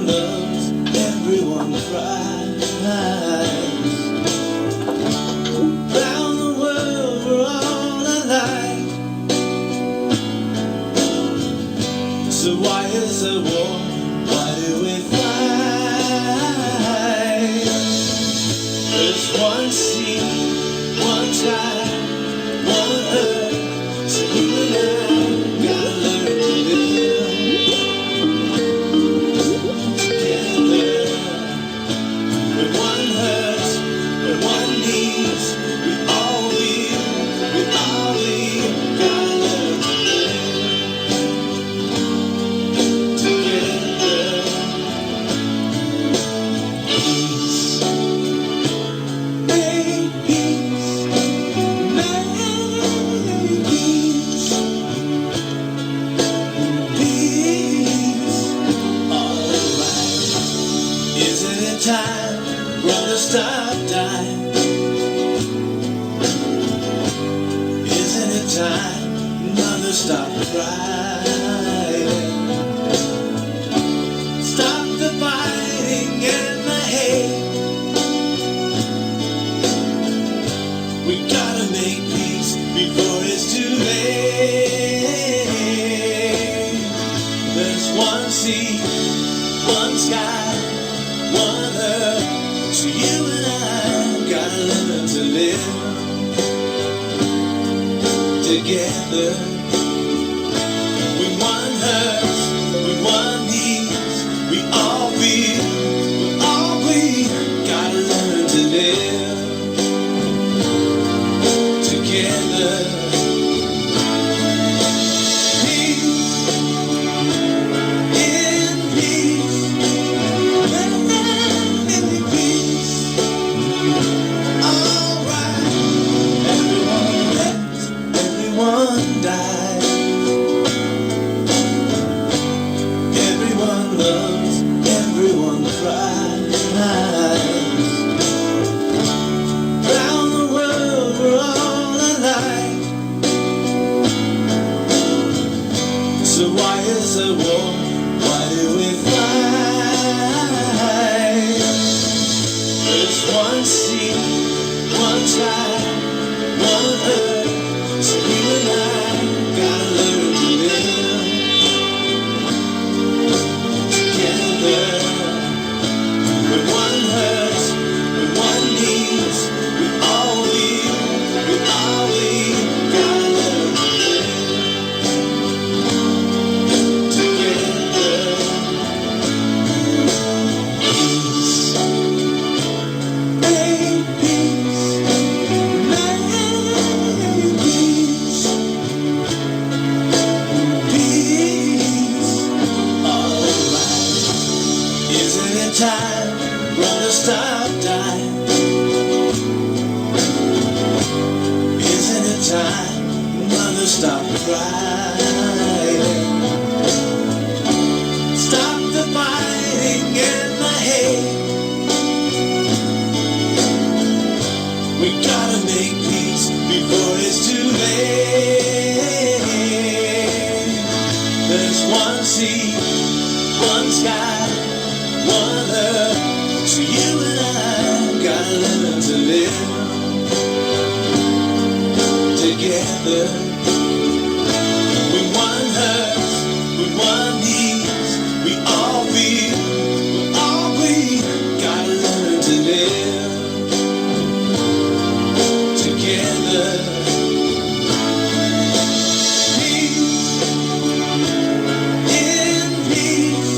loves, everyone cries. Round the world we're all alike. So why is there war? Why do we fight? There's one sea, one sky, one earth. So you and I gotta learn to live together. When one hurts, when one needs, we all bleed, gotta learn to live together. Peace, make peace, make peace, peace, alright. Isn't it time, brother, stop dying? Isn't it time, mother, stop crying? Stop the fighting and the hate. We gotta make peace before it's too late. There's one sea, one sky, one earth. So you and I gotta learn to live together. When one hurts, when one needs, we all bleed, gotta learn to live together. Peace, in peace, in peace, alright. Everyone lives, everyone dies. Everyone loves, everyone cries. Round the world we're all alike. So why is there war? Why do we fight? There's one sea, one sky, one earth. So you and I gotta learn to live together. When one hurts, when one needs, we all bleed, gotta learn to live together. Peace, make peace, make peace, peace, alright. Isn't it time, brother, stop dying? Isn't it time, mother, stop crying? Stop the fighting and the hate. We gotta make peace before it's too late. There's one sea, one sky, one earth. So you and I gotta learn to live together. When one hurts, when one needs, we all bleed, gotta learn to live together. Peace, in peace,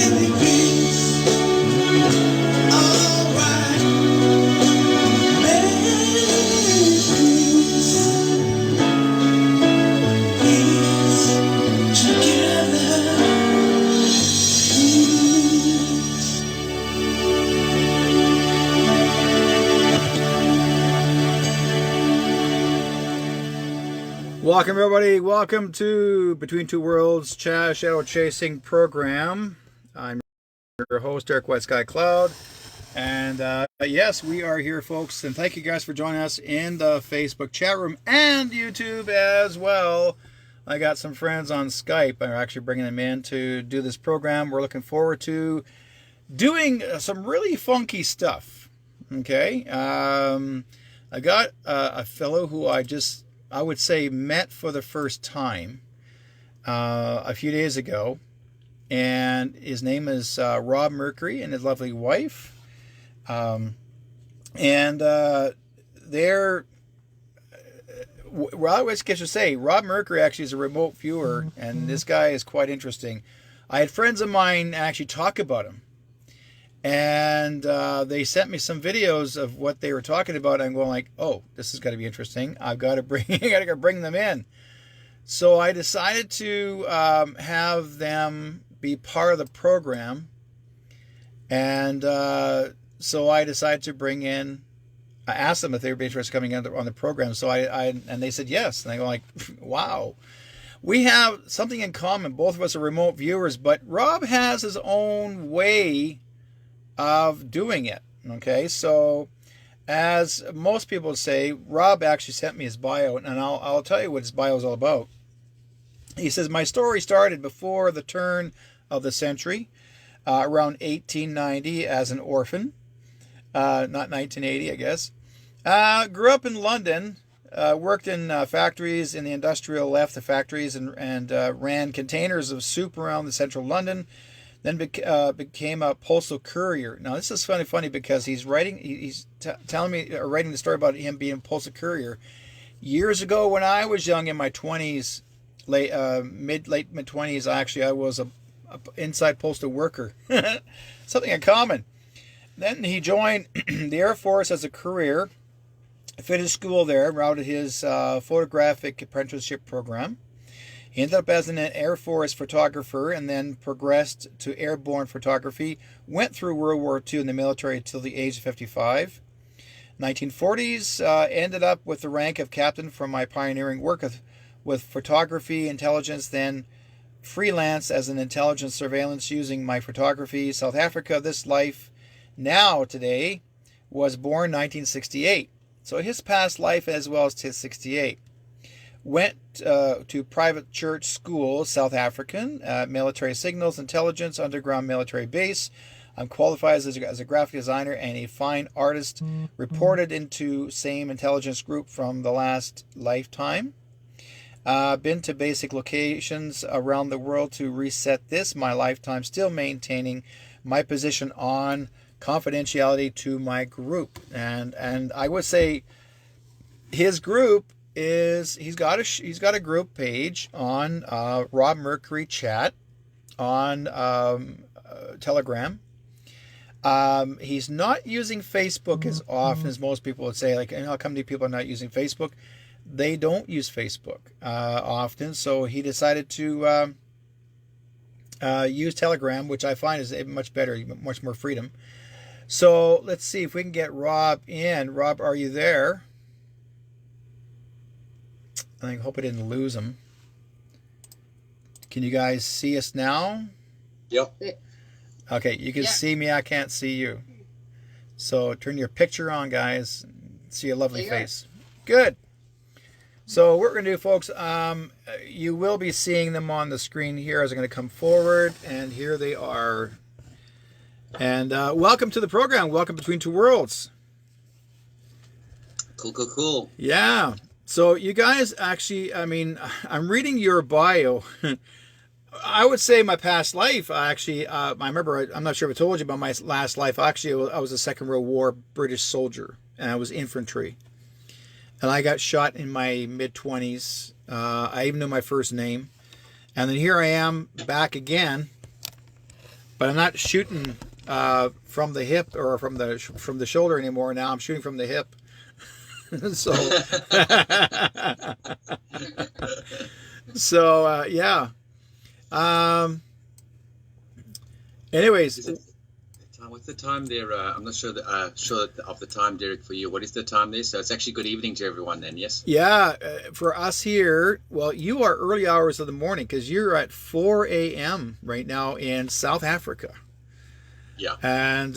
in peace, alright. Make peace, peace, together. Peace. Welcome, everybody. Welcome to Between Two Worlds Shadow Chasing program. I'm your host, Eric White Sky Cloud. And yes, we are here, folks. And thank you guys for joining us in the Facebook chat room and YouTube as well. I got some friends on Skype. I'm actually bringing them in to do this program. We're looking forward to doing some really funky stuff. Okay. I got a fellow who I would say, met for the first time a few days ago. And his name is Rob Mercury and his lovely wife. They're, well, I should say, Rob Mercury actually is a remote viewer, and this guy is quite interesting. I had friends of mine actually talk about him, and they sent me some videos of what they were talking about. I'm going like, oh, this has got to be interesting. I've got to bring them in. So I decided to have them be part of the program, and so I decided to bring in. I asked them if they would be interested in coming on the program. So and they said yes. And I go like, wow, we have something in common. Both of us are remote viewers, but Rob has his own way of doing it. Okay, so as most people say, Rob actually sent me his bio, and I'll tell you what his bio is all about. He says, my story started before the turn of the century, around 1890 as an orphan. Not 1980, I guess. Grew up in London, worked in factories in the industrial, left the factories and ran containers of soup around the central London, then became a postal courier. Now this is funny because he's writing the story about him being a postal courier. Years ago when I was young, in my 20s, late mid-20s, actually I was a inside postal worker. Something in common. Then he joined the Air Force as a career, finished school there, routed his photographic apprenticeship program. He ended up as an Air Force photographer and then progressed to airborne photography, went through World War II in the military until the age of 55. 1940s, ended up with the rank of captain from my pioneering work with photography, intelligence, then freelance as an intelligence surveillance using my photography. South Africa, this life now today, was born 1968. So his past life as well as his 68. Went to private church school, South African, military signals, intelligence, underground military base. I'm qualified as a graphic designer and a fine artist, reported into same intelligence group from the last lifetime. Been to basic locations around the world to reset this, my lifetime, still maintaining my position on confidentiality to my group. And I would say his group is, he's got a group page on Rob Mercury Chat on Telegram. He's not using Facebook as often as most people would say. Like, how come these people are not using Facebook? They don't use Facebook often, so he decided to use Telegram, which I find is much better, much more freedom. So let's see if we can get Rob in. Rob, are you there? I hope I didn't lose him. Can you guys see us now? Yep. Okay, you can see me. I can't see you. So turn your picture on, guys. See a lovely face. Good. So what we're going to do, folks, you will be seeing them on the screen here as I'm going to come forward. And here they are. And welcome to the program. Welcome Between Two Worlds. Cool. Yeah. So you guys actually, I mean, I'm reading your bio. I would say my past life, actually, I remember, I'm not sure if I told you about my last life. Actually, I was a Second World War British soldier, and I was infantry. And I got shot in my mid-20s. I even knew my first name. And then here I am back again, but I'm not shooting from the hip or from the shoulder anymore. Now I'm shooting from the hip. So yeah. Anyways, what's the time there? I'm not sure of the time, Derek, for you. What is the time there? So it's actually good evening to everyone then, yes? Yeah, for us here, well, you are early hours of the morning because you're at 4 a.m. right now in South Africa. Yeah. And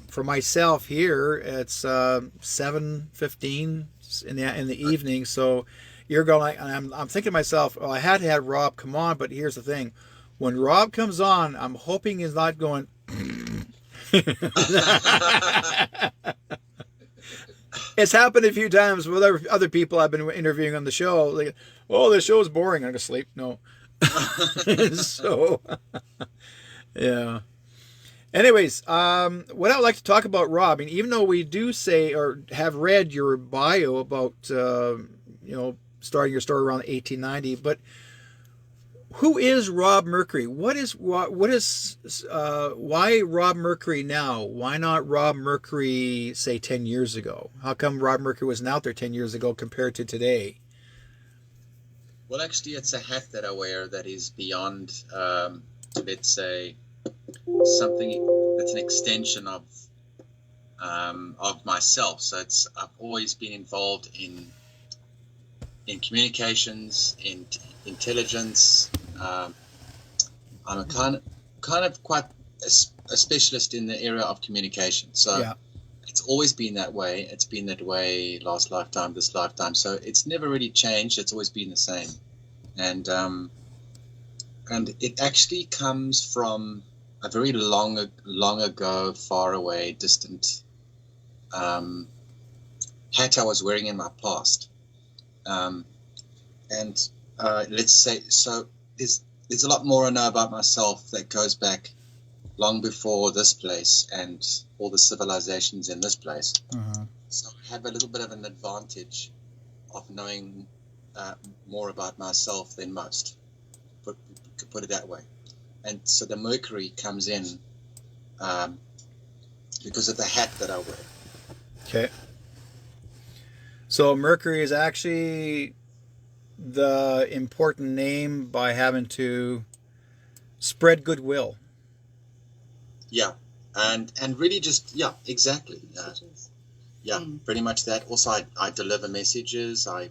for myself here, it's 7:15 in the evening. So you're going like, and I'm thinking to myself, well, I had to have Rob come on, but here's the thing. When Rob comes on, I'm hoping he's not going... It's happened a few times with other people I've been interviewing on the show. Like, oh, the show's boring. I'm going to sleep. No. So, yeah. Anyways, what I'd like to talk about, Rob, I mean, even though we do say or have read your bio about, starting your story around 1890, but who is Rob Mercury? Why Rob Mercury now? Why not Rob Mercury, say, 10 years ago? How come Rob Mercury wasn't out there 10 years ago compared to today? Well, actually, it's a hat that I wear that is beyond, let's say, something that's an extension of myself. So I've always been involved in communications, in intelligence. I'm a kind of quite a specialist in the area of communication. So yeah. It's always been that way. It's been that way last lifetime, this lifetime. So it's never really changed. It's always been the same. And it actually comes from a very long ago, far away, distant hat I was wearing in my past. Let's say, so there's a lot more I know about myself that goes back long before this place and all the civilizations in this place. Mm-hmm. So I have a little bit of an advantage of knowing more about myself than most, put it that way. And so the Mercury comes in because of the hat that I wear. Okay. So Mercury is actually the important name by having to spread goodwill. Yeah, and really just, yeah, exactly. Pretty much that. Also, I deliver messages. I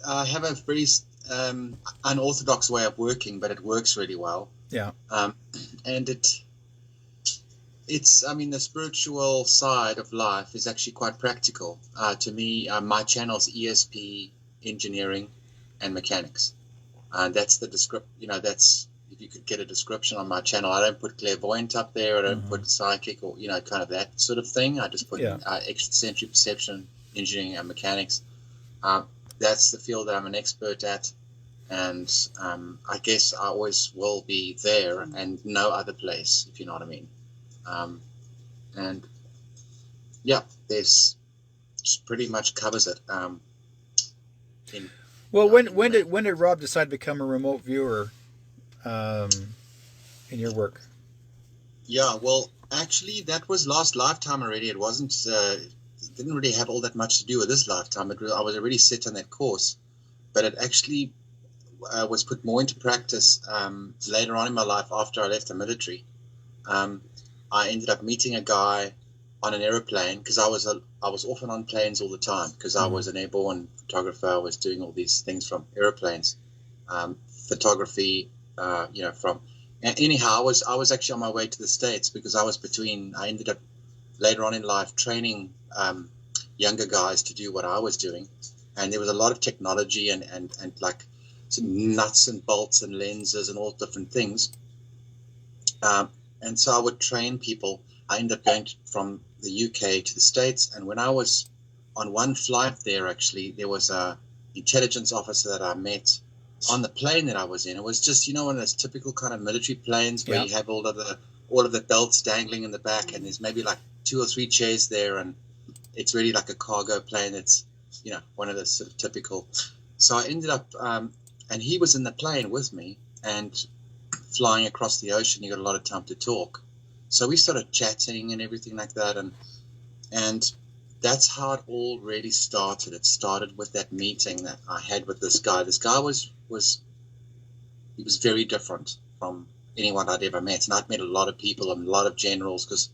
have a very unorthodox way of working, but it works really well. Yeah. And it's, I mean, the spiritual side of life is actually quite practical. To me, my channel's ESP, engineering, and mechanics. And that's the that's, if you could get a description on my channel, I don't put clairvoyant up there. I don't put psychic or, kind of that sort of thing. I just put extrasensory perception, engineering, and mechanics. That's the field that I'm an expert at. And I guess I always will be there and no other place, if you know what I mean. And yeah, this pretty much covers it. When did Rob decide to become a remote viewer in your work? Yeah, well, actually, that was last lifetime already. It wasn't. Didn't really have all that much to do with this lifetime. I was already set on that course, but it actually was put more into practice later on in my life after I left the military. I ended up meeting a guy on an aeroplane because I was often on planes all the time because I was an airborne photographer. I was doing all these things from airplanes, photography, from. And anyhow, I was actually on my way to the States because I ended up later on in life training younger guys to do what I was doing, and there was a lot of technology and like some nuts and bolts and lenses and all different things. And so I would train people. I ended up going from the UK to the States. And when I was on one flight there, actually, there was a intelligence officer that I met on the plane that I was in. It was just, one of those typical kind of military planes where you have all of the belts dangling in the back, and there's maybe like 2 or 3 chairs there, and it's really like a cargo plane. It's, one of the sort of typical. So I ended up, and he was in the plane with me, and flying across the ocean, you got a lot of time to talk. So we started chatting and everything like that, and that's how it all really started. It started with that meeting that I had with this guy. This guy was very different from anyone I'd ever met, and I'd met a lot of people and a lot of generals because,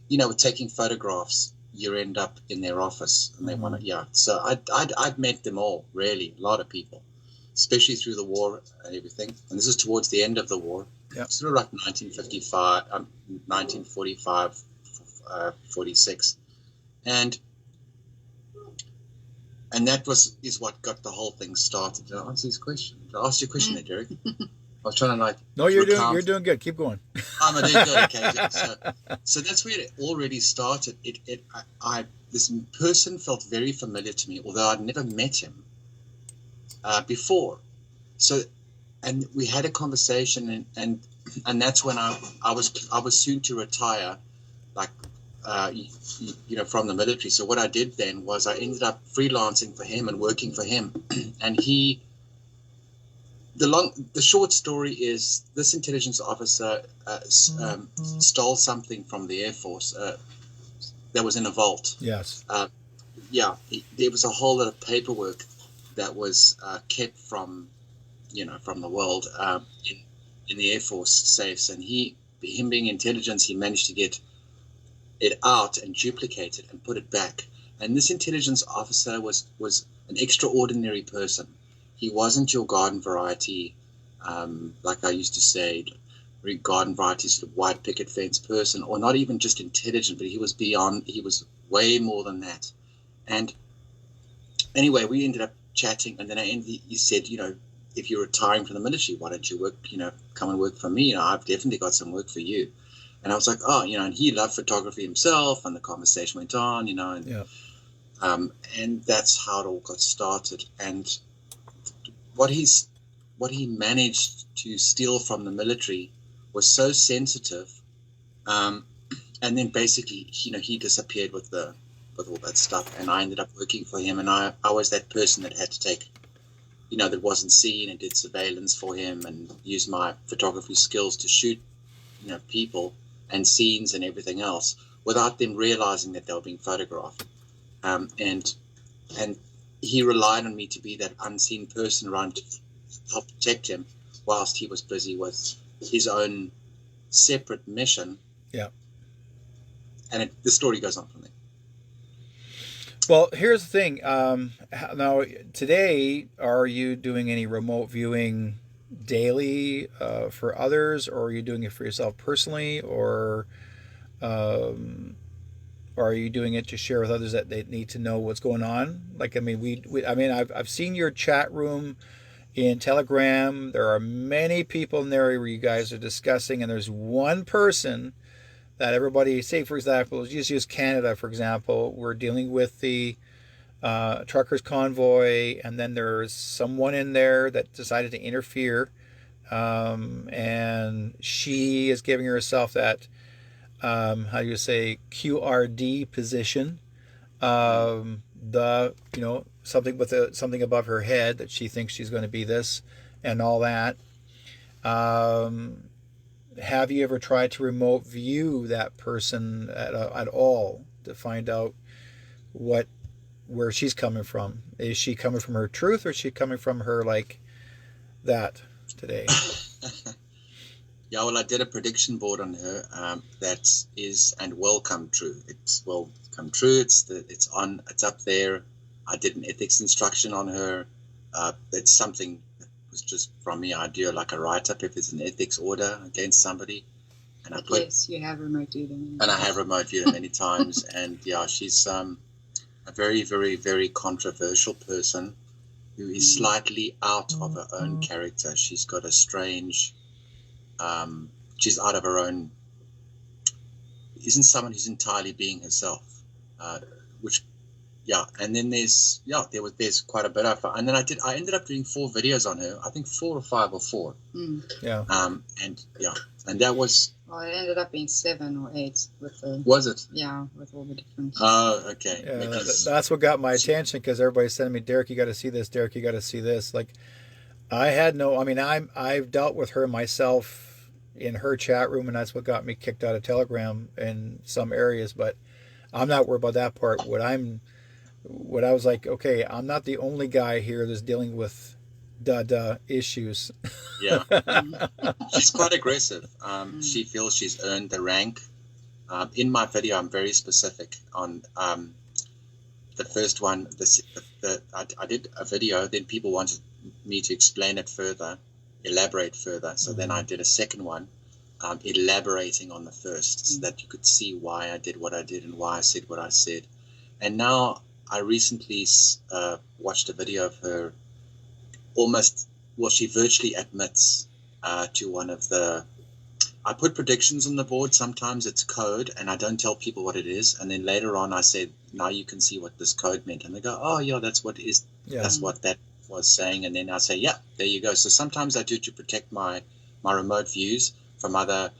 with taking photographs, you end up in their office and they want to, So I'd met them all, really, a lot of people, especially through the war and everything. And this is towards the end of the war. Yep. Sort of like 1955, 1945, 46. And and that is what got the whole thing started. Did I answer his question? Did I ask you a question there, Derek? I was trying to No, you're doing good. Keep going. I'm doing good. Okay, so that's where it already started. This person felt very familiar to me, although I'd never met him before. So, and we had a conversation, and that's when I was soon to retire, like from the military. So what I did then was I ended up freelancing for him and working for him, and the short story is this intelligence officer stole something from the Air Force that was in a vault. Yes. There was a whole lot of paperwork that was kept from the world in the Air Force safes, and him being intelligence, he managed to get it out and duplicate it and put it back. And this intelligence officer was an extraordinary person. He wasn't your garden variety, like I used to say, garden variety sort of white picket fence person, or not even just intelligent, but he was way more than that. And anyway, we ended up chatting, and then he said, if you're retiring from the military, why don't you work, come and work for me? I've definitely got some work for you. And I was like, and he loved photography himself, and the conversation went on, and that's how it all got started. And what he managed to steal from the military was so sensitive, and then basically, he disappeared with all that stuff, and I ended up working for him, and I was that person that had to take, that wasn't seen, and did surveillance for him, and used my photography skills to shoot, people and scenes and everything else without them realizing that they were being photographed, and he relied on me to be that unseen person around to help protect him whilst he was busy with his own separate mission. Yeah. And the story goes on from there. Well, here's the thing. Now, today, are you doing any remote viewing daily for others, or are you doing it for yourself personally, or are you doing it to share with others that they need to know what's going on? Like, I mean, I've seen your chat room in Telegram. There are many people in there where you guys are discussing, and there's one person that everybody, say for example, just use Canada for example, we're dealing with the truckers convoy, and then there's someone in there that decided to interfere, and she is giving herself that how do you say, QRD position, something with something above her head that she thinks she's going to be this and all that. Have you ever tried to remote view that person at all to find out where she's coming from? Is she coming from her truth, or is she coming from her like that today? Yeah, well, I did a prediction board on her that is and will come true. It will come true. It's up there. I did an ethics instruction on her. It's something that was just from me. I do like a write-up if there's an ethics order against somebody. And yes, you have remote viewed them. And I have remote viewed them many times. And yeah, she's a very, very, very controversial person who is slightly out of her own character. She's got a strange... she's out of her own, isn't someone who's entirely being herself, and then there's quite a bit of, and then I ended up doing 4 videos on her, I think 4 or 5 or 4. And that was, well, it ended up being 7 or 8 with the, was it? Yeah, with all the different. Oh, okay. Yeah, that's what got my attention, because everybody's sending me, Derek, you got to see this, Derek, you got to see this. Like, I've dealt with her myself in her chat room, and that's what got me kicked out of Telegram in some areas, but I'm not worried about that part. What I was like, okay, I'm not the only guy here that's dealing with issues. Yeah. She's quite aggressive. She feels she's earned the rank. In my video, I'm very specific on the first one. I did a video, then people wanted me to explain it further, elaborate further. So then I did a second one, elaborating on the first, so that you could see why I did what I did and why I said what I said. And now I recently watched a video of her she virtually admits to one of the, I put predictions on the board. Sometimes it's code and I don't tell people what it is. And then later on I said, now you can see what this code meant. And they go, oh yeah, that's what that was saying. And then I say, yeah, there you go. So sometimes I do it to protect my remote views from other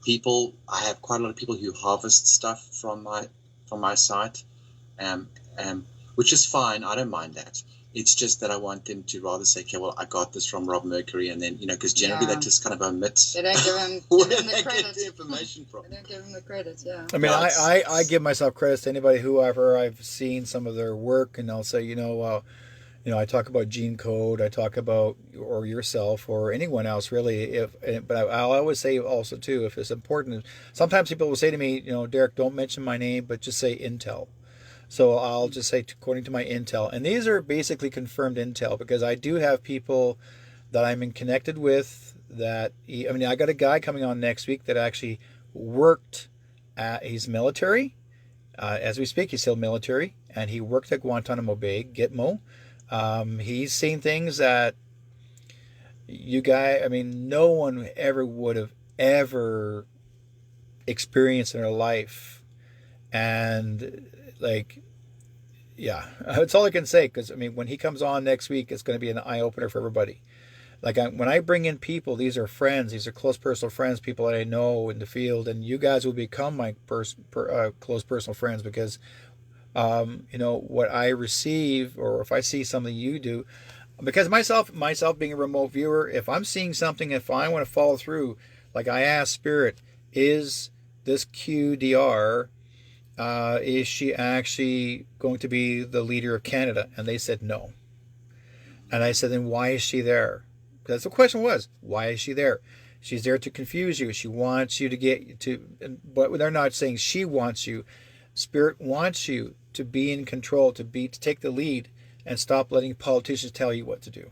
people. I have quite a lot of people who harvest stuff from my site, which is fine. I don't mind that. It's just that I want them to rather say, okay, well, I got this from Rob Mercury, and then, because generally that just kind of omits They don't give him, where give him they the get credit. the information from. They don't give him the credit, yeah. I mean, Yeah, I give myself credit to anybody, whoever I've seen some of their work, and I'll say, I talk about Gene Code, I talk about, or yourself, or anyone else really. But I'll always say also too, if it's important. Sometimes people will say to me, Derek, don't mention my name, but just say Intel. So I'll just say, according to my intel, and these are basically confirmed intel, because I do have people that I'm connected with that, I got a guy coming on next week that actually worked he's military. As we speak, he's still military, and he worked at Guantanamo Bay, Gitmo. He's seen things that no one ever would have ever experienced in their life. And that's all I can say, because when he comes on next week, it's going to be an eye-opener for everybody. When I bring in people, these are friends, these are close personal friends, people that I know in the field, and you guys will become my close personal friends, because what I receive, or if I see something you do, because myself being a remote viewer, if I'm seeing something, if I want to follow through, like I asked Spirit, is this QDR, is she actually going to be the leader of Canada? And they said no. And I said, then why is she there? Because the question was, why is she there? She's there to confuse you. She wants you to get to, but they're not saying she wants you. Spirit wants you to be in control, to take the lead, and stop letting politicians tell you what to do.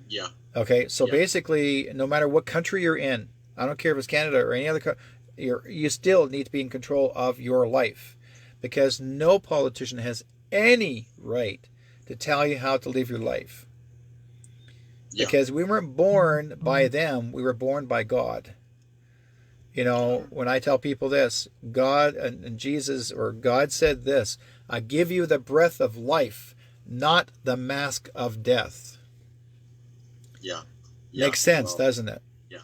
Yeah. Okay, so Yeah. basically, no matter what country you're in, I don't care if it's Canada or any other country, you still need to be in control of your life, because no politician has any right to tell you how to live your life. Yeah. Because we weren't born by them, we were born by God. When I tell people this, God and Jesus, or God said this, I give you the breath of life, not the mask of death. Yeah. Makes sense, Well, doesn't it? Yeah.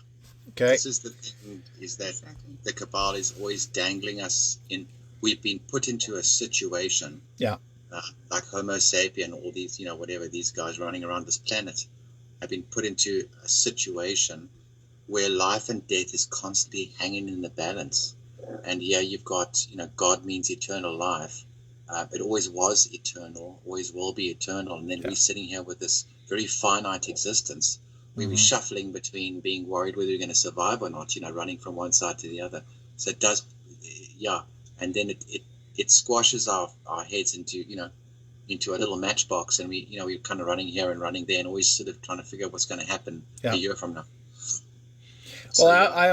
Okay. This is the thing, is that Exactly. the cabal is always dangling us in. We've been put into a situation. Yeah. Like Homo sapien, all these, whatever, these guys running around this planet have been put into a situation where life and death is constantly hanging in the balance. And you've got, God means eternal life. It always was eternal, always will be eternal. And then we're sitting here with this very finite existence. We're shuffling between being worried whether we're going to survive or not, running from one side to the other. So it does, and then it squashes our heads into a little matchbox, and we're kind of running here and running there, and always sort of trying to figure out what's going to happen a year from now. Well, I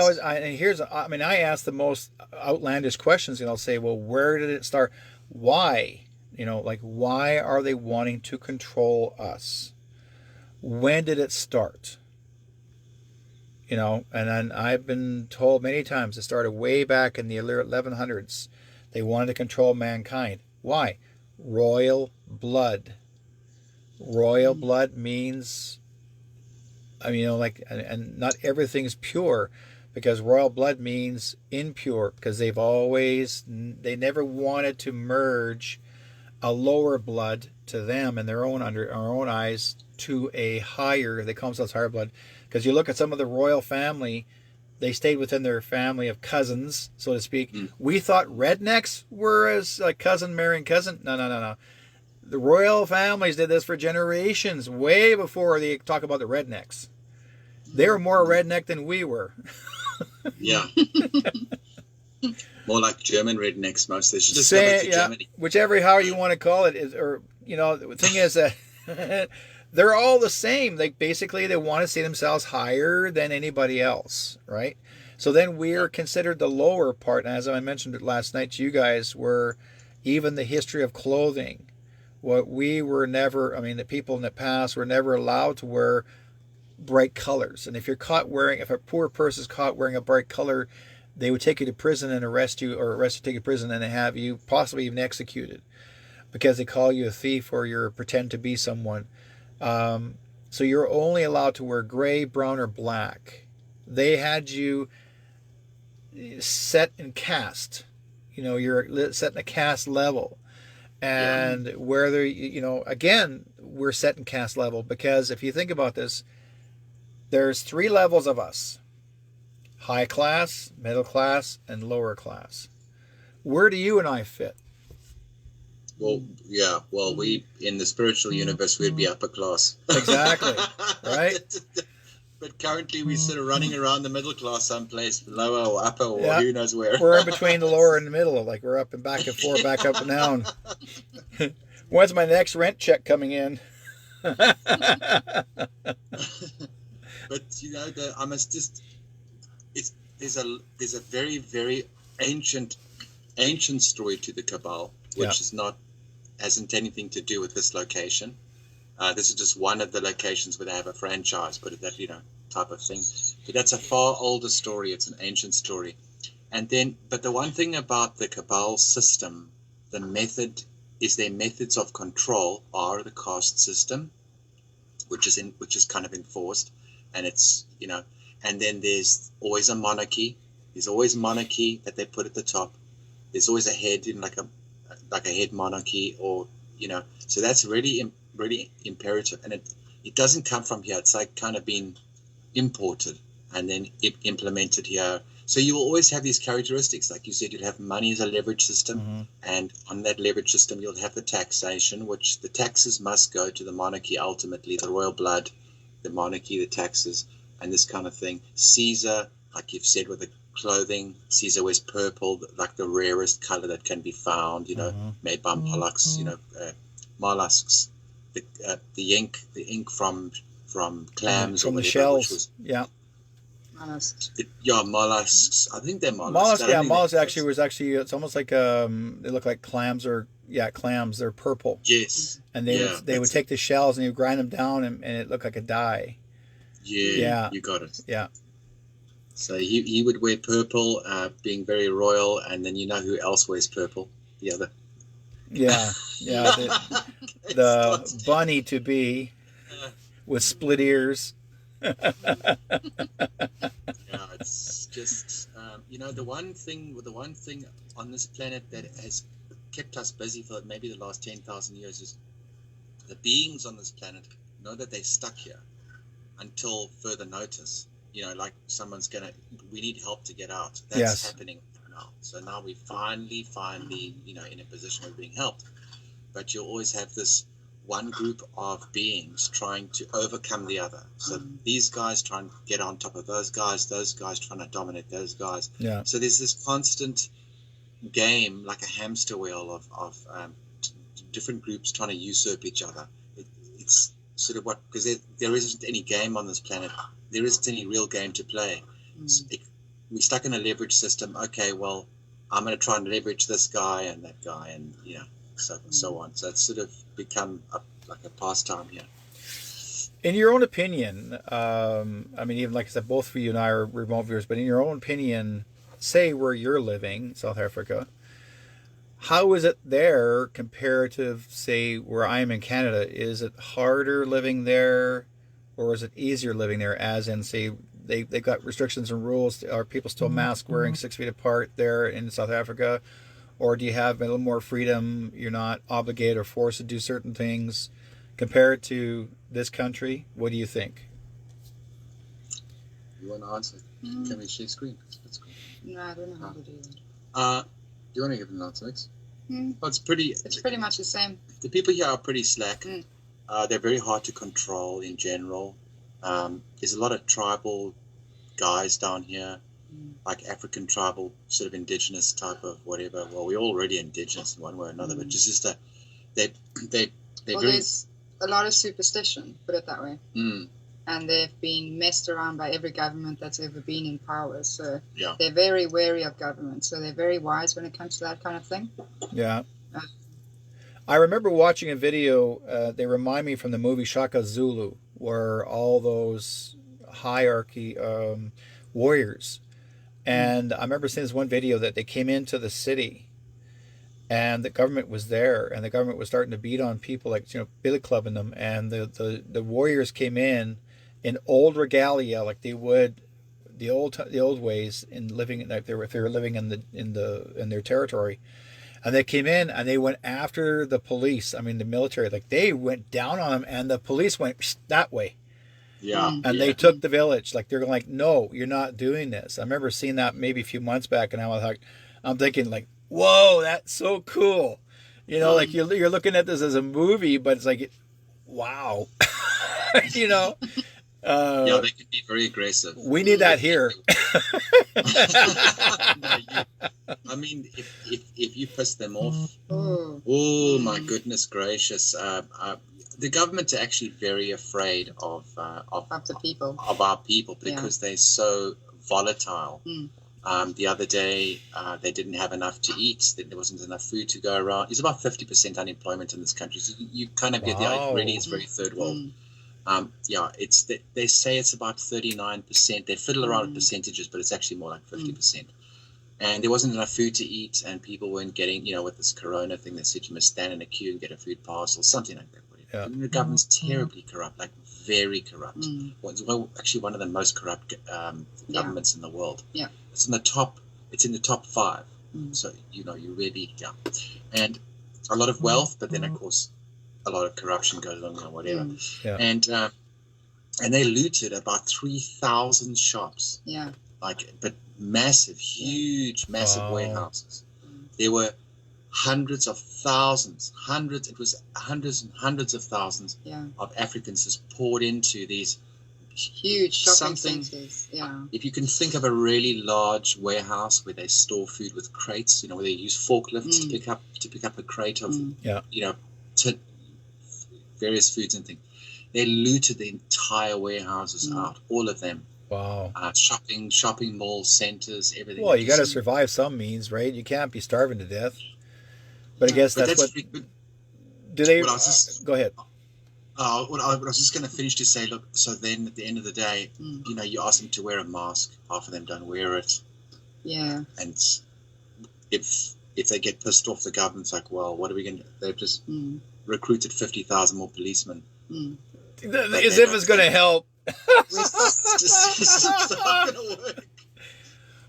ask the most outlandish questions, and I'll say, well, where did it start? Why? Why are they wanting to control us? When did it start? And then I've been told many times it started way back in the 1100s. They wanted to control mankind. Why? Royal blood. Royal blood means, and not everything is pure, because royal blood means impure, because they never wanted to merge a lower blood to them in our own eyes to a higher, they call themselves higher blood. Because you look at some of the royal family, they stayed within their family of cousins, so to speak. We thought rednecks were as like cousin marrying cousin. No. The royal families did this for generations, way before they talk about the rednecks. They were more redneck than we were. Yeah. More like German rednecks, most. They should just go back to Germany. Whichever, how you want to call it, the thing is that they're all the same. They want to see themselves higher than anybody else, right? So then we're considered the lower part. And as I mentioned it last night to you guys, we're even the history of clothing. What we were never, I mean, the people in the past were never allowed to wear bright colors. And if you're caught wearing, if a poor person is caught wearing a bright color, they would take you to prison and arrest you, or arrest you, take you to prison, and have you possibly even executed because they call you a thief or you pretend to be someone. So you're only allowed to wear gray, brown, or black. They had you set in caste. You know, you're set in a caste level. And whether, you know, again, we're set in caste level because if you think about this, there's 3 levels of us: high class, middle class, and lower class. Where do you and I fit? Well, yeah. Well, we in the spiritual universe, we'd be upper class. Exactly. Right? But currently, we're sort of running around the middle class, someplace lower or upper, or who knows where. We're in between the lower and the middle. Like we're up and back and forth, back up and down. When's my next rent check coming in? But you know, I must just. There's a very, very ancient story to the Cabal, which is not hasn't anything to do with this location. This is just one of the locations where they have a franchise, but that, you know, type of thing. But that's a far older story. It's an ancient story. And then, but the one thing about the Cabal system, the method is their methods of control are the caste system, which is kind of enforced, and it's, you know, and then there's always a monarchy. There's always monarchy that they put at the top. There's always a head in like a head monarchy, or, you know, so that's really imperative, and it doesn't come from here. It's like kind of been imported and then implemented here. So you will always have these characteristics. Like you said, you'll have money as a leverage system, and on that leverage system you'll have the taxation, which the taxes must go to the monarchy ultimately, the royal blood, the monarchy, the taxes, and this kind of thing. Caesar, like you've said with the clothing, Caesar wears purple, like the rarest color that can be found, you know, made by mollusks, you know, mollusks. The ink from clams, from or the whatever, shells. Mollusks. I think they're mollusks. Mollusks actually it's almost like they look like clams, or clams. They're purple. Yes. And they would take the shells and you grind them down and it looked like a dye. Yeah. You got it. Yeah. So he would wear purple, being very royal, and then you know who else wears purple? The other. Yeah. The bunny to be with split ears. Yeah, it's just you know, the one thing on this planet that has kept us busy for maybe the last 10,000 years is the beings on this planet know that they're stuck here until further notice. You know, like we need help to get out. That's happening now. So now we finally, you know, in a position of being helped. But you'll always have this one group of beings trying to overcome the other. So these guys try and get on top of those guys trying to dominate those guys. Yeah. So there's this constant game, like a hamster wheel of different groups trying to usurp each other. It's sort of because there isn't any game on this planet. There isn't any real game to play. We're stuck in a leverage system. Okay, well, I'm going to try and leverage this guy and that guy, and you know, so on. So it's sort of become like a pastime here. In your own opinion, I mean, even like I said, both of you and I are remote viewers, but in your own opinion, say where you're living, South Africa, how is it there comparative, say, where I am in Canada? Is it harder living there, or is it easier living there? As in, say, they've got restrictions and rules. Are people still mask wearing 6 feet apart there in South Africa? Or do you have a little more freedom? You're not obligated or forced to do certain things compared to this country? What do you think? You want to answer? Can we share screen? No, I don't know how to do that. Do you want to give an answer, Alex? Well, it's pretty much the same. The people here are pretty slack. They're very hard to control in general. There's a lot of tribal guys down here, like African tribal, sort of indigenous type of whatever. Well, we're already indigenous in one way or another, but just that they're very. There's a lot of superstition, put it that way. And they've been messed around by every government that's ever been in power. So they're very wary of government. So they're very wise when it comes to that kind of thing. Yeah. I remember watching a video. They remind me from the movie Shaka Zulu, where all those hierarchy warriors. And I remember seeing this one video that they came into the city, and the government was there, and the government was starting to beat on people, like, you know, billy clubbing them, and the warriors came in old regalia, like they would the old ways in living, like if they were living in their territory, and they came in and they went after the police. I mean, the military, like they went down on them, and the police went that way. Yeah. And they took the village. Like they're like, no, you're not doing this. I remember seeing that maybe a few months back, and I'm thinking like, whoa, that's so cool. You know, like you're looking at this as a movie, but it's like, wow, you know. Yeah, they can be very aggressive. We need that here. I mean, if you piss them off, Oh. oh my goodness gracious! The government are actually very afraid of the people. of our people because they're so volatile. The other day, they didn't have enough to eat. There wasn't enough food to go around. It's about 50% unemployment in this country. So you kind of get the idea. Really, it's very third world. Yeah, they say it's about 39%. They fiddle around with percentages, but it's actually more like 50%. And there wasn't enough food to eat, and people weren't getting, you know, with this corona thing, they said you must stand in a queue and get a food parcel, something like that. Yeah. And the government's terribly corrupt, like very corrupt. Well, actually, one of the most corrupt governments in the world. Yeah. It's in the top 5. So, you know, you really, and a lot of wealth, but then of course a lot of corruption goes on, you know, whatever. Yeah. And they looted about 3,000 shops. Yeah. Like, but massive, huge, massive warehouses. There were hundreds of thousands, hundreds and hundreds of thousands of Africans just poured into these huge shopping something. centers. Yeah. If you can think of a really large warehouse where they store food with crates, you know, where they use forklifts to pick up a crate of, you know, various foods and things. They looted the entire warehouses out, all of them. Wow. Shopping malls, centers, everything. Well, you got to survive some means, right? You can't be starving to death. But I guess that's what. Do they? Go ahead. I was just going to finish to say, look. So then, at the end of the day, you know, you ask them to wear a mask. Half of them don't wear it. Yeah. And if they get pissed off, the government's like, well, what are we going to? They've just recruited 50,000 more policemen. As if it's going to help. It's not going to work.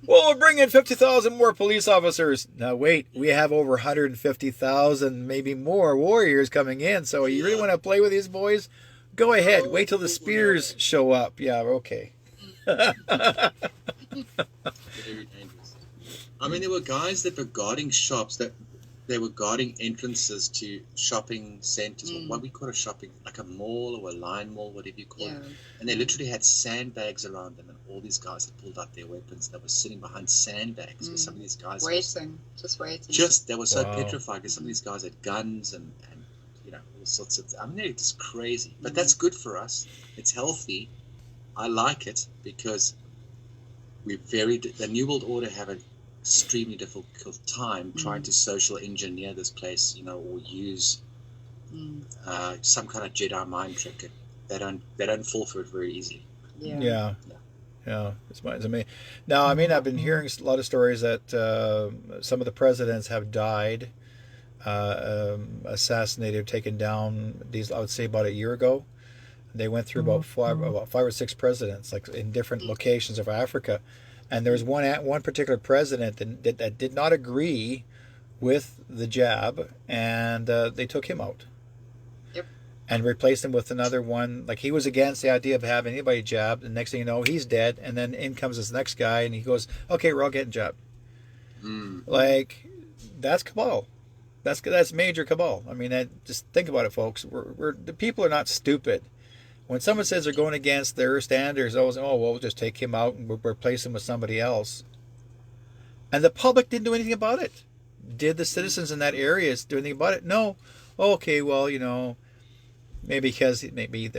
Well, we're bringing 50,000 more police officers. Now, wait, we have over 150,000, maybe more warriors coming in. So you really want to play with these boys? Go ahead. Wait till the spears show up. Yeah, okay. Very dangerous. I mean, there were guys that were guarding shops, that they were guarding entrances to shopping centers, what we call a shopping, like a mall or a line mall, whatever you call it. And they literally had sandbags around them, and all these guys had pulled out their weapons. They were sitting behind sandbags. Where some of these guys waiting. They were so petrified because some of these guys had guns and you know, all sorts of. I mean, they're just crazy. But that's good for us. It's healthy. I like it because the New World Order have an extremely difficult time trying to social engineer this place, you know, or use some kind of Jedi mind trick. They don't fall for it very easily. Yeah. It's amazing. Now, I mean, I've been hearing a lot of stories that some of the presidents have died, assassinated, taken down. These, I would say, about a year ago. They went through about five or six presidents, like in different locations of Africa. And there was one particular president that did not agree with the jab, and they took him out. Yep. And replaced him with another one. Like, he was against the idea of having anybody jabbed. And next thing you know, he's dead. And then in comes this next guy, and he goes, "Okay, we're all getting jabbed." Like, that's cabal. That's major cabal. I mean, just think about it, folks. The people are not stupid. When someone says they're going against their standards, we'll just take him out and we'll replace him with somebody else. And the public didn't do anything about it. Did the citizens in that area do anything about it? No. Okay, well, you know, maybe could be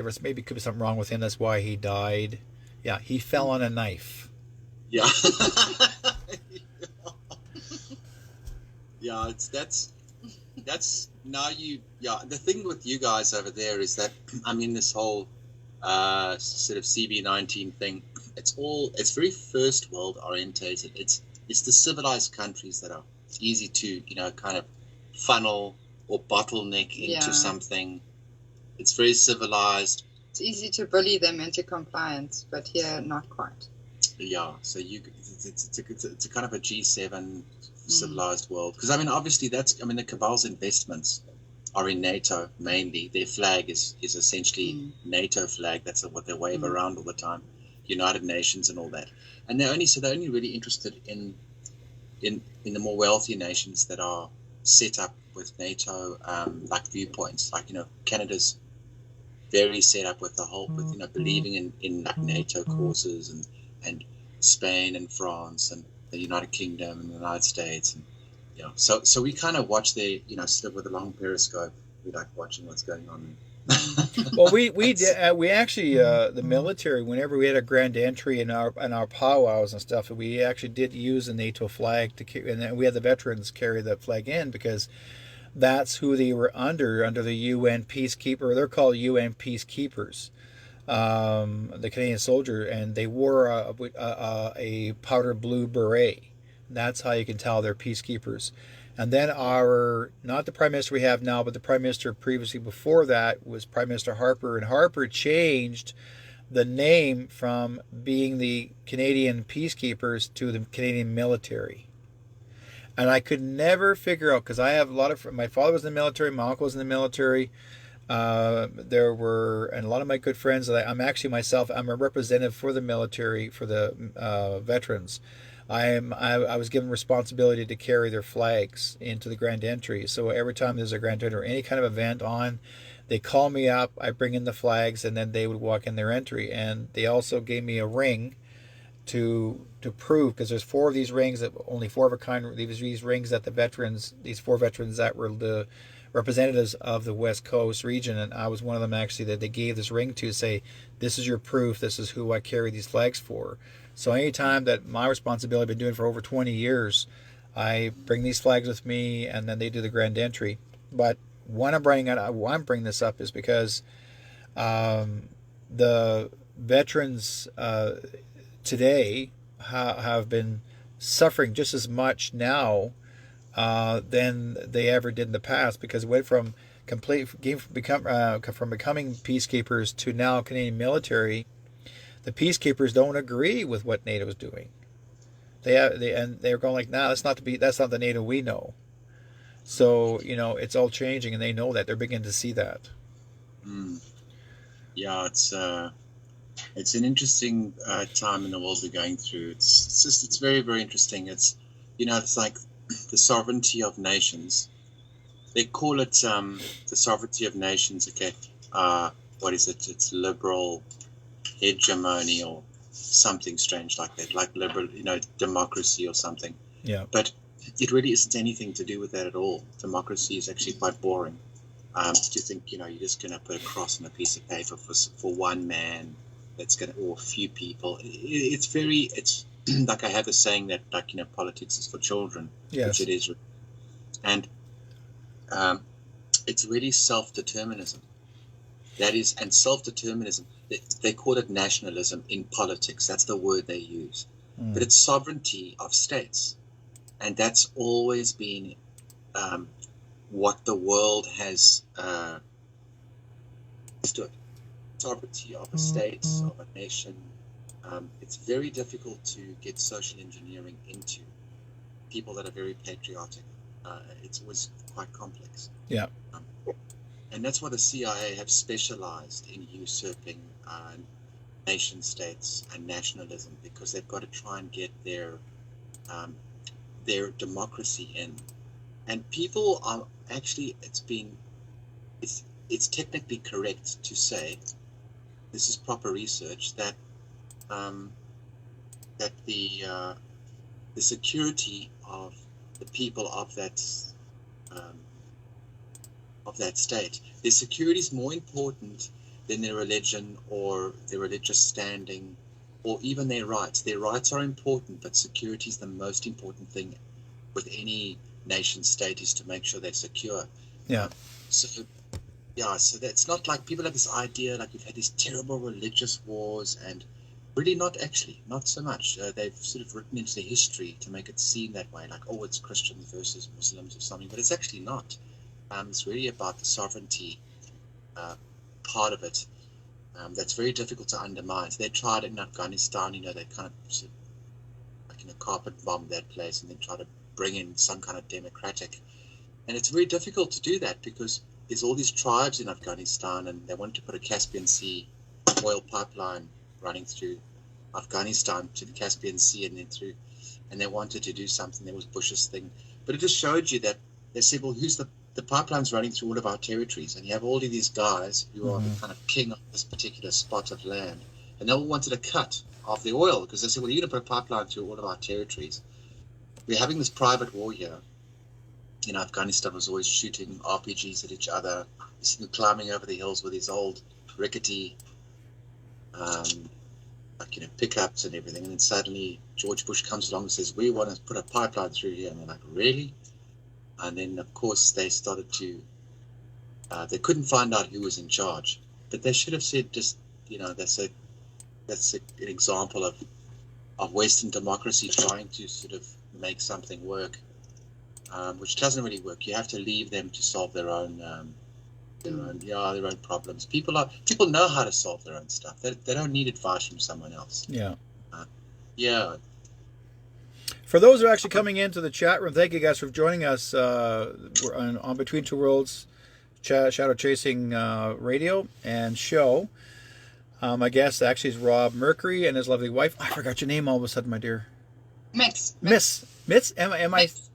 something wrong with him. That's why he died. Yeah, he fell on a knife. Yeah. Yeah, that's now the thing with you guys over there is that I mean this whole sort of CB19 thing, it's very first world orientated. It's the civilized countries that are easy to kind of funnel or bottleneck into something. It's very civilized. It's easy to bully them into compliance, but here not quite. Yeah, so it's a kind of a G7 civilized world, because I mean obviously the cabal's investments are in NATO mainly. Their flag is essentially NATO flag. That's what they wave around all the time. United Nations and all that. And they're only really interested in the more wealthy nations that are set up with NATO like viewpoints. Like Canada's very set up with the whole with believing in like NATO causes, and Spain and France and the United Kingdom and the United States, and so we kind of watch there, sort of with a long periscope. We like watching what's going on. Well, we actually the military, whenever we had a grand entry in our powwows and stuff, we actually did use the NATO flag and then we had the veterans carry the flag in, because that's who they were under the UN peacekeeper. They're called UN peacekeepers, the Canadian soldier, and they wore a powder blue beret. That's how you can tell they're peacekeepers. And then not the prime minister we have now, but the prime minister previously before that was Prime Minister Harper, and Harper changed the name from being the Canadian peacekeepers to the Canadian military. And I could never figure out, because I have a lot of my father was in the military, my uncle was in the military. There were, and a lot of my good friends. I'm a representative for the military, for the veterans. I was given responsibility to carry their flags into the grand entry. So every time there's a grand entry or any kind of event on, they call me up, I bring in the flags, and then they would walk in their entry. And they also gave me a ring to prove, because there's 4 of these rings, that only 4 of a kind, these rings that these 4 veterans that were the representatives of the West Coast region, and I was one of them actually that they gave this ring to say, this is your proof, this is who I carry these flags for. So anytime that my responsibility, I've been doing for over 20 years, I bring these flags with me, and then they do the grand entry. But why I'm bringing this up is because the veterans today have been suffering just as much now than they ever did in the past, because it went from becoming peacekeepers to now Canadian military. The peacekeepers don't agree with what NATO is doing. They're going like, nah, that's not the NATO we know. So it's all changing, and they know that. They're beginning to see that. Yeah, it's an interesting time in the world we're going through. It's very, very interesting. It's it's like the sovereignty of nations. They call it the sovereignty of nations. Okay, what is it? It's liberal hegemony or something strange like that, like liberal, democracy or something. Yeah. But it really isn't anything to do with that at all. Democracy is actually quite boring. To think, you're just going to put a cross on a piece of paper for one man or a few people. It's like I have the saying that, politics is for children, yes. Which it is. And it's really self-determinism. That is, and self-determinism, they call it nationalism in politics. That's the word they use. But it's sovereignty of states. And that's always been what the world has stood. Sovereignty of a state, of a nation. It's very difficult to get social engineering into people that are very patriotic. It's always quite complex. Yeah. And that's why the CIA have specialized in usurping nation states and nationalism, because they've got to try and get their democracy in. And people are actually, it's technically correct to say, this is proper research, that that the security of the people of that state, their security is more important than their religion or their religious standing or even their rights. Their rights are important, but security is the most important thing with any nation state is to make sure they're secure. Yeah. So that's not like people have this idea like we've had these terrible religious wars, and really not so much. They've sort of written into the history to make it seem that way, like, oh, it's Christians versus Muslims or something, but it's actually not. It's really about the sovereignty part of it. That's very difficult to undermine. So they tried it in Afghanistan, they kind of, sort of like, carpet bomb that place and then try to bring in some kind of democratic. And it's very difficult to do that because there's all these tribes in Afghanistan, and they wanted to put a Caspian Sea oil pipeline running through Afghanistan to the Caspian Sea and then through, and they wanted to do something. There was Bush's thing. But it just showed you that they said, well, who's the pipeline's running through all of our territories, and you have all of these guys who are the kind of king of this particular spot of land, and they all wanted a cut of the oil because they said, well, you're going to put a pipeline through all of our territories. We're having this private war here. Afghanistan was always shooting RPGs at each other. You see them climbing over the hills with these old rickety pickups and everything, and then suddenly George Bush comes along and says, we want to put a pipeline through here, and they're like, really? And then, of course, they started to, they couldn't find out who was in charge. But they should have said just, that's an example of Western democracy trying to sort of make something work, which doesn't really work. You have to leave them to solve their own problems. People know how to solve their own stuff. They don't need advice from someone else. Yeah. Yeah. For those who are actually coming into the chat room, thank you guys for joining us. We're on Between Two Worlds Shadow Chasing radio and show. My guest actually is Rob Mercury and his lovely wife. I forgot your name all of a sudden, my dear. Miss. M-I-S?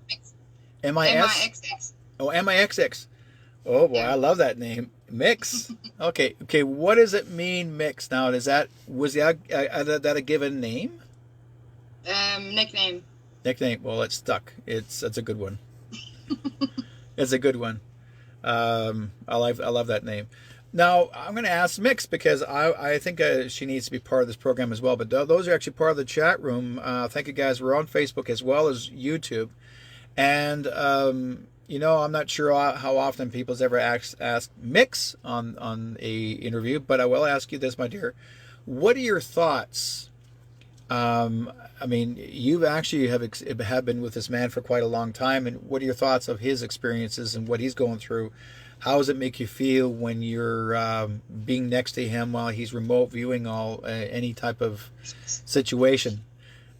M-I-X-X. Oh, M-I-X-X. Oh, boy, yeah. I love that name. Mix. Okay. What does it mean, Mix? Now, was that a given name? Nickname. Nickname. Well, it's stuck. It's a good one. It's a good one. I love that name. Now I'm going to ask Mix because I think she needs to be part of this program as well. But those are actually part of the chat room. Thank you guys. We're on Facebook as well as YouTube, and I'm not sure how often people's ever asked Mix on a interview, but I will ask you this, my dear. What are your thoughts? You actually have been with this man for quite a long time, and what are your thoughts of his experiences and what he's going through? How does it make you feel when you're being next to him while he's remote viewing any type of situation?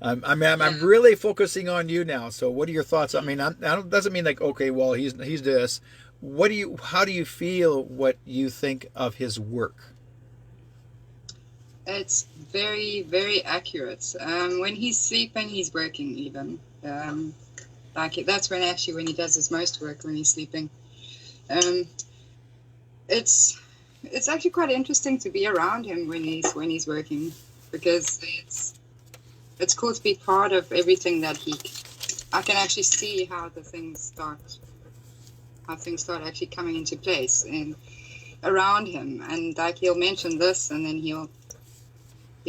I'm really focusing on you now. So, what are your thoughts? I mean, doesn't mean like, okay, well, he's this. How do you feel? What you think of his work? It's very, very accurate. When he's sleeping, he's working even. That's when he does his most work, when he's sleeping. It's actually quite interesting to be around him when he's working, because it's cool to be part of everything that I can actually see how things start actually coming into place and around him. And like, he'll mention this, and then he'll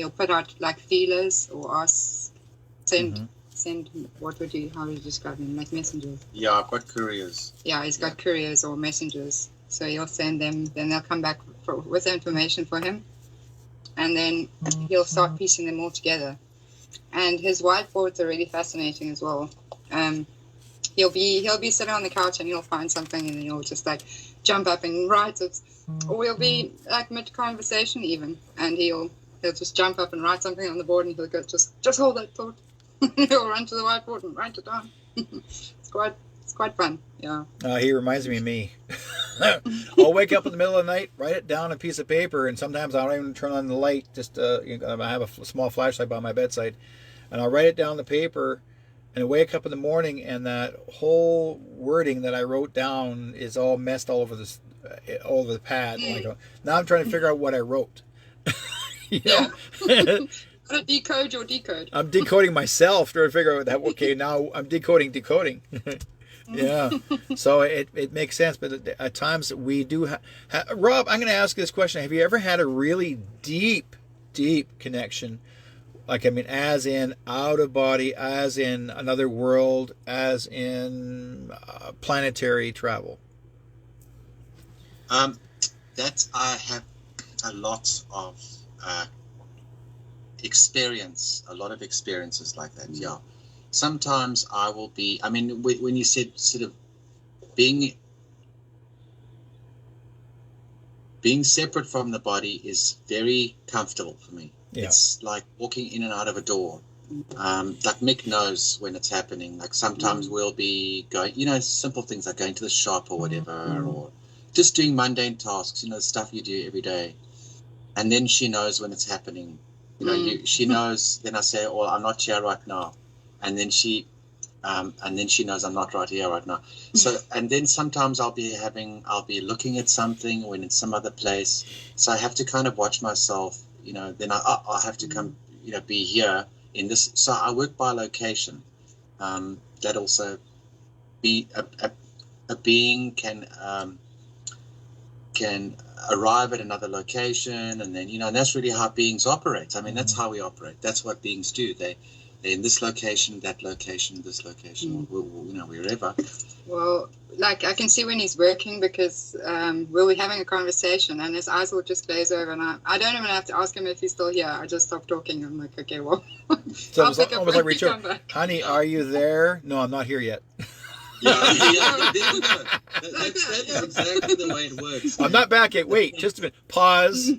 put out like feelers or send, how would you describe them? Like messengers. Yeah, I've got couriers. Yeah, he's got couriers or messengers. So he'll send them, then they'll come back with information for him. And then he'll start piecing them all together. And his whiteboards are really fascinating as well. He'll be sitting on the couch and he'll find something, and then he'll just like jump up and write it. Or we'll be like mid-conversation even, and he'll just jump up and write something on the board, and he'll go, just hold that thought. He'll run to the whiteboard and write it down. It's quite fun. Yeah. He reminds me of me. I'll wake up in the middle of the night, write it down on a piece of paper, and sometimes I don't even turn on the light. Just I have a small flashlight by my bedside, and I'll write it down on the paper, and I wake up in the morning, and that whole wording that I wrote down is all messed all over the pad. Now I'm trying to figure out what I wrote. Yeah. Gotta decode your decode. I'm decoding myself, trying to figure out that. Okay, now I'm decoding. Yeah, so it makes sense, but at times we do. Rob, I'm going to ask you this question: have you ever had a really deep connection Like, I mean, as in out of body, as in another world, as in planetary travel. That I have a lot of a lot of experiences like that. Yeah. Sometimes I will be, I mean, when you said sort of being separate from the body is very comfortable for me. Yeah. It's like walking in and out of a door. Like Mick knows when it's happening. Like sometimes we'll be going, simple things like going to the shop or whatever, or just doing mundane tasks, the stuff you do every day. And then she knows when it's happening. She knows. Then I say, "Oh, I'm not here right now," and then she knows I'm not right here right now. So, and then sometimes I'll be looking at something when it's some other place. So I have to kind of watch myself. Then I'll have to come, be here in this. So I work by location. That also be a being can arrive at another location, and then and that's really how beings operate. I mean, that's how we operate. That's what beings do. They're in this location, that location, this location, wherever. Well, like I can see when he's working, because we'll be having a conversation and his eyes will just glaze over, and I don't even have to ask him if he's still here. I just stop talking. I'm like, okay, well, So I'll it's pick up almost when like you come Rachel, back. honey, are you there? No, I'm not here yet. Yeah, there we go. That is exactly the way it works. I'm not back yet. Wait, just a minute. Pause.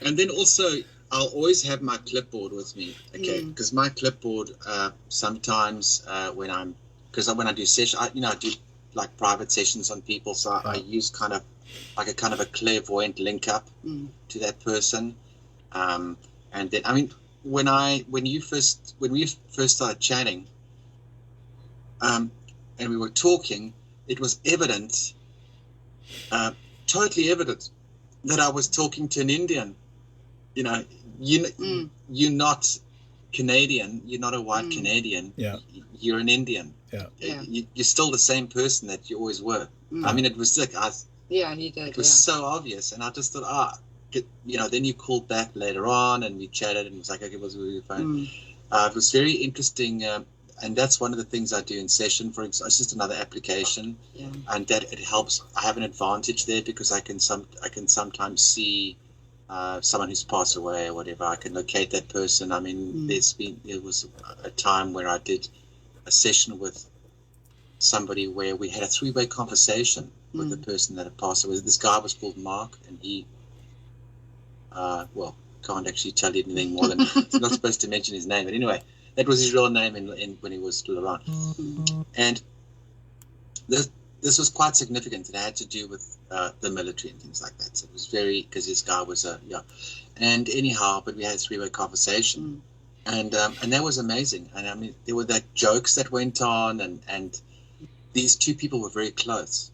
And then also, I'll always have my clipboard with me, okay? Because my clipboard, sometimes when I do sessions, I do like private sessions on people, so I use kind of a clairvoyant link up to that person, and then when we first started chatting, and we were talking, it was evident, totally evident, that I was talking to an Indian. You're not Canadian. You're not a white Canadian. Yeah. You're an Indian. Yeah. You're still the same person that you always were. I mean, it was like Yeah, he did. it was so obvious, and I just thought, then you called back later on, and we chatted, and it was like, okay, was we fine. It was very interesting, and that's one of the things I do in session. For example, it's just another application, and that it helps. I have an advantage there because I can sometimes see someone who's passed away or whatever. I can locate that person. I mean, there was a time where I did a session with somebody where we had a 3-way conversation with the person that had passed away. This guy was called Mark, and he, can't actually tell you anything more than I'm not supposed to mention his name. But anyway, that was his real name when he was still around. And this was quite significant. It had to do with the military and things like that. So it was because this guy was and anyhow, but we had a 3-way conversation, and that was amazing. And I mean, there were jokes that went on, and these two people were very close.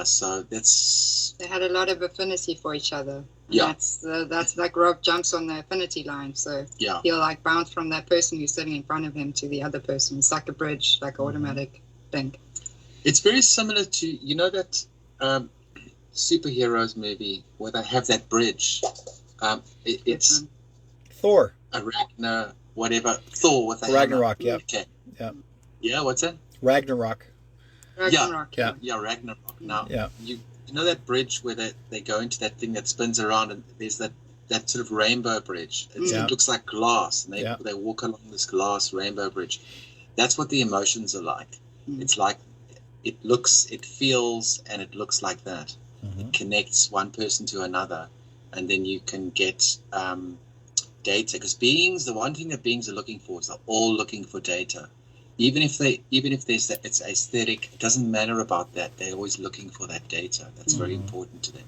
So they had a lot of affinity for each other. Yeah. That's like Rob jumps on the affinity line. So he'll like bounce from that person who's sitting in front of him to the other person. It's like a bridge, like an automatic thing. It's very similar to, that superheroes movie where they have that bridge. It's Thor. A Ragnar, whatever. Thor with a Ragnarok, hammer. yeah. Okay. Yeah. Yeah, what's that? Ragnarok. Yeah, Ragnarok. Now, you know that bridge where they go into that thing that spins around, and there's that sort of rainbow bridge. It looks like glass, and they walk along this glass rainbow bridge. That's what the emotions are like. It's like it looks, it feels, and it looks like that. It connects one person to another, and then you can get data. Because the one thing that beings are looking for is they're all looking for data. Even if there's that, it's aesthetic, it doesn't matter about that. They're always looking for that data. That's very important to them.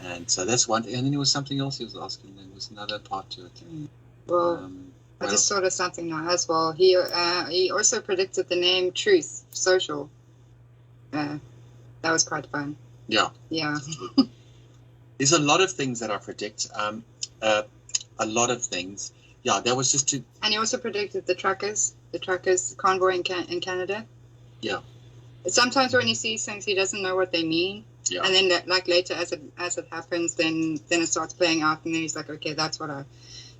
And so that's one thing. And then there was something else he was asking. There was another part to it. Well, I just thought of something now as well. He also predicted the name Truth Social. That was quite fun. Yeah. Yeah. There's a lot of things that I predict. A lot of things. Yeah, that was just to... And he also predicted the truckers convoy in Canada. Yeah. Sometimes when he sees things, he doesn't know what they mean. Yeah. And then like later as it happens, then it starts playing out, and then he's like, okay, that's what I.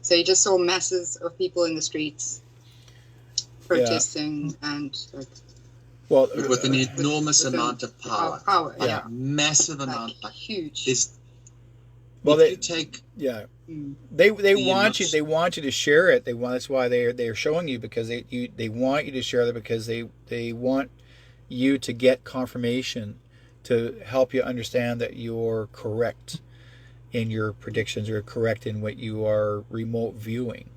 So he just saw masses of people in the streets protesting and like. Well, But with an enormous with amount of power. Power, Yeah. yeah. Massive Like, amount. Like, huge. there's, well, if they you take, yeah. Mm. They The want you. emotion. They want you to share it. That's why they're showing you, because they want you to share it, because they want you to get confirmation to help you understand that you're correct in your predictions, or correct in what you are remote viewing.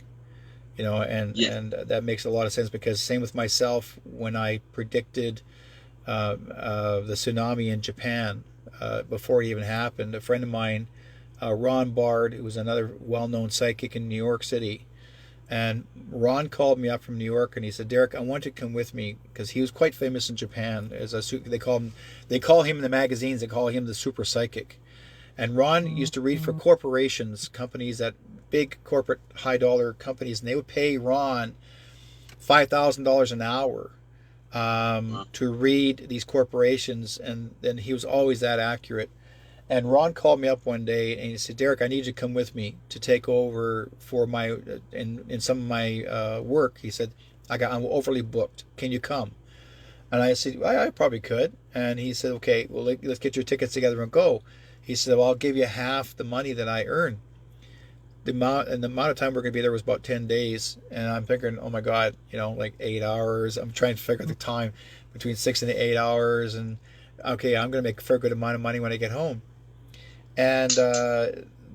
Yeah. And that makes a lot of sense, because same with myself when I predicted the tsunami in Japan before it even happened. A friend of mine, Ron Bard, who was another well-known psychic in New York City, and Ron called me up from New York, and he said, "Derek, I want you to come with me," because he was quite famous in Japan as they call him in the magazines. They call him the super psychic. And Ron used to read for corporations, companies, that big corporate high dollar companies, and they would pay Ron $5,000 an hour to read these corporations, and then he was always that accurate. And Ron called me up one day and he said, "Derek, I need you to come with me to take over for my in some of my work." He said, I'm overly booked. Can you come?" And I said, I probably could. And he said, "Okay, well, let's get your tickets together and go." He said, "Well, I'll give you half the money that I earn." The amount of time we're going to be there was about 10 days. And I'm thinking, oh my God, like 8 hours. I'm trying to figure out the time between 6 and 8 hours. And okay, I'm going to make a fair good amount of money when I get home. And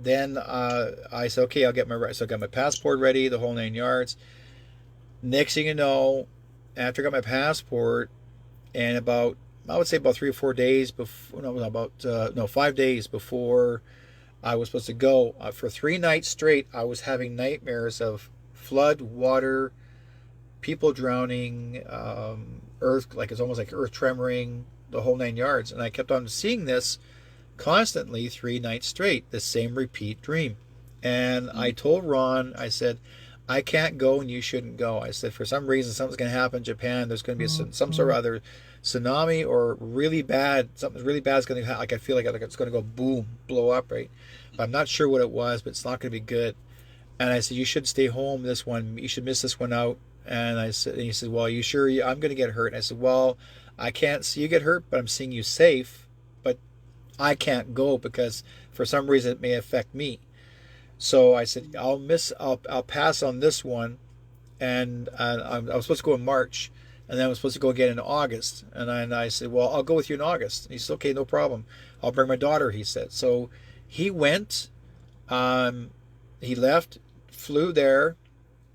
then I said, okay, so I got my passport ready, the whole 9 yards. Next thing you know, after I got my passport, and I would say about 3 or 4 days before, 5 days before I was supposed to go, for 3 nights straight, I was having nightmares of flood, water, people drowning, earth, like it's almost like earth tremoring, the whole 9 yards. And I kept on seeing this constantly 3 nights straight, the same repeat dream. And I told Ron, I said, "I can't go and you shouldn't go." I said, "For some reason, something's going to happen in Japan. There's going to be some sort of other tsunami, or something really bad is going to happen. Like I feel like it's going to go boom, blow up, right? But I'm not sure what it was, but it's not going to be good." And I said, "You should stay home this one. You should miss this one out." And he said, "Well, you sure I'm going to get hurt?" And I said, "Well, I can't see you get hurt, but I'm seeing you safe. But I can't go because for some reason it may affect me." So I said, I'll pass on this one. And I was supposed to go in March, and then I was supposed to go again in August. And I said, "Well, I'll go with you in August." And he said, "Okay, no problem. I'll bring my daughter," he said. So he went, he left, flew there,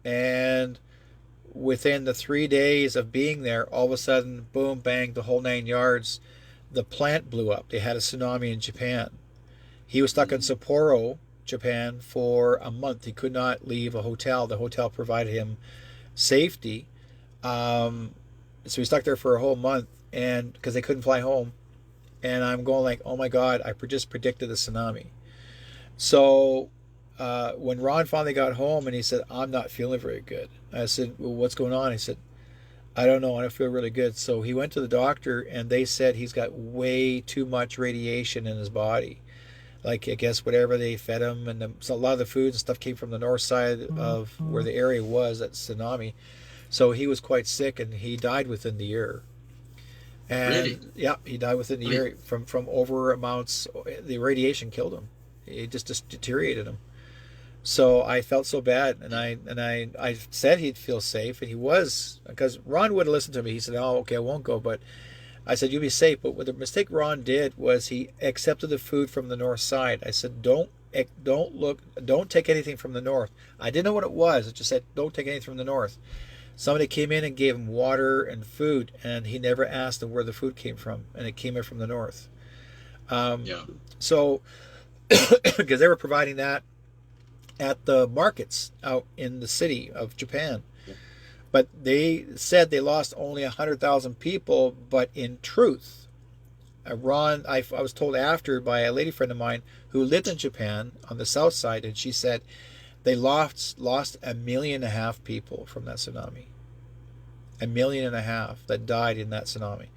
and within the 3 days of being there, all of a sudden, boom, bang, the whole 9 yards, the plant blew up. They had a tsunami in Japan. He was stuck in Sapporo, Japan, for a month. He could not leave a hotel. The hotel provided him safety. So he stuck there for a whole month, and because they couldn't fly home. And I'm going like, oh my God, I just predicted the tsunami. So when Ron finally got home and he said, "I'm not feeling very good," I said, "Well, what's going on?" He said, "I don't know. I don't feel really good." So he went to the doctor, and they said he's got way too much radiation in his body. Like, I guess whatever they fed him, and so a lot of the foods and stuff came from the north side of where the area was at tsunami. So he was quite sick, and he died within the year. And Really? yeah, he died within the year from over amounts. The radiation killed him. It just deteriorated him. So I felt so bad, and I said he'd feel safe, and he was, because Ron wouldn't listen to me. He said, "Oh, okay, I won't go," but I said, "You'll be safe." But what the mistake Ron did was he accepted the food from the north side. I said, don't take anything from the north. I didn't know what it was. I just said, "Don't take anything from the north." Somebody came in and gave him water and food, and he never asked him where the food came from, and it came in from the north. Yeah. So, because they were providing that at the markets out in the city of Japan. But they said they lost only 100,000 people, but in truth, Ron, I was told after by a lady friend of mine who lived in Japan on the south side, and she said they lost 1.5 million people from that tsunami. 1.5 million that died in that tsunami.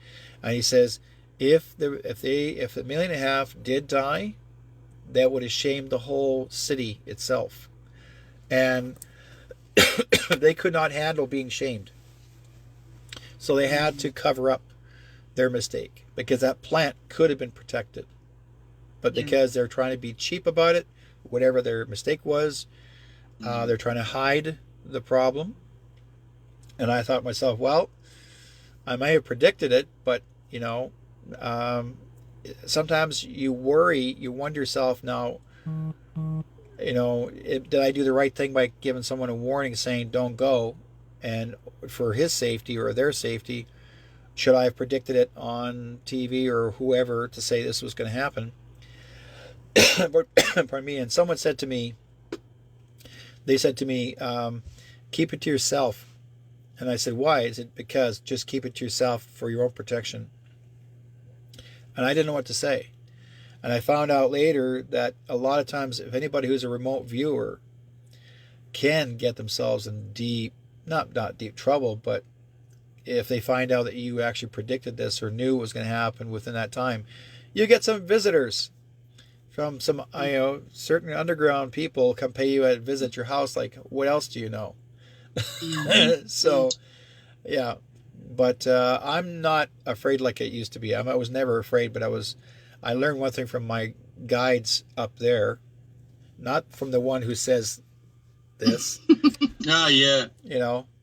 And he says if $1.5 million did die, that would have shamed the whole city itself, and they could not handle being shamed. So they had to cover up their mistake because that plant could have been protected. But because they're trying to be cheap about it, whatever their mistake was, they're trying to hide the problem. And I thought to myself, well, I may have predicted it, but, sometimes you worry, you wonder yourself now, did I do the right thing by giving someone a warning saying don't go? And for his safety or their safety, should I have predicted it on TV or whoever to say this was going to happen? Pardon me. And someone said to me, keep it to yourself. And I said, why? Is it because just keep it to yourself for your own protection? And I didn't know what to say. And I found out later that a lot of times, if anybody who's a remote viewer can get themselves in not deep trouble, but if they find out that you actually predicted this or knew it was going to happen within that time, you get some visitors from some, certain underground people come pay you and visit your house. Like, what else do you know? So, yeah. But I'm not afraid like it used to be. I was never afraid, but I learned one thing from my guides up there, not from the one who says this. Oh, yeah.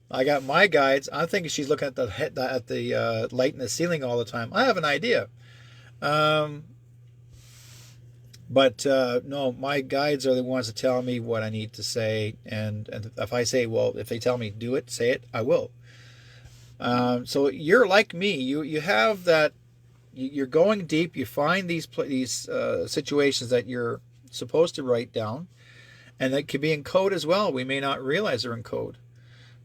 I got my guides. I'm thinking she's looking at the light in the ceiling all the time. I have an idea. But no, my guides are the ones that tell me what I need to say. And if I say, well, if they tell me do it, say it, I will. So you're like me. You have that. You're going deep. You find these situations that you're supposed to write down, and that could be in code as well. We may not realize they're in code,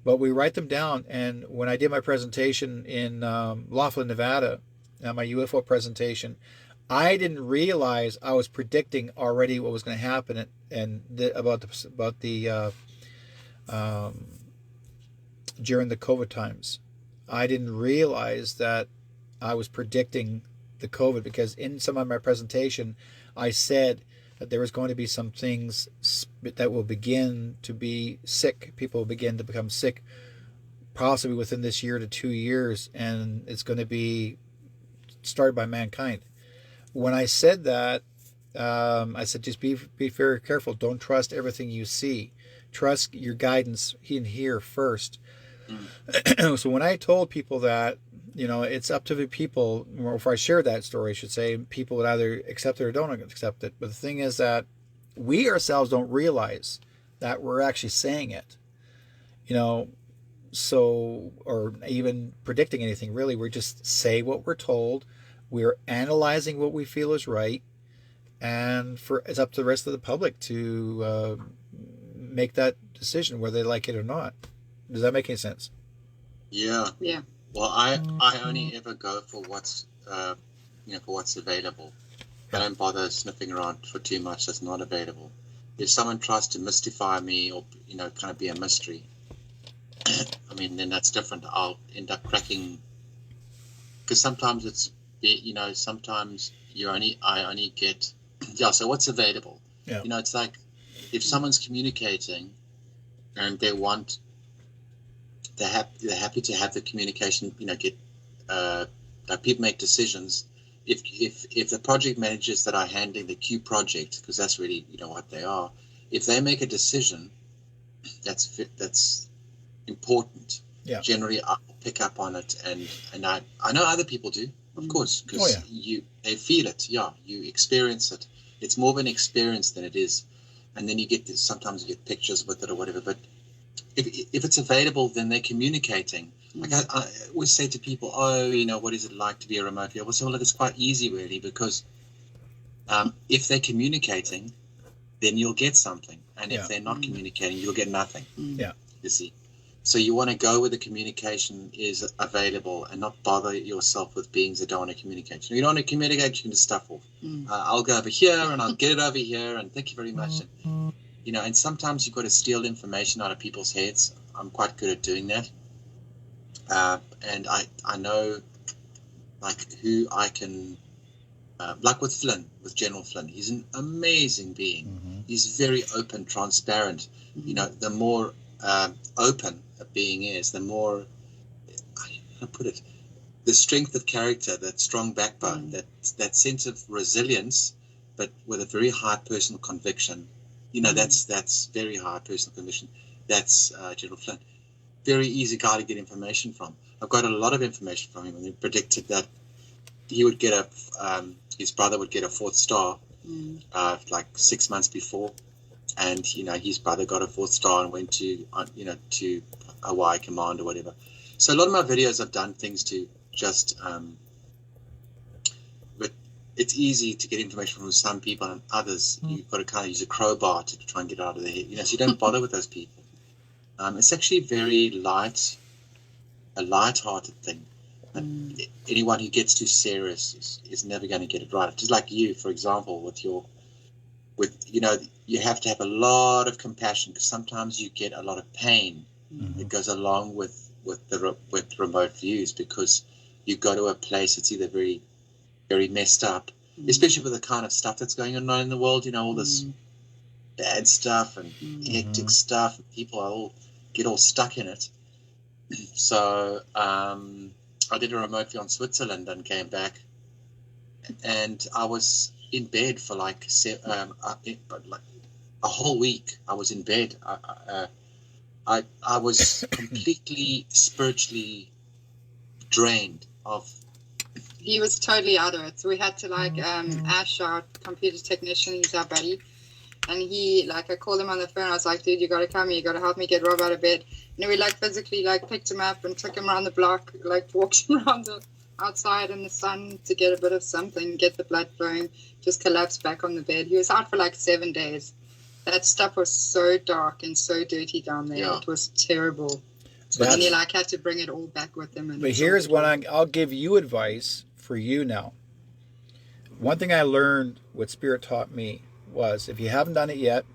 but we write them down. And when I did my presentation in Laughlin, Nevada, my UFO presentation, I didn't realize I was predicting already what was going to happen about the during the COVID times. I didn't realize that I was predicting the COVID because in some of my presentation, I said that there was going to be some things that will begin to be sick. People will begin to become sick possibly within this year to 2 years, and it's going to be started by mankind. When I said that, I said, just be very careful. Don't trust everything you see. Trust your guidance in here first. So when I told people that, it's up to the people, or if I shared that story, I should say, people would either accept it or don't accept it. But the thing is that we ourselves don't realize that we're actually saying it, so, or even predicting anything, really. We just say what we're told. We're analyzing what we feel is right. And it's up to the rest of the public to make that decision, whether they like it or not. Does that make any sense? Yeah. Yeah. Well, I only ever go for what's for what's available. I don't bother sniffing around for too much that's not available. If someone tries to mystify me or kind of be a mystery, I mean, then that's different. I'll end up cracking, because sometimes sometimes I only get so what's available. Yeah. It's like if someone's communicating and they want. They're happy to have the communication. Get that people make decisions. If the project managers that are handling the Q project, because that's really what they are, if they make a decision, that's important. Yeah. Generally, I'll pick up on it, and I know other people do, of course, because they feel it. Yeah, you experience it. It's more of an experience than it is, and then sometimes you get pictures with it or whatever, but. If it's available, then they're communicating. Like I always say to people, what is it like to be a remote viewer? I say, well, look, it's quite easy, really, because if they're communicating, then you'll get something. And if they're not communicating, you'll get nothing. Yeah. You see? So you want to go where the communication is available and not bother yourself with beings that don't want to communicate. You don't want to communicate, you can just stuff off. I'll go over here and I'll get it over here and thank you very much. And sometimes you've got to steal information out of people's heads. I'm quite good at doing that. And I know like who I can, like with Flynn, with General Flynn. He's an amazing being. Mm-hmm. He's very open, transparent. You know, the more open a being is, the more, how do I put it, the strength of character, that strong backbone, that sense of resilience, but with a very high personal conviction. You know, that's very high personal conviction. That's General Flynn. Very easy guy to get information from. I've got a lot of information from him, and he predicted that he would get his brother would get a 4th star, like 6 months before, and you know his brother got a 4th star and went to to Hawaii Command or whatever. So a lot of my videos I've done things to just, but it's easy to get information from some people, and others you've got to kind of use a crowbar to try and get it out of their head. You know, so you don't bother with those people. It's actually very a light-hearted thing. And anyone who gets too serious is never going to get it right. Just like you, for example, with you have to have a lot of compassion, because sometimes you get a lot of pain that goes along with remote views, because you go to a place that's either very, very messed up, especially with the kind of stuff that's going on in the world. You know, all this bad stuff and hectic stuff. People get all stuck in it. So I did a remote view on Switzerland and came back, and I was in bed for like a whole week. I was in bed. I was completely spiritually drained of. He was totally out of it. So we had to Ash, our computer technician, he's our buddy. And he, I called him on the phone. I was like, dude, you got to come here. You got to help me get Rob out of bed. And we, physically, picked him up and took him around the block, walked him around the outside in the sun to get a bit of something, get the blood flowing, just collapsed back on the bed. He was out for 7 days. That stuff was so dark and so dirty down there. Yeah. It was terrible. And he, had to bring it all back with him. But here's what I'll give you advice for you now. One thing I learned, what Spirit taught me, was if you haven't done it yet,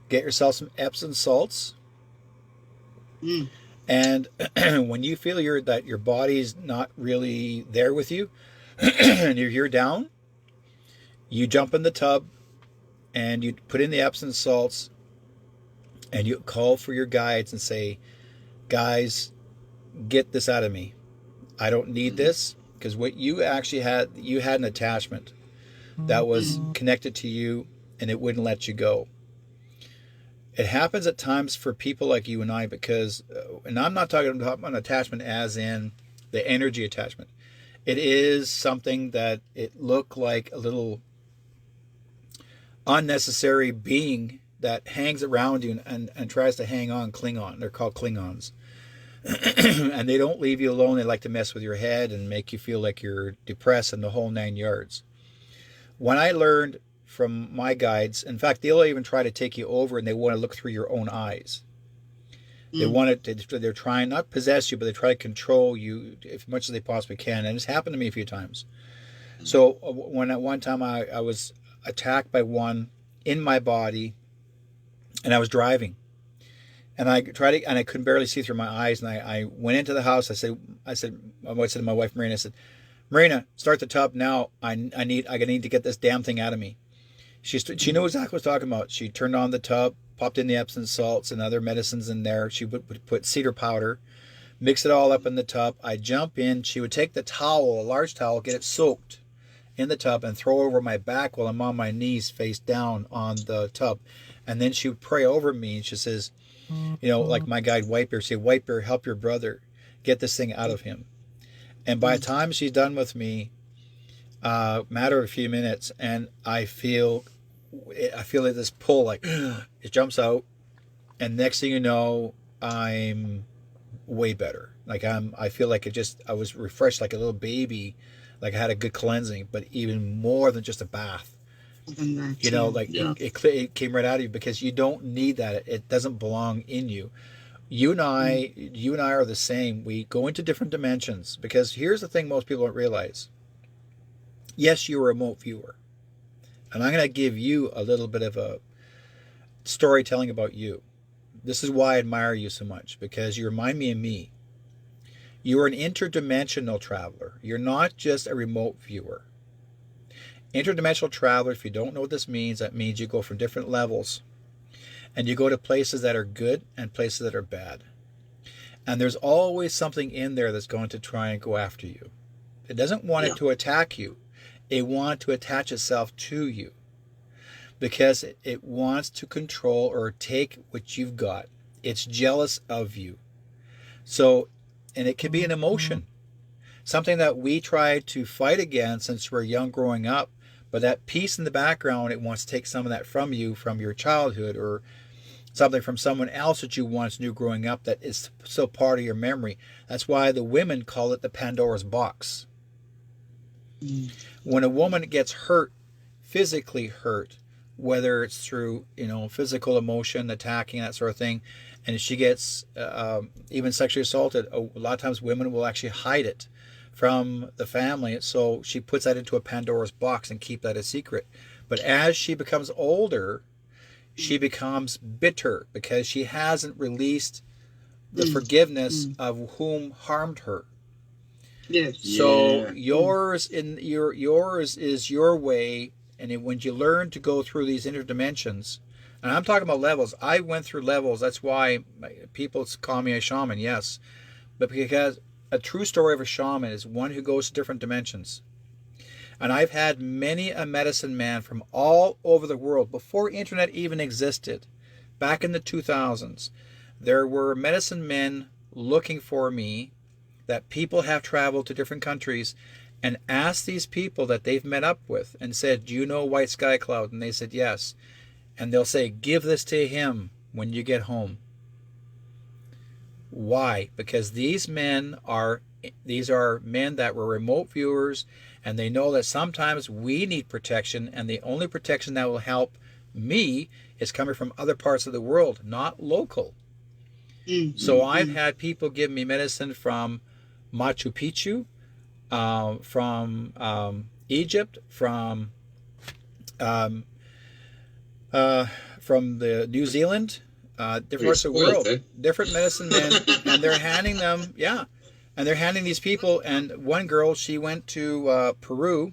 get yourself some Epsom salts. And when you feel that your body's not really there with you and you're down, you jump in the tub and you put in the Epsom salts and you call for your guides and say, guys, get this out of me. I don't need this. Because what you actually had an attachment that was connected to you, and it wouldn't let you go. It happens at times for people like you and I, because, and I'm not talking about an attachment as in the energy attachment. It is something that it looked like a little unnecessary being that hangs around you and tries to hang on, cling on. They're called Klingons. And they don't leave you alone. They like to mess with your head and make you feel like you're depressed and the whole 9 yards. When I learned from my guides, in fact, they'll even try to take you over and they want to look through your own eyes. They're trying not possess you, but they try to control you as much as they possibly can. And it's happened to me a few times. So when at one time I was attacked by one in my body, and I was driving. And I couldn't barely see through my eyes. And I went into the house. I said to my wife, Marina, I said, Marina, start the tub now. I need to get this damn thing out of me. She knew exactly what I was talking about. She turned on the tub, popped in the Epsom salts and other medicines in there. She would put cedar powder, mix it all up in the tub. I jump in. She would take the towel, a large towel, get it soaked in the tub and throw over my back while I'm on my knees face down on the tub. And then she would pray over me and she says, like my guide Whitebeard, say, Whitebeard, help your brother, get this thing out of him. And by the time she's done with me, matter of a few minutes, and I feel like this pull, it jumps out, and next thing you know, I'm way better. I feel like I was refreshed like a little baby, like I had a good cleansing, but even more than just a bath. It came right out of you, because you don't need that. It doesn't belong in you. You and I are the same. We go into different dimensions, because here's the thing most people don't realize. Yes, you're a remote viewer. And I'm going to give you a little bit of a storytelling about you. This is why I admire you so much, because you remind me of me. You're an interdimensional traveler. You're not just a remote viewer. Interdimensional traveler, if you don't know what this means, that means you go from different levels. And you go to places that are good and places that are bad. And there's always something in there that's going to try and go after you. It doesn't want it to attack you. It wants to attach itself to you. Because it wants to control or take what you've got. It's jealous of you. So, and it can be an emotion. Something that we try to fight against since we're young growing up. But that piece in the background, it wants to take some of that from you, from your childhood, or something from someone else that you once knew growing up that is still part of your memory. That's why the women call it the Pandora's box. When a woman gets hurt, physically hurt, whether it's through, physical emotion, attacking, that sort of thing, and she gets even sexually assaulted, a lot of times women will actually hide it from the family. So she puts that into a Pandora's box and keep that a secret. But as she becomes older, she becomes bitter because she hasn't released the forgiveness of whom harmed her. Yes. So yours is your way, and when you learn to go through these interdimensions, and I'm talking about levels. I went through levels. That's why people call me a shaman. Yes, but because a true story of a shaman is one who goes to different dimensions. And I've had many a medicine man from all over the world before internet even existed. Back in the 2000s, there were medicine men looking for me, that people have traveled to different countries and asked these people that they've met up with and said, do you know White Sky Cloud? And they said, yes. And they'll say, give this to him when you get home. Why? Because these are men that were remote viewers, and they know that sometimes we need protection, and the only protection that will help me is coming from other parts of the world, not local. So I've had people give me medicine from Machu Picchu, from Egypt, from the New Zealand, different parts of the world, different medicine men, and they're handing them, and they're handing these people. And one girl, she went to Peru,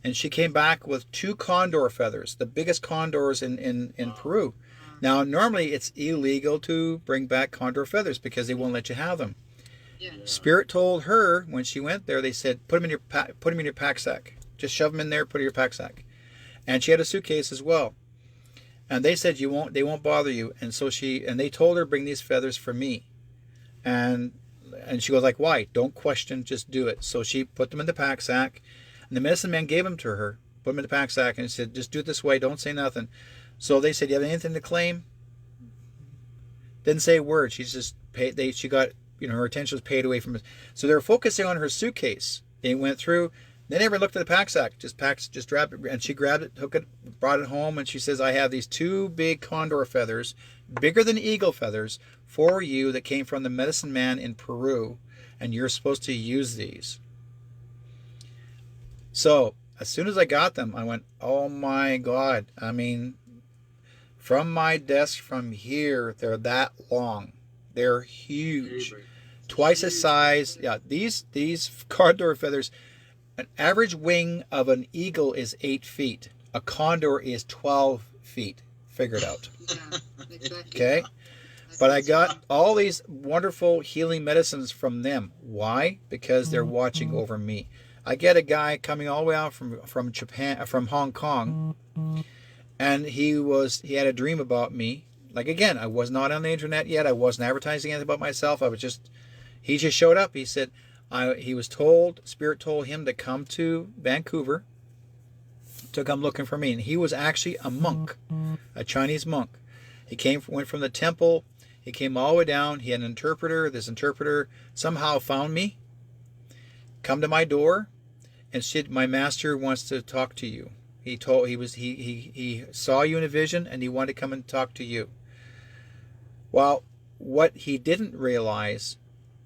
and she came back with 2 condor feathers, the biggest condors in Peru. Now, normally it's illegal to bring back condor feathers because they won't let you have them. Spirit told her when she went there, they said, put them in your pack sack. Just shove them in there, put it in your pack sack. And she had a suitcase as well. And they said they won't bother you. And so they told her, bring these feathers for me. And she goes like, why? Don't question, just do it. So she put them in the pack sack, and the medicine man gave them to her, put them in the pack sack, and he said, just do it this way, don't say nothing. So they said, you have anything to claim? Didn't say a word. She just paid. She got, her attention was paid away from it. So they were focusing on her suitcase. They went through. They never looked at the pack sack. Just grabbed it, and she grabbed it, took it, brought it home, and she says, I have these 2 big condor feathers, bigger than eagle feathers, for you that came from the medicine man in Peru, and you're supposed to use these. So as soon as I got them, I went, oh my God. I mean, from my desk from here, they're that long. They're huge. Twice the size. Yeah, these condor feathers, an average wing of an eagle is 8 feet. A condor is 12 feet. Figure it out. Yeah, exactly. Okay? But I got all these wonderful healing medicines from them. Why? Because they're watching over me. I get a guy coming all the way out from Japan, from Hong Kong, and he had a dream about me. Like, again, I was not on the internet yet. I wasn't advertising anything about myself. He just showed up. He said, Spirit told him to come to Vancouver to come looking for me. And he was actually a monk, a Chinese monk. He went from the temple. He came all the way down. He had an interpreter. This interpreter somehow found me, come to my door, and said, my master wants to talk to you. He saw you in a vision, and he wanted to come and talk to you. Well, what he didn't realize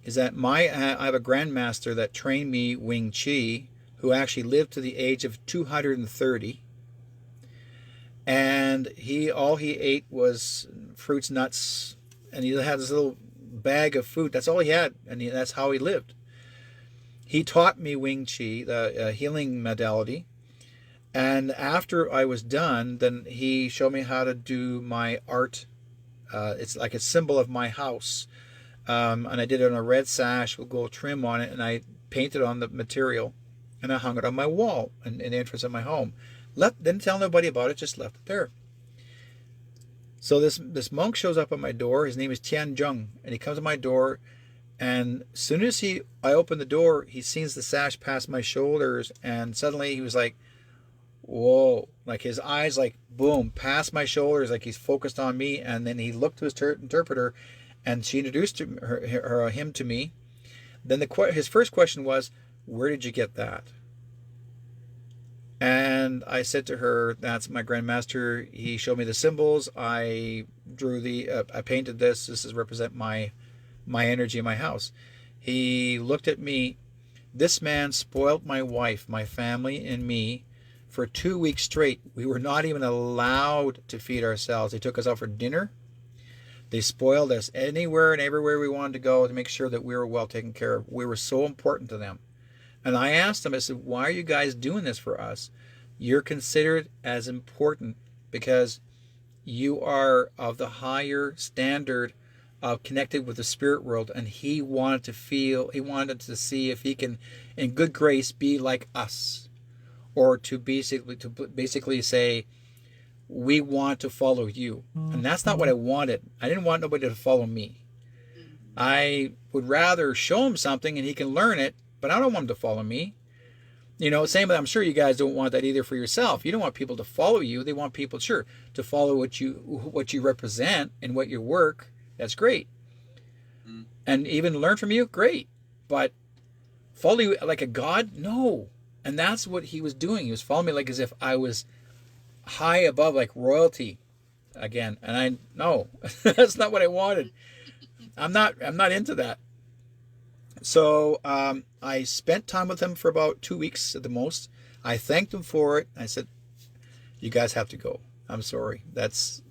is that I have a grandmaster that trained me Wing Chi, who actually lived to the age of 230. And all he ate was fruits, nuts, and he had this little bag of food. That's all he had, and that's how he lived. He taught me Wing Chi, the healing modality. And after I was done, then he showed me how to do my art. It's like a symbol of my house. And I did it on a red sash with gold trim on it, and I painted on the material, and I hung it on my wall in the entrance of my home. Didn't tell nobody about it, just left it there. So this monk shows up at my door. His name is Tian Jung, and he comes to my door, and as soon as I open the door, he sees the sash past my shoulders, and suddenly he was like, whoa, like his eyes like boom past my shoulders, like he's focused on me. And then he looked to his interpreter, and she introduced him to me. Then his first question was, where did you get that? And I said to her, that's my grandmaster. He showed me the symbols. I drew I painted this. This is represent my energy in my house. He looked at me. This man spoiled my wife, my family, and me for 2 weeks straight. We were not even allowed to feed ourselves. They took us out for dinner. They spoiled us anywhere and everywhere we wanted to go to make sure that we were well taken care of. We were so important to them. And I asked them, I said, why are you guys doing this for us? You're considered as important because you are of the higher standard of connected with the spirit world. And he wanted to see if he can, in good grace, be like us. Or to basically say, we want to follow you. And that's not what I wanted. I didn't want nobody to follow me. I would rather show him something and he can learn it, but I don't want him to follow me. You know, same, I'm sure you guys don't want that either for yourself. You don't want people to follow you. They want people, sure, to follow what you represent and what your work. That's great. And even learn from you, great. But follow you like a god? No. And that's what he was doing. He was following me like as if I was high above, like royalty again. And no, that's not what I wanted. I'm not into that. So I spent time with him for about 2 weeks at the most. I thanked him for it. I said, you guys have to go. I'm sorry. That's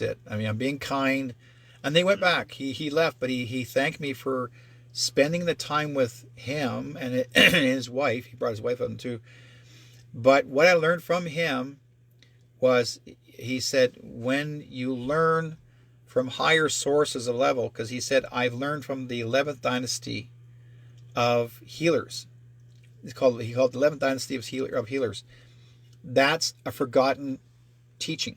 it. I mean, I'm being kind. And they went back. He left, but he thanked me for spending the time with him and his wife. He brought his wife up too. But what I learned from him was, he said, when you learn from higher sources of level, because he said, I've learned from the 11th dynasty of healers. He called the 11th dynasty of healers. That's a forgotten teaching.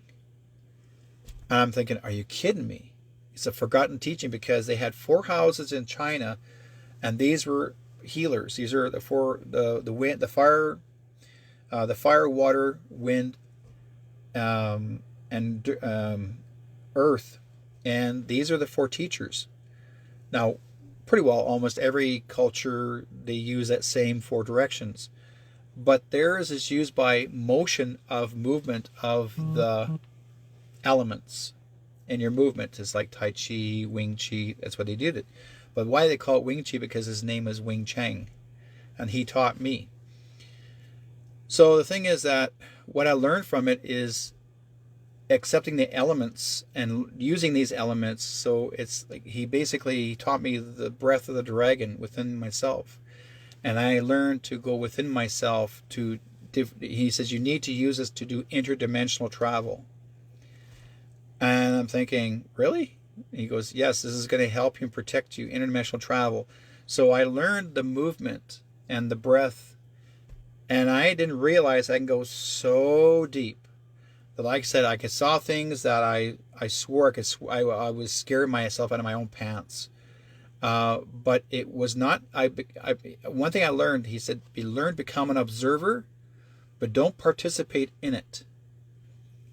And I'm thinking, are you kidding me? It's a forgotten teaching because they had 4 houses in China, and these were healers. These are the wind, the fire, water, wind, and earth, and these are the 4 teachers. Now, pretty well almost every culture they use that same 4 directions, but theirs is used by motion of movement of the elements. And your movement is like Tai Chi, Wing Chi. That's what they did it. But why they call it Wing Chi? Because his name is Wing Chang, and he taught me. So the thing is that what I learned from it is accepting the elements and using these elements. So it's like he basically taught me the breath of the dragon within myself, and I learned to go within myself to. He says you need to use this to do interdimensional travel. And I'm thinking, really? And he goes, yes, this is going to help you protect you, interdimensional travel. So I learned the movement and the breath, and I didn't realize I can go so deep that, like I said, I saw things that I swore I was scaring myself out of my own pants. But it was not. One thing I learned, he said, learn to become an observer, but don't participate in it.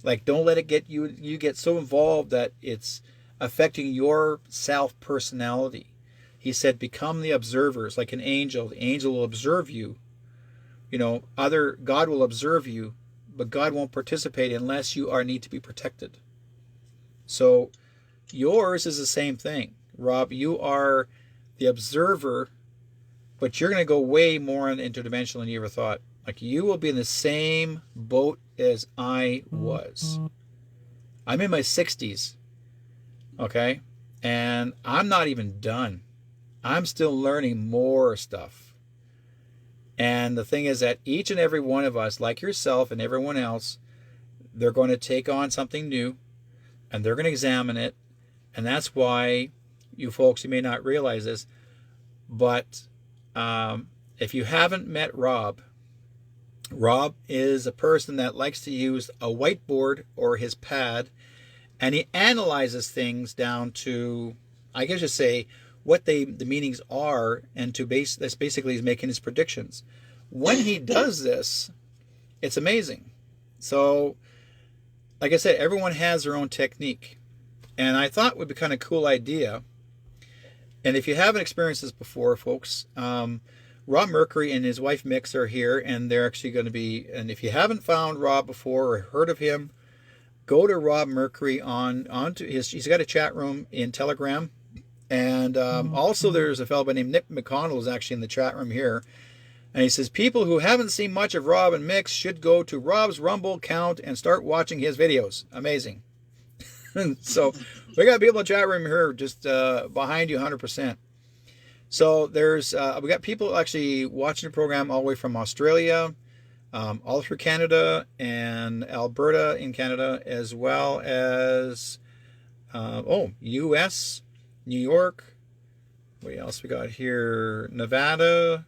Like, don't let it get you get so involved that it's affecting your self-personality. He said, become the observers, like an angel. The angel will observe you. You know, God will observe you, but God won't participate unless you need to be protected. So yours is the same thing. Rob, you are the observer, but you're going to go way more interdimensional than you ever thought. Like, you will be in the same boat as I was. I'm in my 60s, okay? And I'm not even done. I'm still learning more stuff. And the thing is that each and every one of us, like yourself and everyone else, they're going to take on something new and they're going to examine it. And that's why you folks, you may not realize this, but if you haven't met Rob, Rob is a person that likes to use a whiteboard or his pad, and he analyzes things down to, I guess you say, what the meanings are, and that's basically he's making his predictions. When he does this, it's amazing. So, like I said, everyone has their own technique, and I thought it would be kind of a cool idea. And if you haven't experienced this before, folks, Rob Mercury and his wife Mix are here, and they're actually going to be, and if you haven't found Rob before or heard of him, go to Rob Mercury onto he's got a chat room in Telegram. And also there's a fellow by named Nick McConnell who's actually in the chat room here. And he says, people who haven't seen much of Rob and Mix should go to Rob's Rumble account and start watching his videos. Amazing. So we got people in the chat room here just behind you 100%. So there's we got people actually watching the program all the way from Australia, all through Canada and Alberta in Canada, as well as US, New York. What else we got here? Nevada,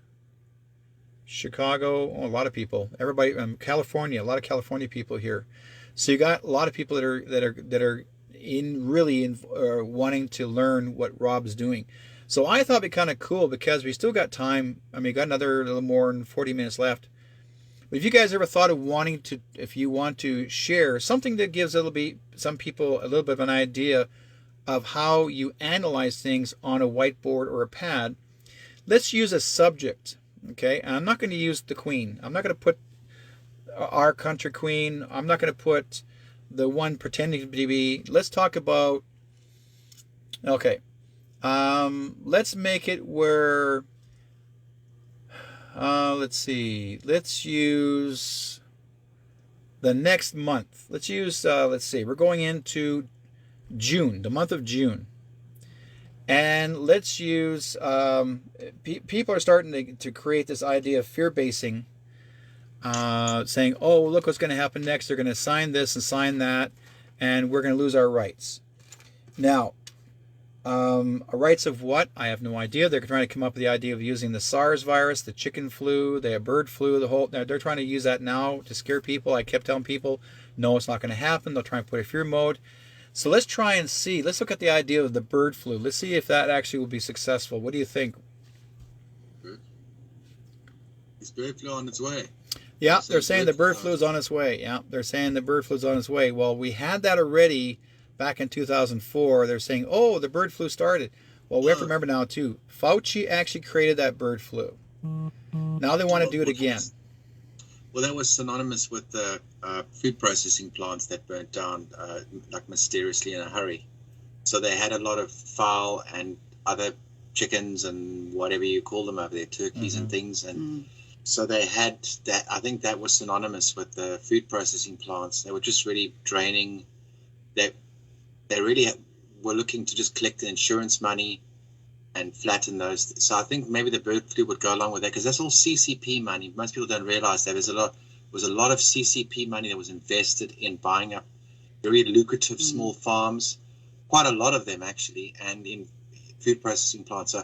Chicago. Oh, a lot of people. Everybody. California. A lot of California people here. So you got a lot of people that are wanting to learn what Rob's doing. So I thought it'd be kind of cool because we still got time. I mean, we got another little more than 40 minutes left. But if you guys ever thought of wanting to, if you want to share something that gives some people a little bit of an idea of how you analyze things on a whiteboard or a pad, let's use a subject, okay? And I'm not going to use the Queen. I'm not going to put our country queen. I'm not going to put the one pretending to be. Let's talk about, okay, let's make it where, let's see, let's use the next month. Let's use, let's see, we're going into June, the month of June. And let's use, people are starting to create this idea of fear-basing, saying, oh, look what's going to happen next. They're going to sign this and sign that, and we're going to lose our rights. Now, rights of what? I have no idea. They're trying to come up with the idea of using the SARS virus, the chicken flu, the bird flu, the whole. They're trying to use that now to scare people. I kept telling people, no, it's not going to happen. They'll try and put a fear mode. So let's try and see. Let's look at the idea of the bird flu. Let's see if that actually will be successful. What do you think? Is bird flu on its way? Yeah, they're saying the bird flu is on its way. Yeah, they're saying the bird flu is on its way. Well, we had that already back in 2004. They're saying, oh, the bird flu started. Well, we have to remember now, too. Fauci actually created that bird flu. Now they want to do it again. Well, that was synonymous with the food processing plants that burnt down like mysteriously in a hurry. So they had a lot of fowl and other chickens and whatever you call them over there, turkeys and things. And so they had that. I think that was synonymous with the food processing plants. They were just really draining. They really were looking to just collect the insurance money and flatten those. So I think maybe the bird flu would go along with that, because that's all CCP money. Most people don't realize that there was a lot of CCP money that was invested in buying up very lucrative small farms, quite a lot of them actually, and in food processing plants. So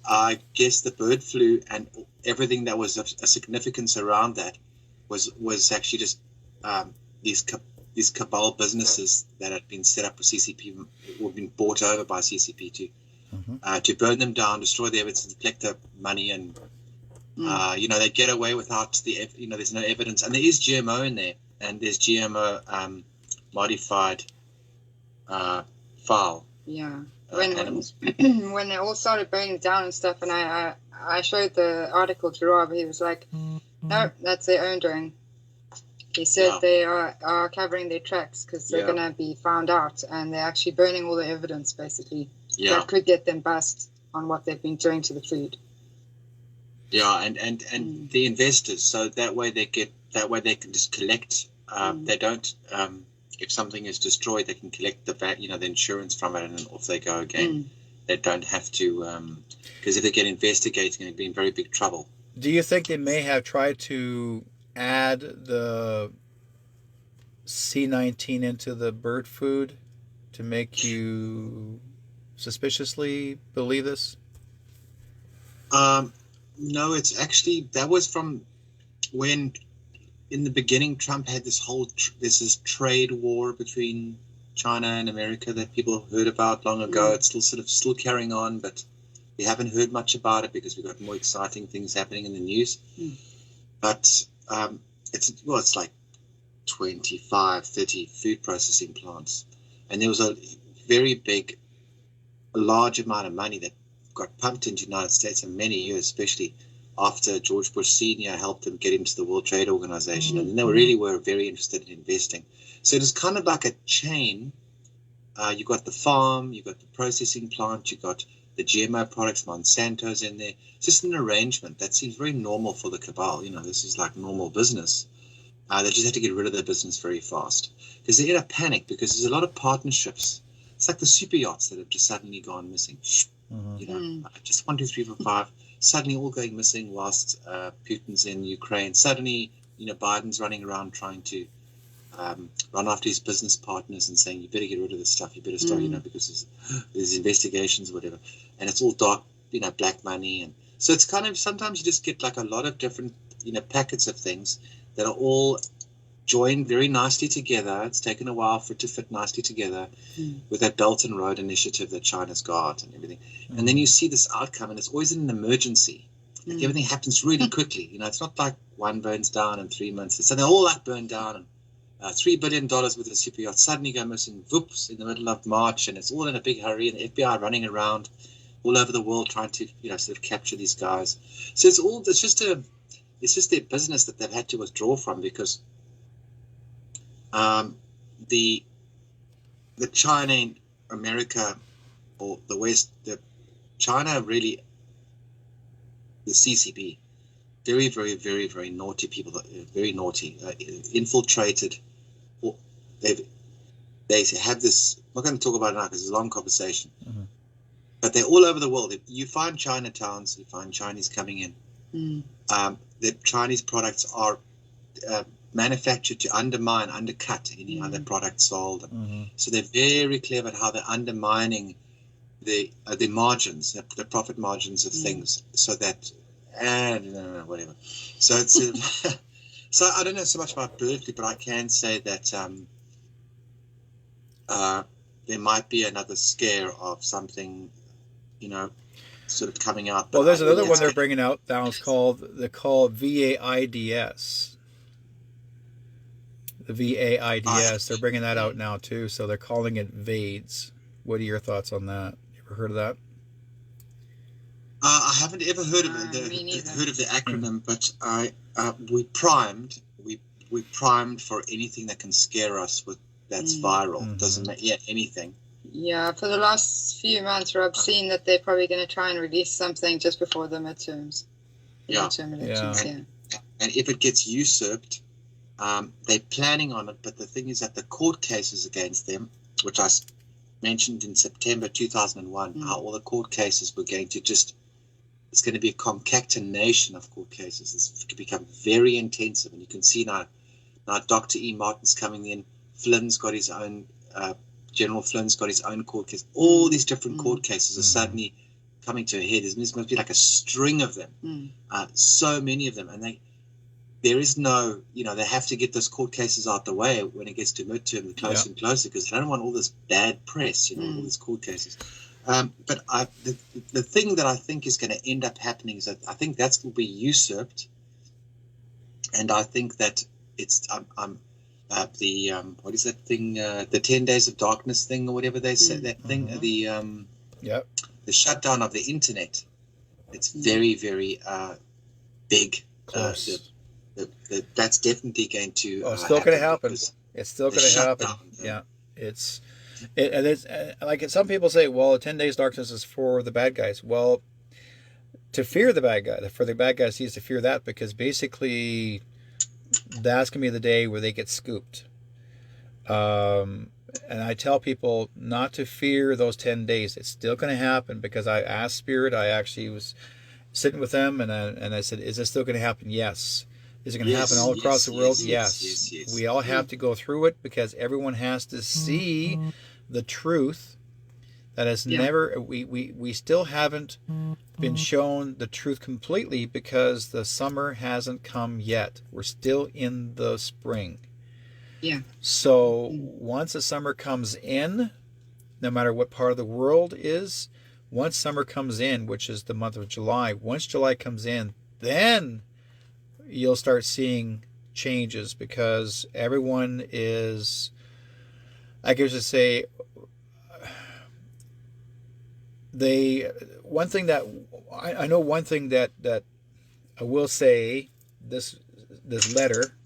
I guess the bird flu and everything that was of a significance around that was actually just these cabal businesses that had been set up with CCP, or been bought over by CCP to burn them down, destroy the evidence, and collect the money, and they get away without there's no evidence, and there is GMO in there, and there's GMO modified fowl. Yeah. Animals. When they all started burning down and stuff, and I showed the article to Rob, he was like, no, that's their own doing. He said they are covering their tracks because they're going to be found out, and they're actually burning all the evidence, basically, that could get them bust on what they've been doing to the food. Yeah, and the investors, so that way they can just collect. They don't if something is destroyed, they can collect the insurance from it, and then off they go again. They don't have to, because if they get investigating, they'd be in very big trouble. Do you think they may have tried to add the C19 into the bird food to make you suspiciously believe this? No, it's actually, that was from when, in the beginning, Trump had this this trade war between China and America that people heard about long ago. It's still carrying on, but we haven't heard much about it because we've got more exciting things happening in the news. But it's like 25, 30 food processing plants. And there was a large amount of money that got pumped into the United States in many years, especially after George Bush Sr. helped them get into the World Trade Organization. And then they really were very interested in investing. So it was kind of like a chain. You got the farm, you got the processing plant, you got the GMO products, Monsanto's in there. It's just an arrangement that seems very normal for the cabal. This is like normal business. They just have to get rid of their business very fast because they're in a panic because there's a lot of partnerships. It's like the super yachts that have just suddenly gone missing. Just 1, 2, 3, 4, 5, suddenly all going missing whilst Putin's in Ukraine. Suddenly, Biden's running around trying to run after his business partners and saying, you better get rid of this stuff. You better start, because there's investigations or whatever. And it's all dark, black money. And so it's kind of, sometimes you just get like a lot of different, packets of things that are all joined very nicely together. It's taken a while for it to fit nicely together with that Belt and Road initiative that China's got and everything. And then you see this outcome, and it's always in an emergency. Like everything happens really quickly. It's not like one burns down in 3 months. So they're all like burned down, and $3 billion worth of super yachts suddenly go missing, whoops, in the middle of March, and it's all in a big hurry, and the FBI running around all over the world trying to, sort of capture these guys. So it's just their business that they've had to withdraw from because the China and America or the West, China really, the CCP, very, very, very, very naughty people, very naughty, infiltrated. Or they have this. I'm not going to talk about it now because it's a long conversation. But they're all over the world. You find Chinatowns, you find Chinese coming in. The Chinese products are manufactured to undercut any other product sold. So they're very clever at how they're undermining the margins, the profit margins of things, so that whatever. So it's so I don't know so much about bird flu, but I can say that there might be another scare of something, sort of coming out. Well, there's another one they're bringing out now. It's called VAIDS. The VAIDS. They're bringing that out now too. So they're calling it VAIDS. What are your thoughts on that? You ever heard of that? I haven't ever heard of heard of the acronym, but we primed for anything that can scare us with that's viral. Doesn't matter anything. Yeah, for the last few months, I've seen that they're probably going to try and release something just before the midterms. Midterm elections, And if it gets usurped, they're planning on it. But the thing is that the court cases against them, which I mentioned in September 2001, how all the court cases were going to it's going to be a concatenation of court cases. It's going to become very intensive. And you can see now Dr. E. Martin's coming in. Flynn's got his own... General Flynn's got his own court case. All these different court cases are suddenly coming to a head. There must be like a string of them, so many of them, and there is no, they have to get those court cases out the way when it gets to midterm, closer and closer, because they don't want all this bad press, all these court cases. But the thing that I think is going to end up happening is that I think that's going to be usurped, and I think that it's what is that thing? The 10 Days of Darkness thing, or whatever they said. That thing, the shutdown of the internet. It's very, very big. Close. That's definitely going to. Still going to happen. It's still going to happen. Yeah, it's like some people say. Well, 10 Days Darkness is for the bad guys. Well, to fear the bad guy, for the bad guys, he has to fear that because basically. That's going to be the day where they get scooped. And I tell people not to fear those 10 days. It's still going to happen, because I asked Spirit. I actually was sitting with them, and I said, is this still going to happen? Yes. Is it going to happen all across the world? Yes. We all have to go through it, because everyone has to see the truth that has never, we still haven't been shown the truth completely, because the summer hasn't come yet. We're still in the spring. Yeah. So once the summer comes in, no matter what part of the world is, once summer comes in, which is the month of July, once July comes in, then you'll start seeing changes, because everyone is, I guess to say, one thing that I will say, this letter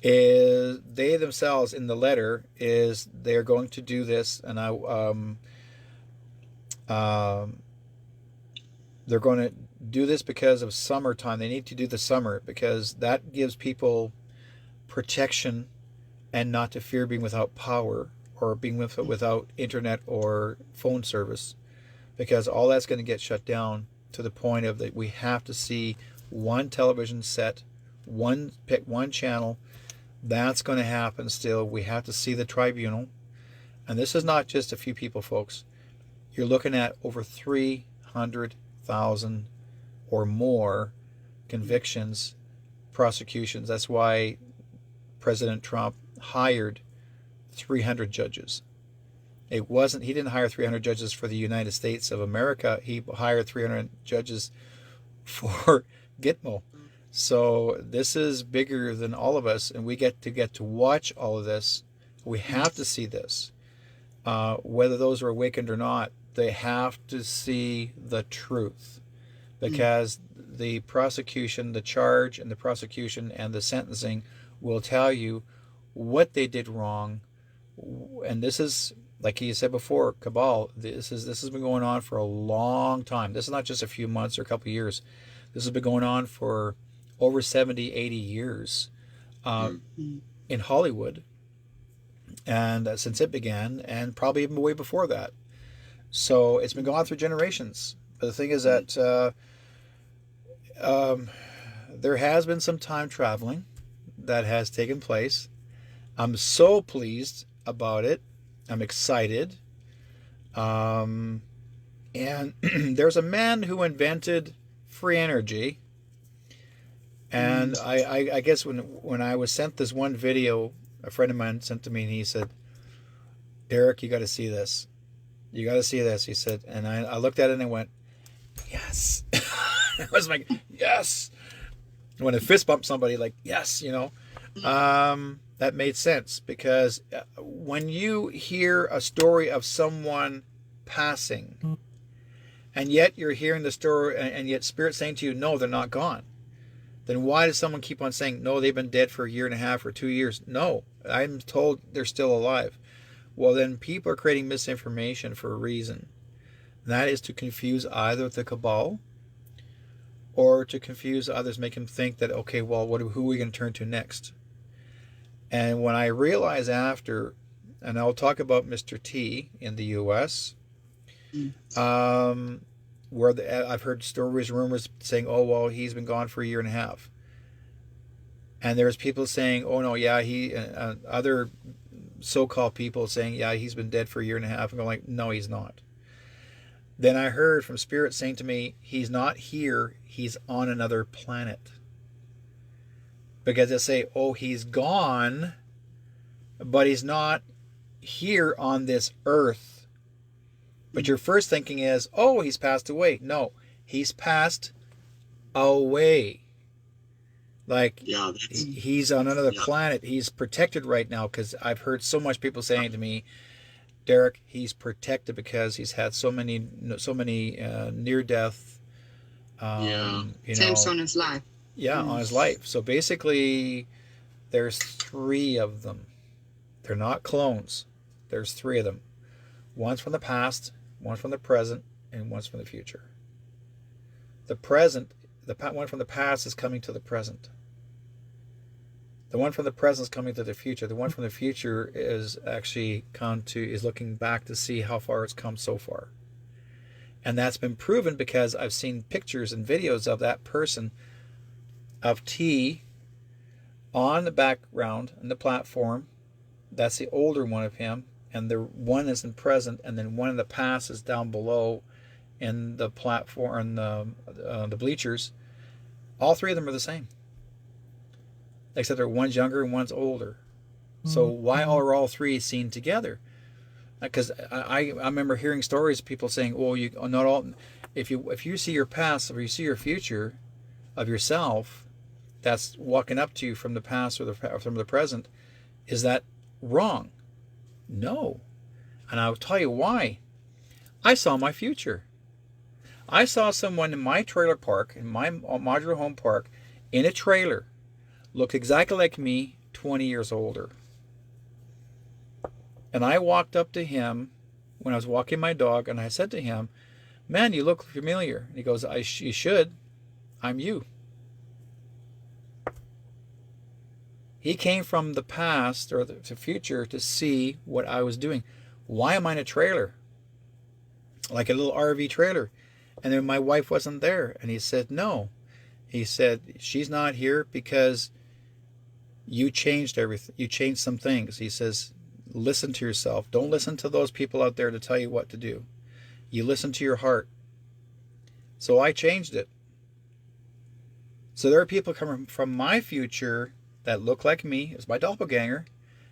is, they themselves in the letter is, they're going to do this, and they're going to do this because of summertime. They need to do the summer, because that gives people protection, and not to fear being without power, or being without internet or phone service, because all that's going to get shut down, to the point of that we have to see one television set, pick one channel. That's going to happen still. We have to see the tribunal. And this is not just a few people, folks. You're looking at over 300,000 or more convictions, prosecutions. That's why President Trump hired 300 judges. He didn't hire 300 judges for the United States of America. He hired 300 judges for Gitmo. So this is bigger than all of us, and we get to watch all of this. We have to see this. Whether those are awakened or not, they have to see the truth, because the prosecution, the charge and the prosecution and the sentencing will tell you what they did wrong. And this is, like you said before, cabal. This has been going on for a long time. This is not just a few months or a couple of years. This has been going on for over 70, 80 years in Hollywood, and since it began, and probably even way before that. So it's been going on through generations. But the thing is that there has been some time traveling that has taken place. I'm so pleased about it. I'm excited. And there's a man who invented free energy. And I guess when I was sent this one video, a friend of mine sent to me, and he said, Derek, you got to see this. You got to see this, he said. And I looked at it and I went, yes. I was like, yes. When I fist bump somebody, like, yes, that made sense, because when you hear a story of someone passing, and yet you're hearing the story, and yet Spirit's saying to you, no, they're not gone, then why does someone keep on saying, no, they've been dead for a year and a half or 2 years? No, I'm told they're still alive. Well, then people are creating misinformation for a reason. And that is to confuse either the cabal, or to confuse others, make them think that, okay, well, who are we going to turn to next? And when I realized after, and I'll talk about Mr. T in the U.S., where I've heard stories, rumors saying, oh, well, he's been gone for a year and a half. And there's people saying, oh, no, yeah, other so-called people saying, yeah, he's been dead for a year and a half. I'm going like, no, he's not. Then I heard from Spirit saying to me, he's not here, he's on another planet. Because they say, oh, he's gone, but he's not here on this earth. But your first thinking is, oh, he's passed away. No, he's passed away. Like, he's on another planet. He's protected right now, because I've heard so much people saying to me, Derek, he's protected because he's had so many near-death attempts on his life. Yeah, on his life. So basically, there's 3 of them. They're not clones. There's 3 of them. One's from the past, one's from the present, and one's from the future. The one from the past is coming to the present. The one from the present is coming to the future. The one from the future is actually is looking back to see how far it's come so far. And that's been proven because I've seen pictures and videos of that person, of T, on the background and the platform. That's the older one of him, and the one is in present, and then one in the past is down below in the platform, the bleachers. All three of them are the same, except that one's younger and one's older. So why are all three seen together? Because I remember hearing stories of people saying, "Oh, you not all. If you see your past or you see your future of yourself, that's walking up to you from the past or from the present. Is that wrong?" No. And I'll tell you why. I saw my future. I saw someone in my trailer park, in my modular home park, in a trailer, look exactly like me, 20 years older. And I walked up to him when I was walking my dog, and I said to him, "Man, you look familiar." And he goes, "You should. I'm you." He came from the past or the future to see what I was doing. Why am I in a trailer? Like a little RV trailer. And then my wife wasn't there. And he said, no. He said, she's not here because you changed everything. You changed some things. He says, listen to yourself. Don't listen to those people out there to tell you what to do. You listen to your heart. So I changed it. So there are people coming from my future that look like me. It's my doppelganger.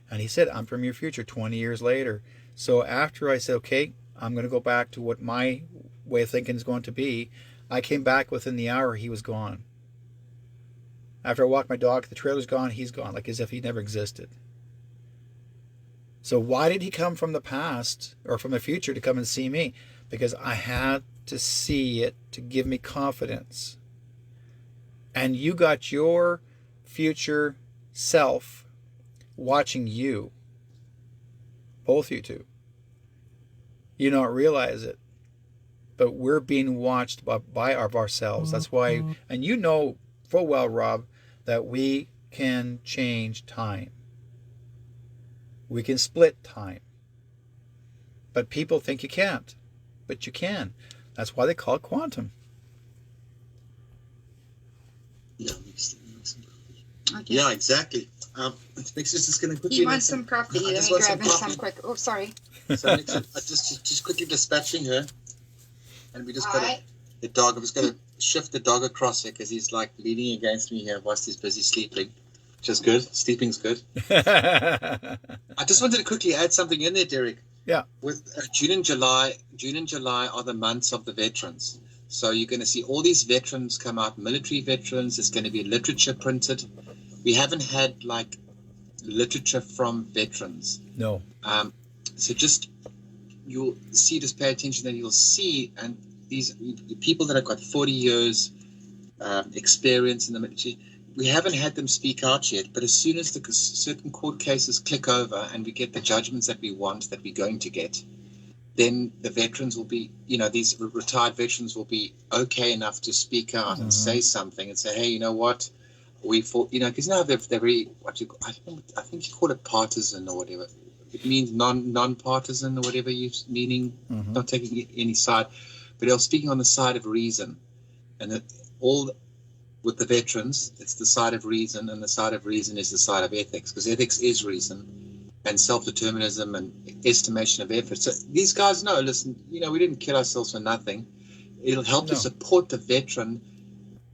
And he said, I'm from your future 20 years later. So after I said, okay, I'm going to go back to what my way of thinking is going to be, I came back within the hour. He was gone. After I walked my dog, the trailer's gone, he's gone, like as if he never existed. So why did he come from the past or from the future to come and see me? Because I had to see it to give me confidence. And you got your future self watching you. Both you two. You don't realize it. But we're being watched by ourselves. That's why, and you know full well, Rob, that we can change time. We can split time. But people think you can't. But you can. That's why they call it quantum. Yeah, Okay. yeah, exactly. Mixer's just going to quickly. He wants some coffee. Let me grab him some quick. Oh, sorry. So Mixer, just quickly dispatching her, and we just got the dog. I'm just going to shift the dog across here because he's like leaning against me here whilst he's busy sleeping, which is good. Sleeping's good. I just wanted to quickly add something in there, Derek. Yeah. With June and July are the months of the veterans. So you're going to see all these veterans come out, military veterans. There's going to be literature printed. We haven't had like literature from veterans. No. So just you'll see, just pay attention, that you'll see, and these people that have got 40 years experience in the military, we haven't had them speak out yet. But as soon as the certain court cases click over and we get the judgments that we want, that we're going to get, then the veterans will be, these retired veterans will be okay enough to speak out and say something and say, hey, you know what? We fought, because now they're very, I think you call it partisan or whatever. It means non-partisan or whatever meaning, not taking any side, but they're speaking on the side of reason. And that all with the veterans, it's the side of reason, and the side of reason is the side of ethics, because ethics is reason and self-determinism and estimation of effort. So these guys know, listen, we didn't kill ourselves for nothing. It'll help to support the veteran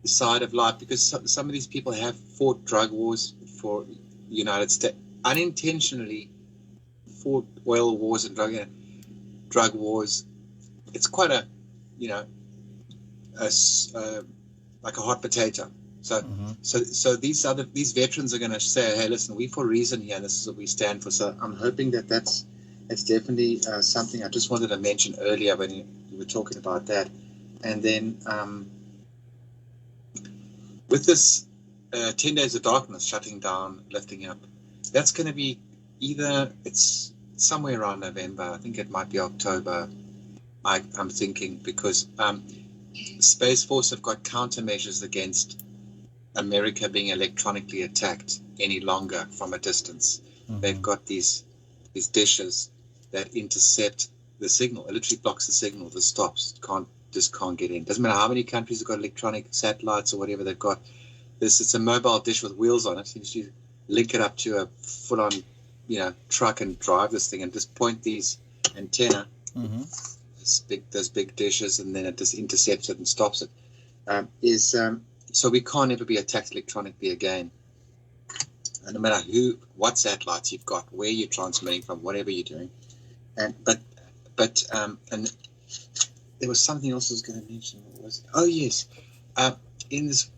side of life, because some of these people have fought drug wars for the United States, unintentionally fought oil wars and drug wars. It's quite a like a hot potato. So these veterans are going to say, hey, listen, we for a reason here, and this is what we stand for. So I'm hoping that's definitely something I just wanted to mention earlier when you were talking about that. And then with this 10 Days of Darkness shutting down, lifting up, that's going to be it's somewhere around November. I think it might be October, I'm thinking, because Space Force have got countermeasures against America being electronically attacked. any longer from a distance. Mhm. They've got these dishes that intercept the signal. It literally blocks the signal. It stops. Just can't get in. Doesn't matter how many countries have got electronic satellites or whatever they've got. It's a mobile dish with wheels on it. You just link it up to a full-on, truck and drive this thing and just point these antenna, those big dishes, and then it just intercepts it and stops it. So we can't ever be attacked electronically again. And no matter what satellites you've got, where you're transmitting from, whatever you're doing. And there was something else I was going to mention. What was it? Oh yes, in this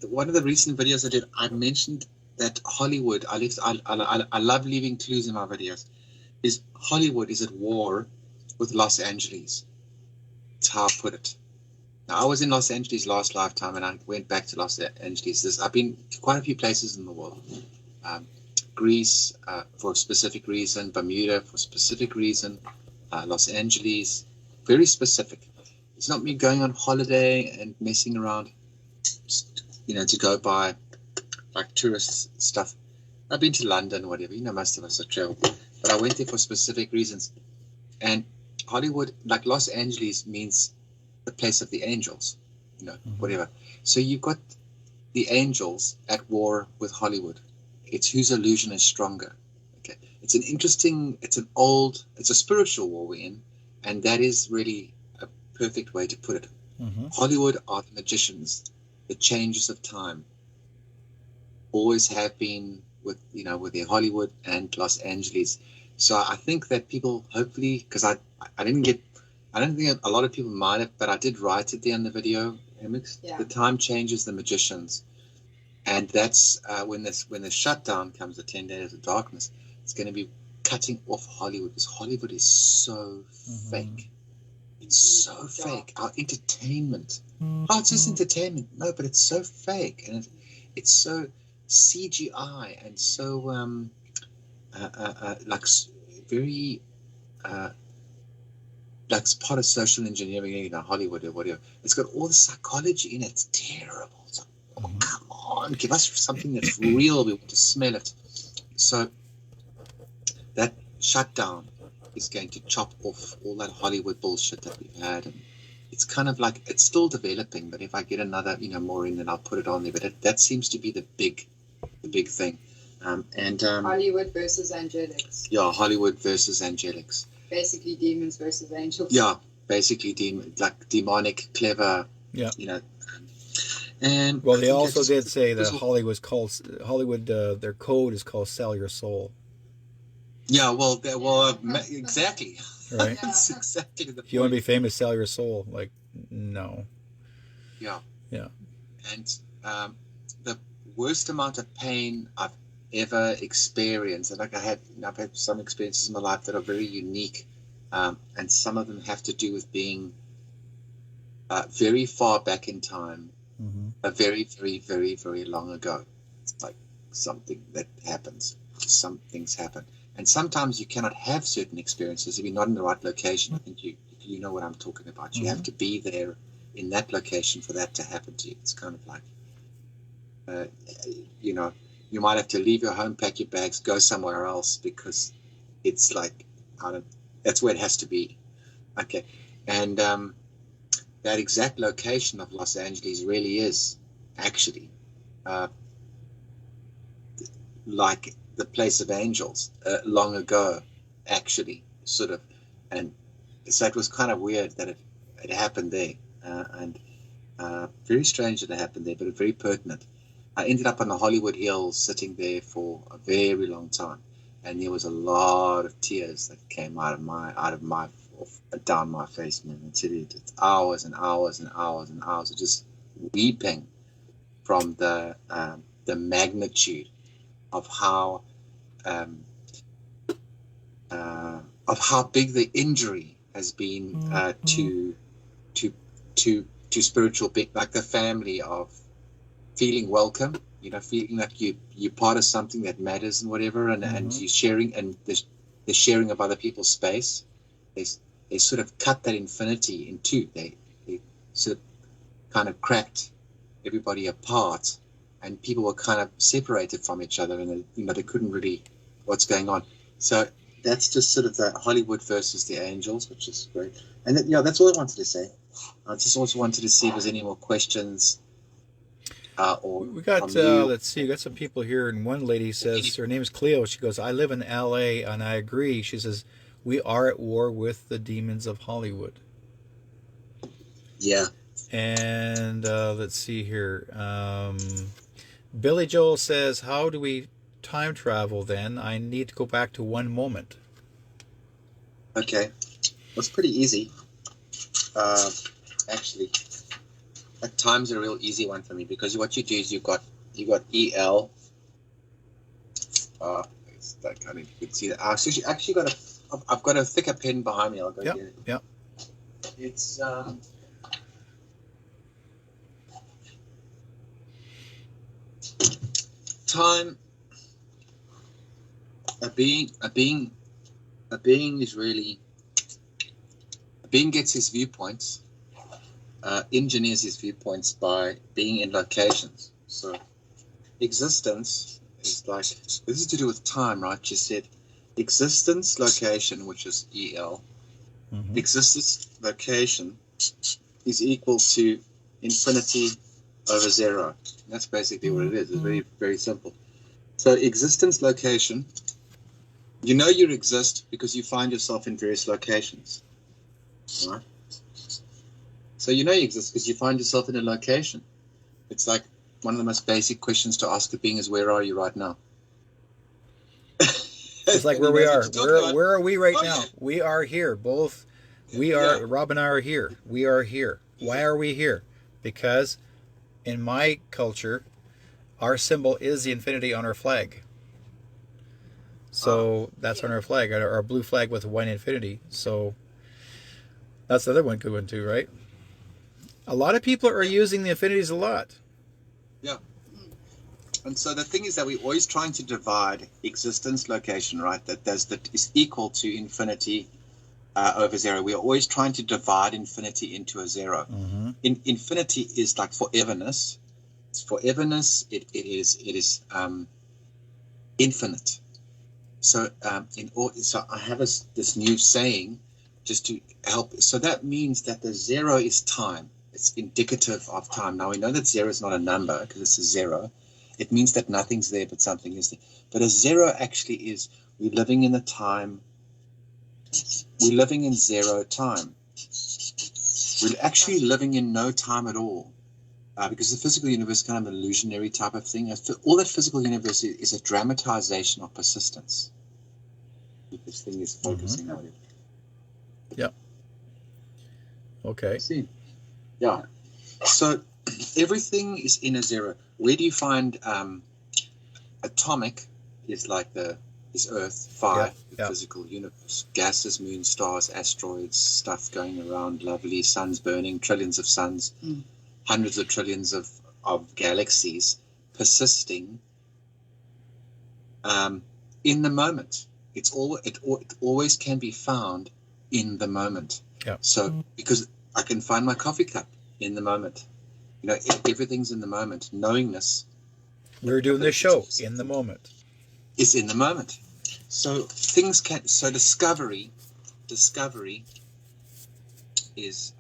one of the recent videos I did, I mentioned that Hollywood. I love leaving clues in my videos. Hollywood is at war with Los Angeles. That's how I put it. Now, I was in Los Angeles last lifetime, and I went back to Los Angeles. I've been to quite a few places in the world. Greece for a specific reason, Bermuda for a specific reason, Los Angeles, very specific. It's not me going on holiday and messing around, to go by like tourist stuff. I've been to London, whatever, most of us have traveled, but I went there for specific reasons. And Hollywood, like Los Angeles, means the place of the angels, whatever. So you've got the angels at war with Hollywood. It's whose illusion is stronger. Okay, it's a spiritual war we're in, and that is really a perfect way to put it. Hollywood are the magicians, the changes of time. Always have been with their Hollywood and Los Angeles. So I think that people, hopefully, because I don't think a lot of people might have, but I did write it there in the video. Yeah. The time changes the magicians. And that's when the shutdown comes, the 10 days of darkness, it's going to be cutting off Hollywood, because Hollywood is so fake. It's so fake. Our entertainment. Oh, it's just entertainment. No, but it's so fake. And it's so CGI and so very like it's part of social engineering, Hollywood or whatever. It's got all the psychology in it. It's terrible. So, come on, give us something that's real. We want to smell it. So that shutdown is going to chop off all that Hollywood bullshit that we've had. And it's kind of like, it's still developing, but if I get another, more in, then I'll put it on there. But that seems to be the big thing. Hollywood versus angelics. Yeah, Hollywood versus angelics. Basically demons versus angels. Yeah, basically demonic, clever. Yeah. And well, they also did say that Hollywood. Their code is called "Sell Your Soul." Yeah, exactly. Right. That's exactly the point. If you want to be famous, sell your soul. Like, no. Yeah. Yeah. And the worst amount of pain I've ever experienced, and I've had some experiences in my life that are very unique, and some of them have to do with being very far back in time, very, very, very, very long ago. It's like something that happens. Some things happen, and sometimes you cannot have certain experiences if you're not in the right location. I think you know what I'm talking about. You have to be there in that location for that to happen to you. It's kind of like, you might have to leave your home, pack your bags, go somewhere else, because it's like, that's where it has to be. Okay. And that exact location of Los Angeles really is actually like the place of angels long ago, actually, sort of. And so it was kind of weird that it happened there, and very strange that it happened there, but very pertinent. I ended up on the Hollywood Hills, sitting there for a very long time, and there was a lot of tears that came down my face, man. It's hours and hours and hours and hours of just weeping from the magnitude of how big the injury has been to spiritual being, like the family of feeling welcome, feeling like you're part of something that matters and whatever, and you're sharing, and the sharing of other people's space. They sort of cut that infinity in two. They sort of kind of cracked everybody apart and people were kind of separated from each other, and they couldn't really what's going on. So that's just sort of the Hollywood versus the Angels, which is great. And that's all I wanted to say. I just also wanted to see if there's any more questions. Or we got let's see, we got some people here, and one lady says her name is Cleo. She goes, "I live in L.A. and I agree." She says, "We are at war with the demons of Hollywood." Yeah. And let's see here. Billy Joel says, "How do we time travel then? I need to go back to one moment." Okay. Well, it's pretty easy. Actually, at time's a real easy one for me, because what you do is you got EL. It's that kind of, you can see that. Actually I've got a thicker pen behind me. I'll go get it. Yep. It's time. A being is really, a being gets his viewpoints, engineers his viewpoints by being in locations. So existence is like, this is to do with time, right? You said existence location, which is EL. Mm-hmm. Existence location is equal to infinity over zero. That's basically what it is. It's very, very simple. So existence location, you know you exist because you find yourself in various locations. Right? So you know you exist because you find yourself in a location. It's like one of the most basic questions to ask a being is, where are you right now? It's like where we are. Where are we right now? Yeah. We are here. Both. We are. Rob and I are here. We are here. Why are we here? Because in my culture, our symbol is the infinity on our flag. So that's on our flag, our blue flag with one infinity. So that's the other one, good one too, right? A lot of people are using the infinities a lot. Yeah. And so the thing is that we're always trying to divide existence location, right? That is equal to infinity over zero. We are always trying to divide infinity into a zero. Mm-hmm. Infinity is like foreverness. It's foreverness. It is infinite. So so I have this new saying just to help. So that means that the zero is time. It's indicative of time. Now we know that zero is not a number because it's a zero. It means that nothing's there but something is there. But a zero actually is, we're living in zero time. We're actually living in no time at all. Because the physical universe is kind of an illusionary type of thing. All that physical universe is a dramatization of persistence. This thing is focusing on it. Yep. Okay. See. Yeah. So everything is in a zero. Where do you find atomic is like is Earth, 5, the physical universe. Gases, moons, stars, asteroids, stuff going around, lovely, suns burning, trillions of suns. Hundreds of trillions of galaxies persisting in the moment. It always can be found in the moment. Yeah. So because I can find my coffee cup in the moment. Everything's in the moment. Knowingness. We're doing this show in the moment. It's in the moment. So discovery is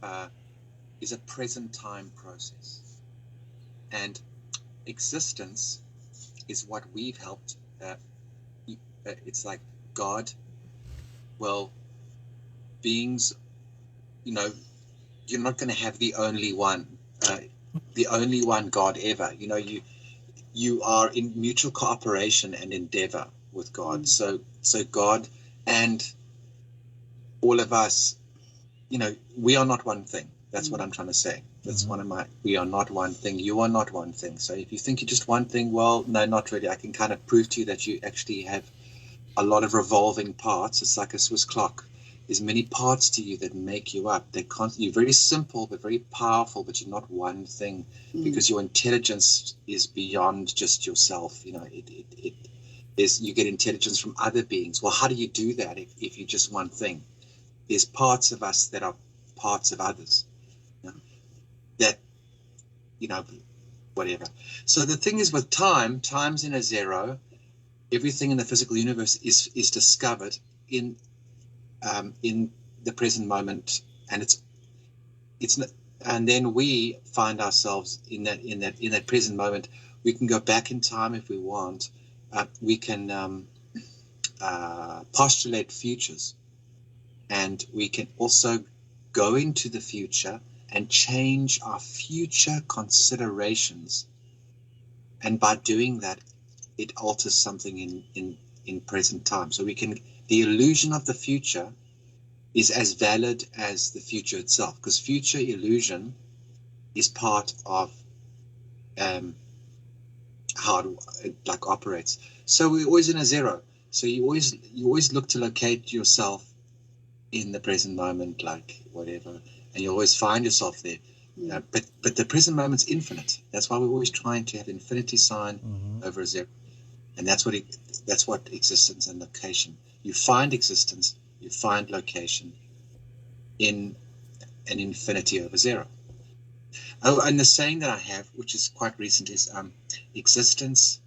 a present time process, and existence is what we've helped. It's like God. Well, beings, you're not going to have the only one God ever. You are in mutual cooperation and endeavor with God. So God and all of us, we are not one thing. That's what I'm trying to say. That's we are not one thing. You are not one thing. So if you think you're just one thing, well, no, not really. I can kind of prove to you that you actually have a lot of revolving parts. It's like a Swiss clock. There's many parts to you that make you up. You're very simple, but very powerful, but you're not one thing because your intelligence is beyond just yourself. It is, you get intelligence from other beings. Well, how do you do that if you're just one thing? There's parts of us that are parts of others. That whatever. So the thing is with time's in a zero. Everything in the physical universe is discovered in the present moment, and it's not, and then we find ourselves in that present moment. We can go back in time if we want. We can postulate futures, and we can also go into the future and change our future considerations. And by doing that, it alters something in present time. So the illusion of the future is as valid as the future itself, because future illusion is part of how it operates. So we're always in a zero. So you always look to locate yourself in the present moment, like whatever, and you always find yourself there. But the present moment's infinite. That's why we're always trying to have infinity sign over a zero, and that's what existence and location. You find existence, you find location in an infinity over zero. Oh, and the saying that I have, which is quite recent, is existence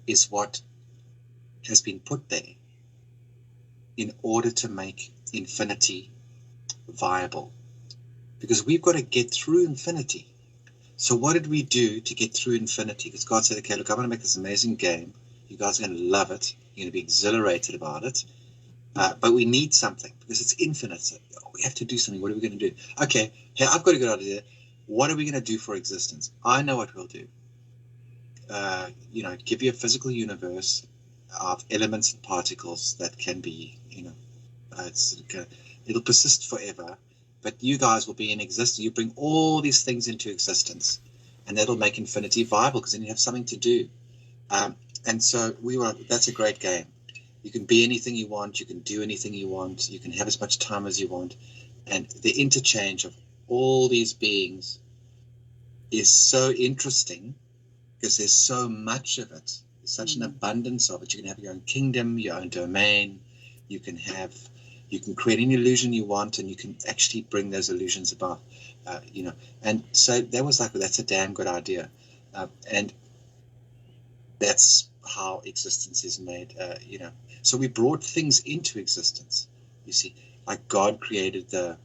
is what has been put there in order to make infinity viable. Because we've got to get through infinity. So what did we do to get through infinity? Because God said, okay, look, I'm going to make this amazing game. You guys are going to love it. You're going to be exhilarated about it. But we need something because it's infinite. So we have to do something. What are we going to do? Okay, hey, I've got a good idea. What are we going to do for existence? I know what we'll do. Give you a physical universe of elements and particles that can be, it'll persist forever. But you guys will be in existence. You bring all these things into existence, and that'll make infinity viable because then you have something to do. And so that's a great game. You can be anything you want. You can do anything you want. You can have as much time as you want. And the interchange of all these beings is so interesting because there's so much of it. There's such an abundance of it. You can have your own kingdom, your own domain. You can create any illusion you want, and you can actually bring those illusions about, And so that's a damn good idea. And that's how existence is made, So we brought things into existence, you see, like God created the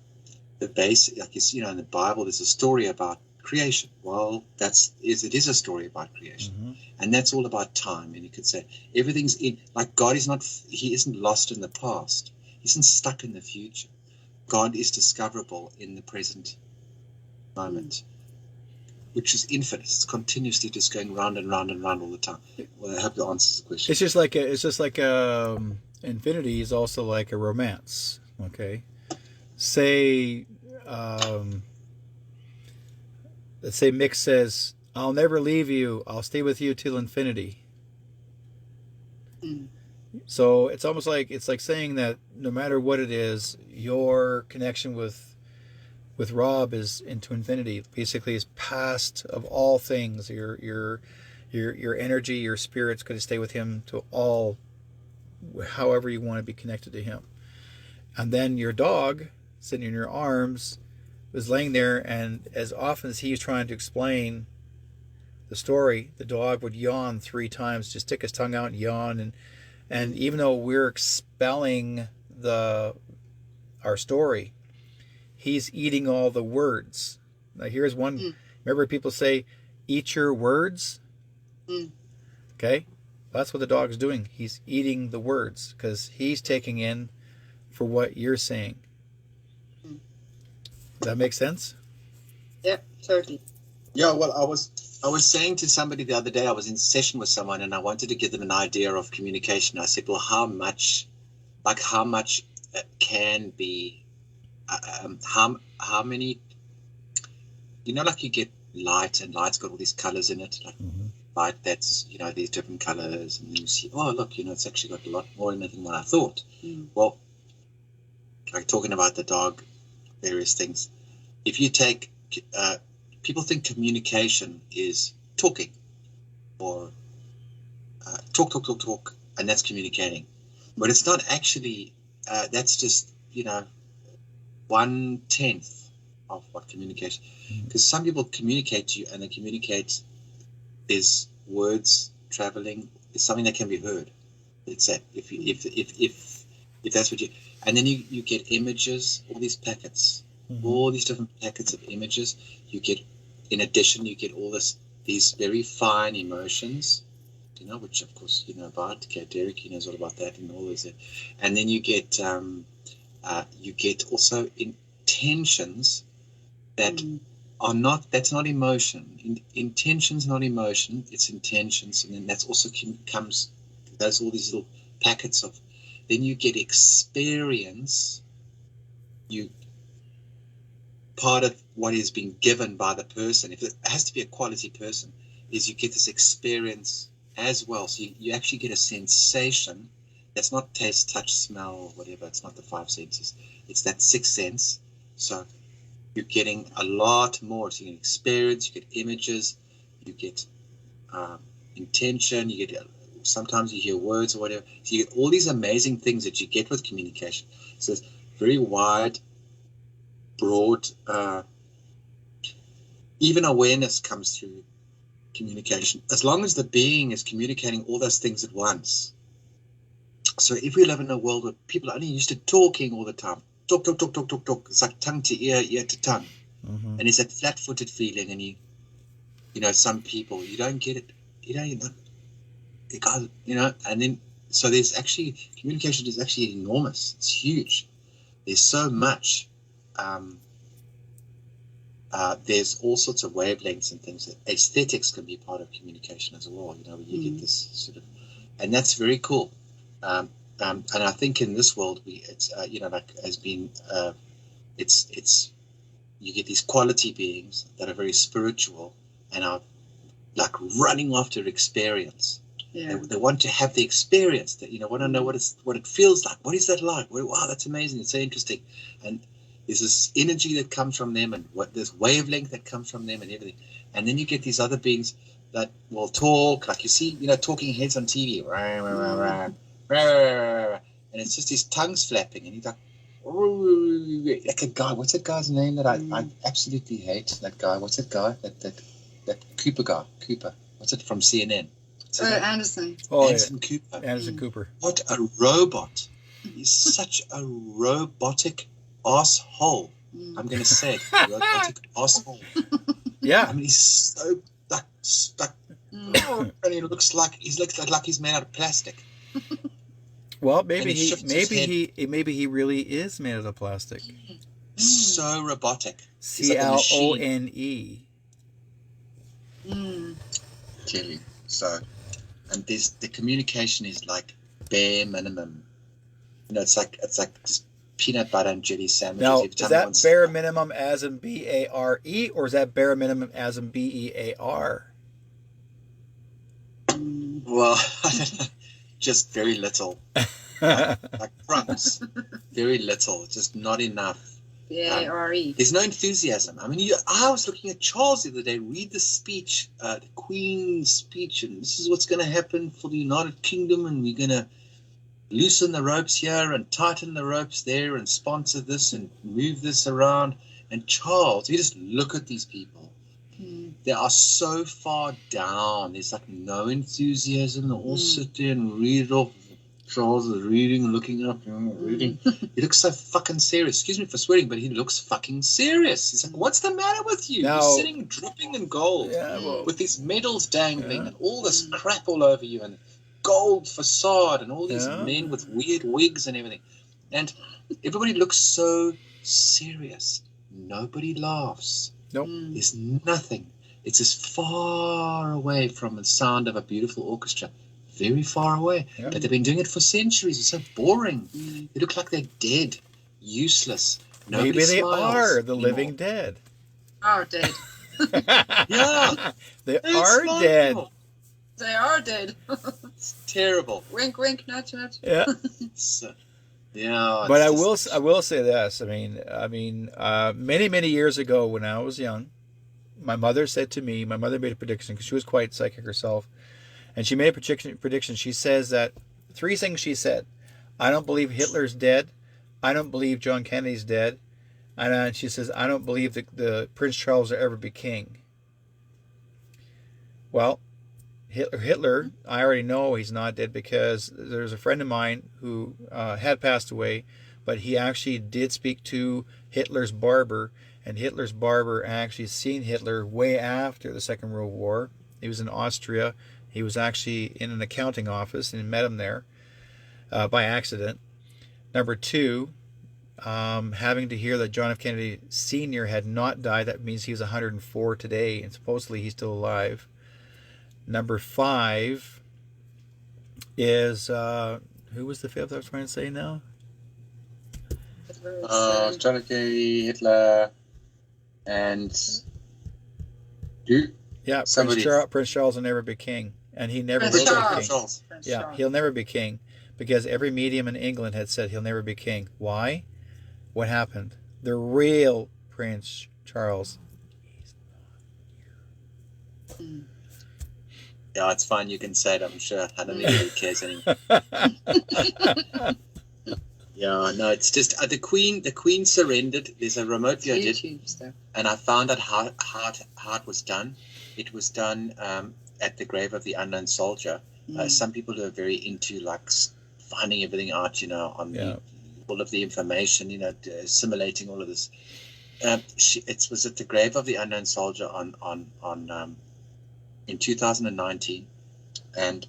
base, in the Bible, there's a story about creation. Well, it is a story about creation. And that's all about time. And you could say everything's God he isn't lost in the past. He isn't stuck in the future. God is discoverable in the present moment, which is infinite. It's continuously just going round and round and round all the time. Well, I hope that answers the question. It's just like infinity is also like a romance. Okay, say, let's say Mick says, "I'll never leave you. I'll stay with you till infinity." So it's almost like saying that no matter what it is, your connection with Rob is into infinity. Basically, is past of all things. Your energy, your spirit's going to stay with him to all, however you want to be connected to him. And then your dog, sitting in your arms, was laying there, and as often as he's trying to explain the story, the dog would yawn 3 times, just stick his tongue out and yawn, and even though we're expelling our story, he's eating all the words. Now here's one. Remember people say, eat your words? Okay? That's what the dog's doing. He's eating the words because he's taking in for what you're saying. Does that make sense? Yep, totally. Yeah, well, I was saying to somebody the other day, I was in session with someone and I wanted to give them an idea of communication. I said, well, how much can be, how many, like you get light, and light's got all these colors in it, like light that's, these different colors, and you see, oh, look, it's actually got a lot more in it than what I thought. Well, like talking about the dog, various things. If you take, people think communication is talking, or talk, and that's communicating. But it's not actually, that's just, 1/10 what communication. Because some people communicate to you, and they communicate is words traveling is something that can be heard. It's that if that's what you, and then you get images, all these packets, all these different packets of images. You get, in addition, you get all these very fine emotions, which of course you know about. Derek, he knows all about that and all those. And then you get also intentions that are not. That's not emotion. Intentions, not emotion. It's intentions, and then that's also comes. There's all these little packets of. Then you get experience. Part of what is being given by the person, if it has to be a quality person, is you get this experience as well. So you actually get a sensation that's not taste, touch, smell, or whatever. It's not the five senses. It's that sixth sense. So you're getting a lot more. So you get experience, you get images, you get intention, you get sometimes you hear words or whatever. So you get all these amazing things that you get with communication. So it's very wide, broad, even awareness comes through communication, as long as the being is communicating all those things at once. So if we live in a world where people are only used to talking all the time, talk, it's like tongue to ear, ear to tongue, and it's that flat-footed feeling, and some people, you don't get it, and then, so there's actually, communication is actually enormous, it's huge, there's so much. There's all sorts of wavelengths and things. Aesthetics can be part of communication as well. Where you get this sort of, and that's very cool. And I think in this world, it's you get these quality beings that are very spiritual and are like running after experience. Yeah. They want to have the experience. That want to know what it feels like. What is that like? Wow, that's amazing. It's so interesting. And there's this energy that comes from them, and this wavelength that comes from them, and everything. And then you get these other beings that will talk, like you see, talking heads on TV, and it's just his tongue's flapping, and he's like a guy. What's that guy's name that I absolutely hate? That guy. What's that guy? That Cooper guy. Cooper. What's it from CNN? Anderson. Anderson Cooper. Anderson Cooper. What a robot! He's such a robotic asshole. I'm going to say it. Robotic asshole. Yeah. I mean, he's so stuck. And he looks like he's made out of plastic. Well, maybe he really is made out of plastic. So robotic. CLONE. Tell you. So, and the communication is like bare minimum. It's like just peanut butter and jelly sandwiches. Now, is that bare minimum as in BARE, or is that bare minimum as in BEAR? Well, just very little. like crumbs. Very little. Just not enough. BARE. There's no enthusiasm. I mean, I was looking at Charles the other day, read the speech, the Queen's speech, and this is what's going to happen for the United Kingdom, and we're going to loosen the ropes here and tighten the ropes there and sponsor this and move this around. And Charles, you just look at these people. They are so far down. There's like no enthusiasm. They all sit there and read it off. Charles is reading, looking up, reading. He looks so fucking serious. Excuse me for swearing, but he looks fucking serious. He's like, what's the matter with you? Now, you're sitting dripping in gold with these medals dangling and all this crap all over you and gold facade and all these men with weird wigs and everything. And everybody looks so serious. Nobody laughs. Nope. There's nothing. It's as far away from the sound of a beautiful orchestra. Very far away. Yeah. But they've been doing it for centuries. It's so boring. They look like they're dead, useless. Nobody Maybe they smiles are the anymore. living dead. Are dead. Yeah. They It's are smile. dead. They are dead. It's terrible. Wink, wink, nudge, nudge. Yeah. So, yeah. But it's I will say this. I mean, many years ago when I was young, my mother said to me, my mother made a prediction because she was quite psychic herself, and she made a prediction. She says that 3 things she said: I don't believe Hitler's dead. I don't believe John Kennedy's dead. And she says, I don't believe that the Prince Charles will ever be king. Well, Hitler, I already know he's not dead, because there's a friend of mine who had passed away, but he actually did speak to Hitler's barber, and Hitler's barber actually seen Hitler way after the Second World War. He was in Austria. He was actually in an accounting office and met him there by accident. Number two, having to hear that John F. Kennedy Sr. had not died, that means he was 104 today, and supposedly he's still alive. Number five is, who was the fifth I was trying to say now? John F. Kennedy, Hitler, and who? Yeah, Prince Charles will never be king, and he never Prince will be Charles. king. Charles. Yeah, he'll never be king, because every medium in England had said he'll never be king. Why? What happened? The real Prince Charles. Yeah, it's fine. You can say it. I'm sure. I don't think anybody cares anymore. Yeah, no, it's just the Queen. The Queen surrendered. There's a remote video I did, YouTube stuff. and I found out how it was done. It was done at the grave of the unknown soldier. Some people who are very into like finding everything out, on all of the information, assimilating all of this. It was at the grave of the unknown soldier in 2019, and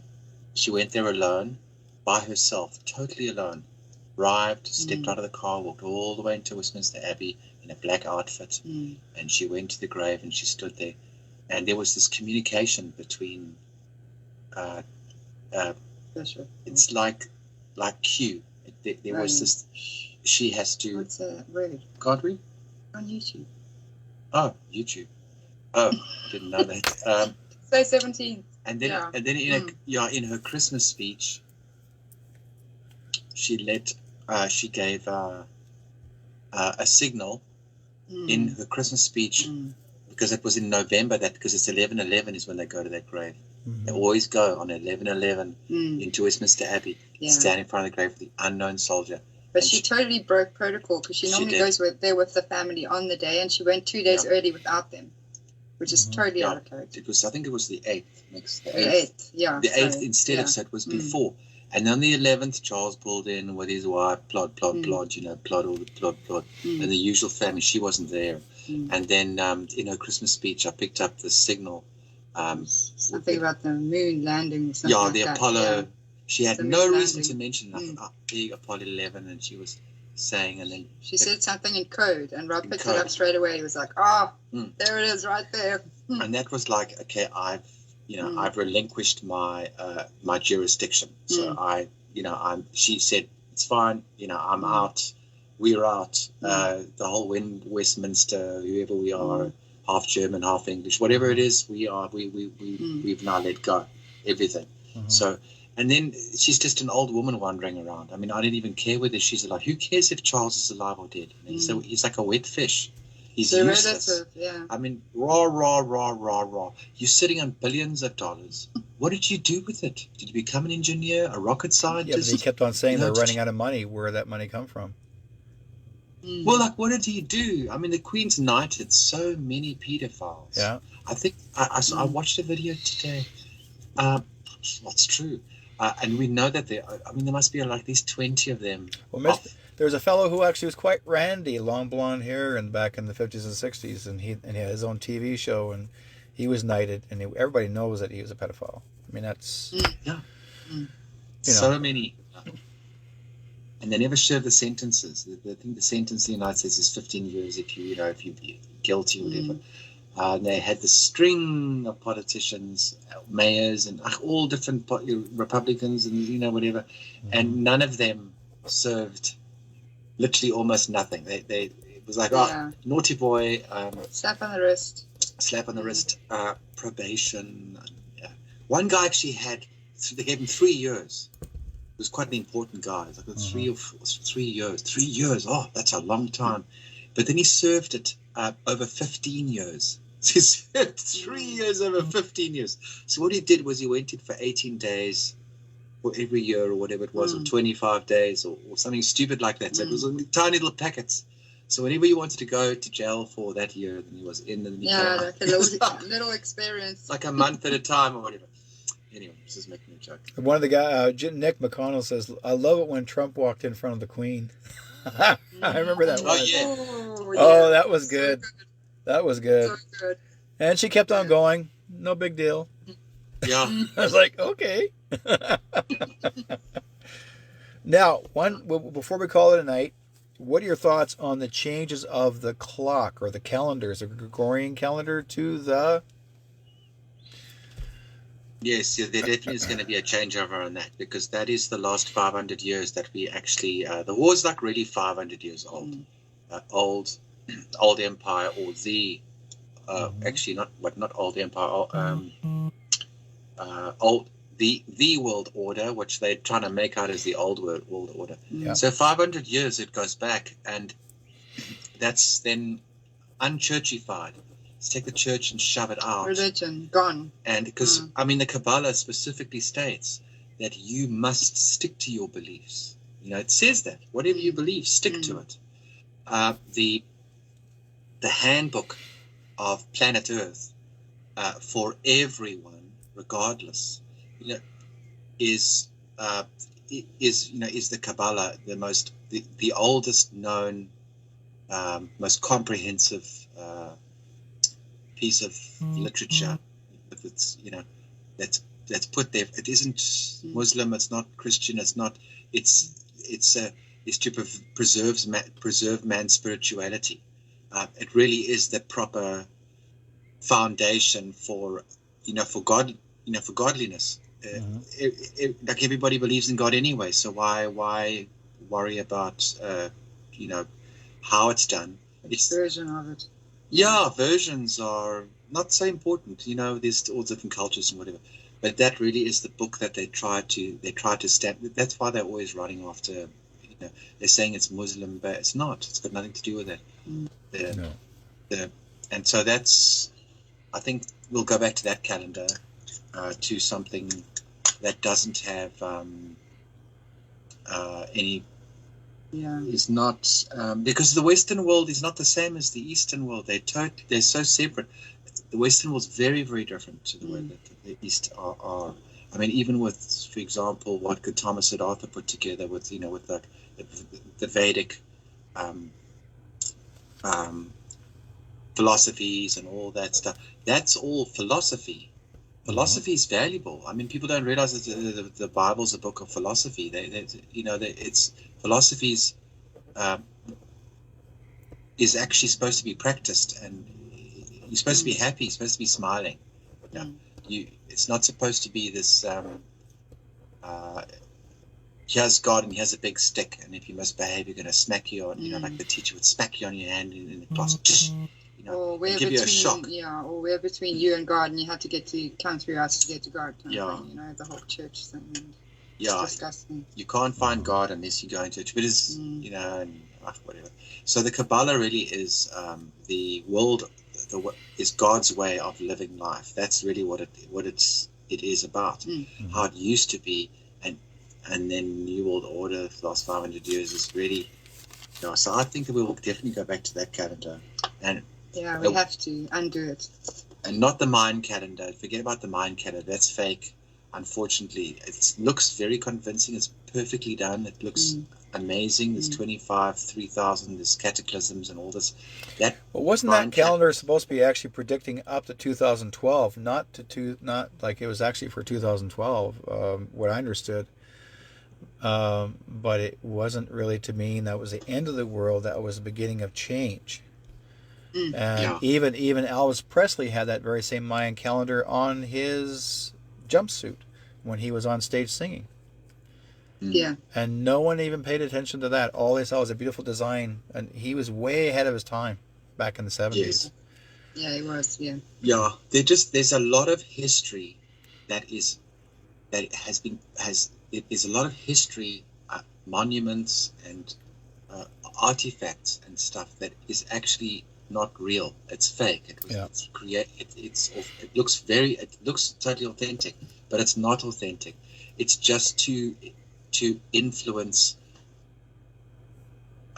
she went there alone, by herself, totally alone. Arrived, stepped out of the car, walked all the way into Westminster Abbey in a black outfit, and she went to the grave and she stood there, and there was this communication between. It's like Q. There was this. She has to. What's that word? Can't we? On YouTube. Oh, YouTube. Oh, I didn't know that. Say 17. And then in her Christmas speech, she gave a signal in her Christmas speech, because it was in November, because it's 11/11 is when they go to that grave. They always go on 11/11 into Westminster Abbey, stand in front of the grave of the unknown soldier. But she totally broke protocol, because she normally goes there with the family on the day, and she went 2 days early without them, which is totally out of character. I think it was the 8th. The 8th, yeah. The 8th instead of, so it was before. And on the 11th, Charles pulled in with his wife, plod, plod, plod, and the usual family. She wasn't there. And then in her Christmas speech, I picked up the signal. Something about the moon landing or something like the that. Apollo. Yeah. She had no reason to mention the Apollo 11, and she was saying, and then she said something in code, and Rob picked it up straight away. He was like, there it is right there. And that was like, okay, I've relinquished my my jurisdiction. So she said, it's fine, I'm out, we're out, the whole Westminster, whoever we are, half German, half English, whatever it is, we've now let go everything. So, and then she's just an old woman wandering around. I mean, I didn't even care whether she's alive. Who cares if Charles is alive or dead? He's like a wet fish. He's useless. I mean, raw. You're sitting on billions of dollars. What did you do with it? Did you become an engineer, a rocket scientist? Yeah, but he kept on saying they're running out of money. Where did that money come from? Well, like, what did he do? I mean, the Queen's knighted so many pedophiles. Yeah. I think I watched a video today. That's true. And we know that there must be like these 20 of them. Well, there was a fellow who actually was quite randy, long blonde hair, and back in the 50s and 60s, and he had his own TV show, and he was knighted, and everybody knows that he was a pedophile. I mean, that's so many, and they never share the sentences. I think the sentence in the United States is 15 years if you're guilty or whatever. And they had the string of politicians, mayors, and all different Republicans, and whatever, and none of them served literally almost nothing. It was like, naughty boy, slap on the wrist, probation. One guy actually they gave him 3 years. He was quite an important guy. It was like 3 years. 3 years. Oh, that's a long time. But then he served it over 15 years. He served 3 years over 15 years. So what he did was he went in for 18 days for every year or whatever it was, or 25 days or something stupid like that. So it was in tiny little packets. So whenever you wanted to go to jail for that year, then he was in, and then he Yeah, came like out. a little experience. Like a month at a time or whatever. Anyway, this is making a joke. One of the guys, Nick McConnell, says, "I love it when Trump walked in front of the Queen." I remember that Oh, one. yeah. Oh, that was So good. That was good. So good. And she kept on going. No big deal. Yeah. I was like, okay. Now, before we call it a night, what are your thoughts on the changes of the clock or the calendars, the Gregorian calendar to the... Yes, yeah, there definitely is going to be a changeover on that, because that is the last 500 years that we actually... the war is like really 500 years old. Old empire, or the... actually, not old empire, the world order, which they're trying to make out as the old world order. Yeah. So 500 years it goes back, and that's then unchurchified. Let's take the church and shove it out. Religion gone. And because I mean, the Kabbalah specifically states that you must stick to your beliefs. You know, it says that whatever you believe, stick to it. The handbook of planet Earth for everyone, regardless, you know, is the Kabbalah the oldest known, most comprehensive piece of literature. It's that's put there. It isn't Muslim. It's not Christian. It's not. It's to preserve man's spirituality. It really is the proper foundation for godliness. Like everybody believes in God anyway, so why worry about how it's done? It's Version of it. yeah, versions are not so important. You know, there's all different cultures and whatever, but that really is the book that they try to stamp. That's why they're always running after. They're saying it's Muslim, but it's not. It's got nothing to do with it. And so that's. I think we'll go back to that calendar, to something that doesn't have any. Yeah. Is not because the Western world is not the same as the Eastern world. They're so separate. The Western world is very, very different to the way that the East are. I mean, even with, for example, what Gautama Siddhartha put together with the Vedic philosophies and all that stuff. That's all philosophy. Philosophy is valuable. I mean, people don't realize that the Bible's a book of philosophy. It's philosophy is actually supposed to be practiced, and you're supposed to be happy. You're supposed to be smiling. It's not supposed to be this. Here's God, and here's a big stick, and if you misbehave, you're going to smack you on. Like the teacher would smack you on your hand in the class. Or we're give you a shock. Or we're between you and God, and you have to get to count 3 hours to get to God. Thing, the whole church thing. It's disgusting. You can't find God unless you go into church. But it's and whatever. So the Kabbalah really is the world. Is God's way of living life. That's really what it is about. How it used to be, and then New World Order for the last 500 years is really. So I think that we will definitely go back to that calendar, and. Yeah, we have to undo it. And not the Mayan calendar. Forget about the Mayan calendar. That's fake. Unfortunately, it looks very convincing. It's perfectly done. It looks amazing. There's 3,000. There's cataclysms and all this. Wasn't that calendar supposed to be actually predicting up to 2012? Not like it was actually for 2012. What I understood. But it wasn't really to mean that was the end of the world. That was the beginning of change. And even Elvis Presley had that very same Mayan calendar on his jumpsuit when he was on stage singing. Yeah. And no one even paid attention to that. All they saw was a beautiful design, and he was way ahead of his time back in the 70s. Yes. Yeah, he was. Yeah. Yeah. There's a lot of history there's a lot of history, monuments and artifacts and stuff that is actually not real. It's fake. It looks totally authentic, but it's not authentic. It's just to influence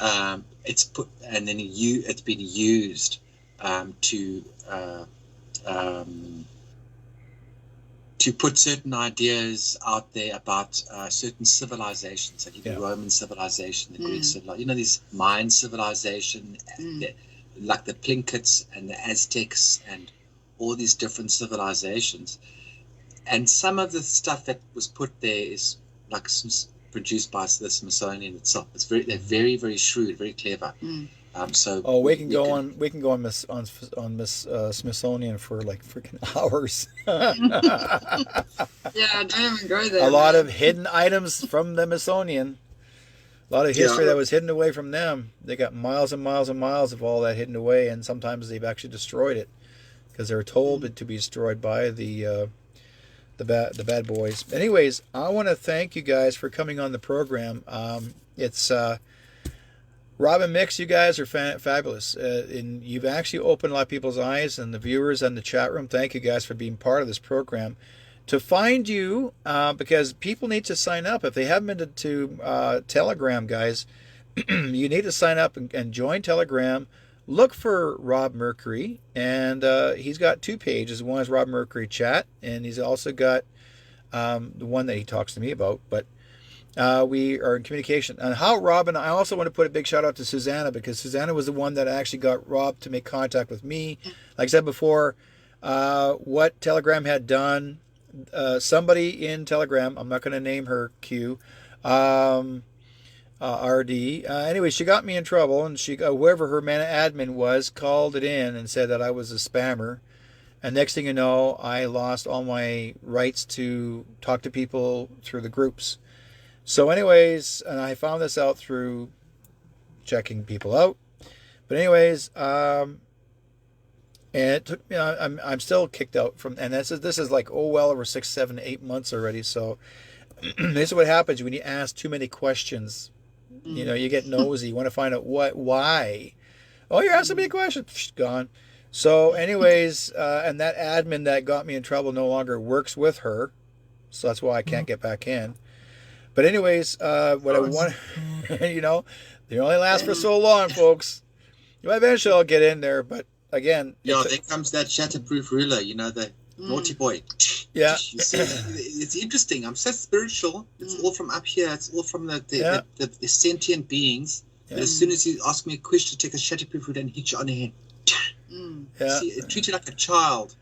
it's put, and then it's been used to put certain ideas out there about certain civilizations, like the Roman civilization, the Greek civilization, these Mayan civilization, like the Plinkets and the Aztecs and all these different civilizations. And some of the stuff that was put there is like produced by the Smithsonian itself. They're very, very shrewd, very clever. We can go on Smithsonian for like freaking hours. Yeah, don't even go there. A lot of hidden items from the Smithsonian. A lot of history that was hidden away from them. They got miles and miles and miles of all that hidden away, and sometimes they've actually destroyed it because they were told it to be destroyed by the bad boys. Anyways, I want to thank you guys for coming on the program. It's Rob and Mix, you guys are fabulous. And you've actually opened a lot of people's eyes, and the viewers and the chat room. Thank you guys for being part of this program. To find you, because people need to sign up. If they haven't been to Telegram, guys, you need to sign up and join Telegram. Look for Rob Mercury, and he's got 2 pages. One is Rob Mercury Chat, and he's also got the one that he talks to me about. But we are in communication. And how Rob and I also want to put a big shout out to Susanna, because Susanna was the one that actually got Rob to make contact with me. Like I said before, what Telegram had done, somebody in Telegram, I'm not going to name her, Q, RD. Anyway, she got me in trouble, and whoever her admin was called it in and said that I was a spammer. And next thing you know, I lost all my rights to talk to people through the groups. So anyways, and I found this out through checking people out. But anyways, and it took me, I'm still kicked out from, and this is like, over 6, 7, 8 months already. So this is what happens when you ask too many questions. You get nosy. You want to find out why. Oh, you're asking me a question. Psh, gone. So anyways, and that admin that got me in trouble no longer works with her. So that's why I can't get back in. But anyways, what I want, they only last for so long, folks. Eventually I'll get in there, but again. Yeah, there comes that shatterproof ruler, the naughty boy. Yeah. It's interesting. I'm so spiritual. It's all from up here. It's all from the sentient beings. Yeah. But as soon as you ask me a question, take a shatterproof ruler and hit you on the head. Yeah. See, treat you like a child.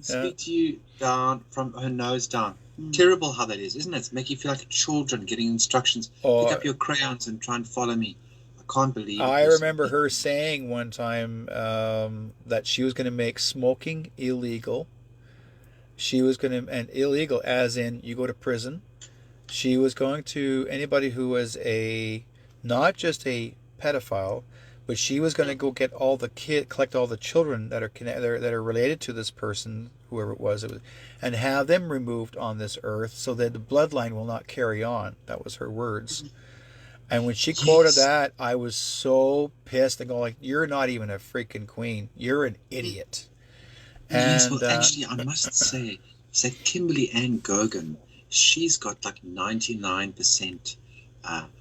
Speak to you down from her nose down. Terrible how that is, isn't it? It's make you feel like children getting instructions. Pick up your crayons and try and follow me. I can't believe it. I remember her saying one time that she was going to make smoking illegal. She was going to, and illegal as in you go to prison. She was going to, anybody who was not just a pedophile, but she was going to go get all the collect all the children that are related to this person, whoever it was, and have them removed on this earth so that the bloodline will not carry on. That was her words. And when she quoted that, I was so pissed and going like, "You're not even a freaking queen. You're an idiot." Yes, well, actually, I must say Kimberly Ann Gogan, she's got like 99%.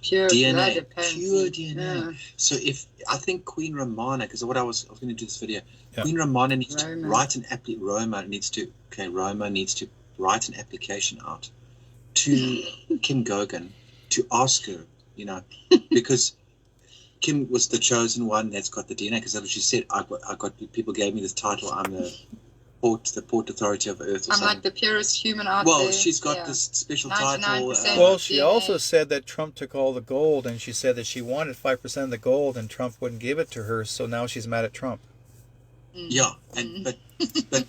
Pure DNA, blood, pure DNA. Yeah. So I think Queen Romana, because what I was going to do this video, Queen Romana needs to write Roma needs to write an application out to Kim Gogan to ask her, because Kim was the chosen one that's got the DNA, because that's what she said. I got people gave me this title. I'm the Port Authority of Earth. I'm like the purest human out there. Well, she's got this special title. Well, she also said that Trump took all the gold, and she said that she wanted 5% of the gold, and Trump wouldn't give it to her. So now she's mad at Trump. Yeah, but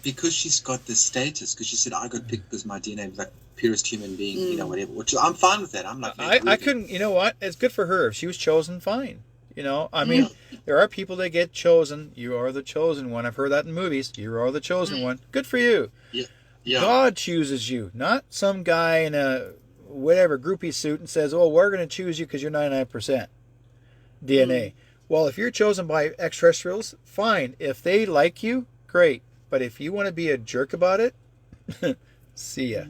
because she's got this status, because she said I got picked because my DNA was like purest human being, whatever. Which I'm fine with that. I'm like, I couldn't. You know what? It's good for her. If she was chosen, fine. I mean, there are people that get chosen. You are the chosen one. I've heard that in movies. You are the chosen one. Good for you. Yeah. God chooses you, not some guy in a whatever groupie suit and says, "Oh, we're going to choose you because you're 99% DNA." Well, if you're chosen by extraterrestrials, fine. If they like you, great. But if you want to be a jerk about it, see ya.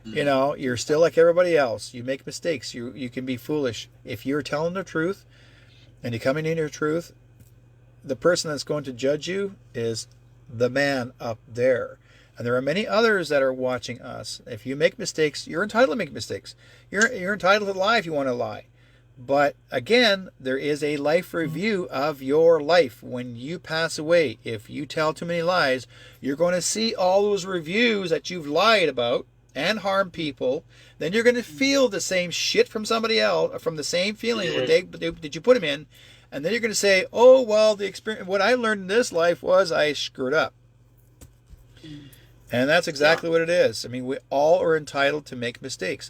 You're still like everybody else. You make mistakes. You can be foolish. If you're telling the truth, and you're coming in your truth, the person that's going to judge you is the man up there. And there are many others that are watching us. If you make mistakes, you're entitled to make mistakes. You're entitled to lie if you want to lie. But again, there is a life review of your life. When you pass away, if you tell too many lies, you're going to see all those reviews that you've lied about and harmed people. Then you're going to feel the same shit from somebody else, from the same feeling that you put them in. And then you're going to say, oh, well, the experience, what I learned in this life was I screwed up. And that's exactly what it is. I mean, we all are entitled to make mistakes.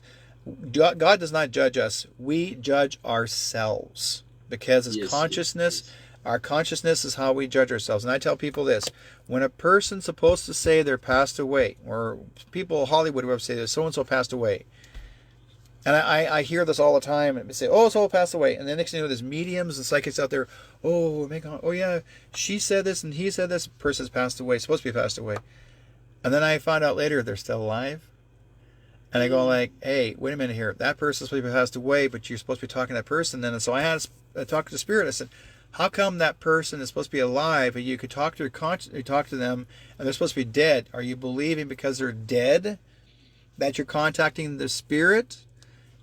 God does not judge us. We judge ourselves, because it's consciousness. Our consciousness is how we judge ourselves. And I tell people this: when a person's supposed to say they're passed away, or people Hollywood will say so-and-so passed away, and I hear this all the time, and they say, oh, so passed away. And then next thing you know, there's mediums and psychics out there, oh yeah, she said this and he said this, person's passed away, supposed to be passed away. And then I find out later they're still alive. And I go like, hey, wait a minute here. That person's supposed to be passed away, but you're supposed to be talking to that person. And so I had to talk to the spirit. I said, how come that person is supposed to be alive and you could talk to them and they're supposed to be dead? Are you believing because they're dead that you're contacting the spirit?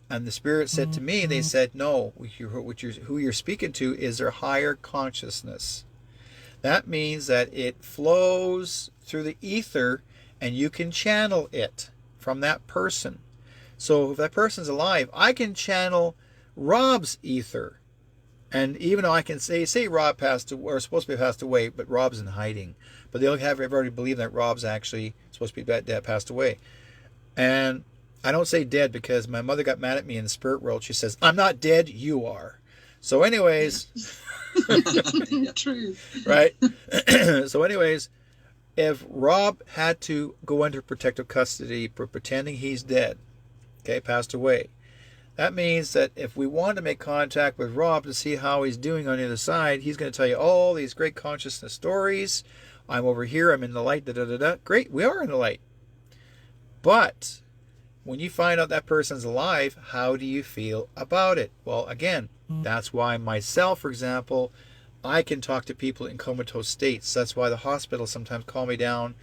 And the spirit said to me, they said, no, who you're speaking to is their higher consciousness. That means that it flows through the ether and you can channel it from that person. So if that person's alive, I can channel Rob's ether. And even though I can say Rob passed away, or supposed to be passed away, but Rob's in hiding. But they'll have everybody believe that Rob's actually supposed to be dead, passed away. And I don't say dead because my mother got mad at me in the spirit world. She says, I'm not dead, you are. So anyways, True. right? So anyways, if Rob had to go under protective custody for pretending he's dead, okay, passed away, that means that if we want to make contact with Rob to see how he's doing on the other side, he's going to tell you all these great consciousness stories. I'm over here, I'm in the light, da-da-da-da. Great, we are in the light. But when you find out that person's alive, how do you feel about it? Well, again, that's why myself, for example, I can talk to people in comatose states. That's why the hospitals sometimes call me down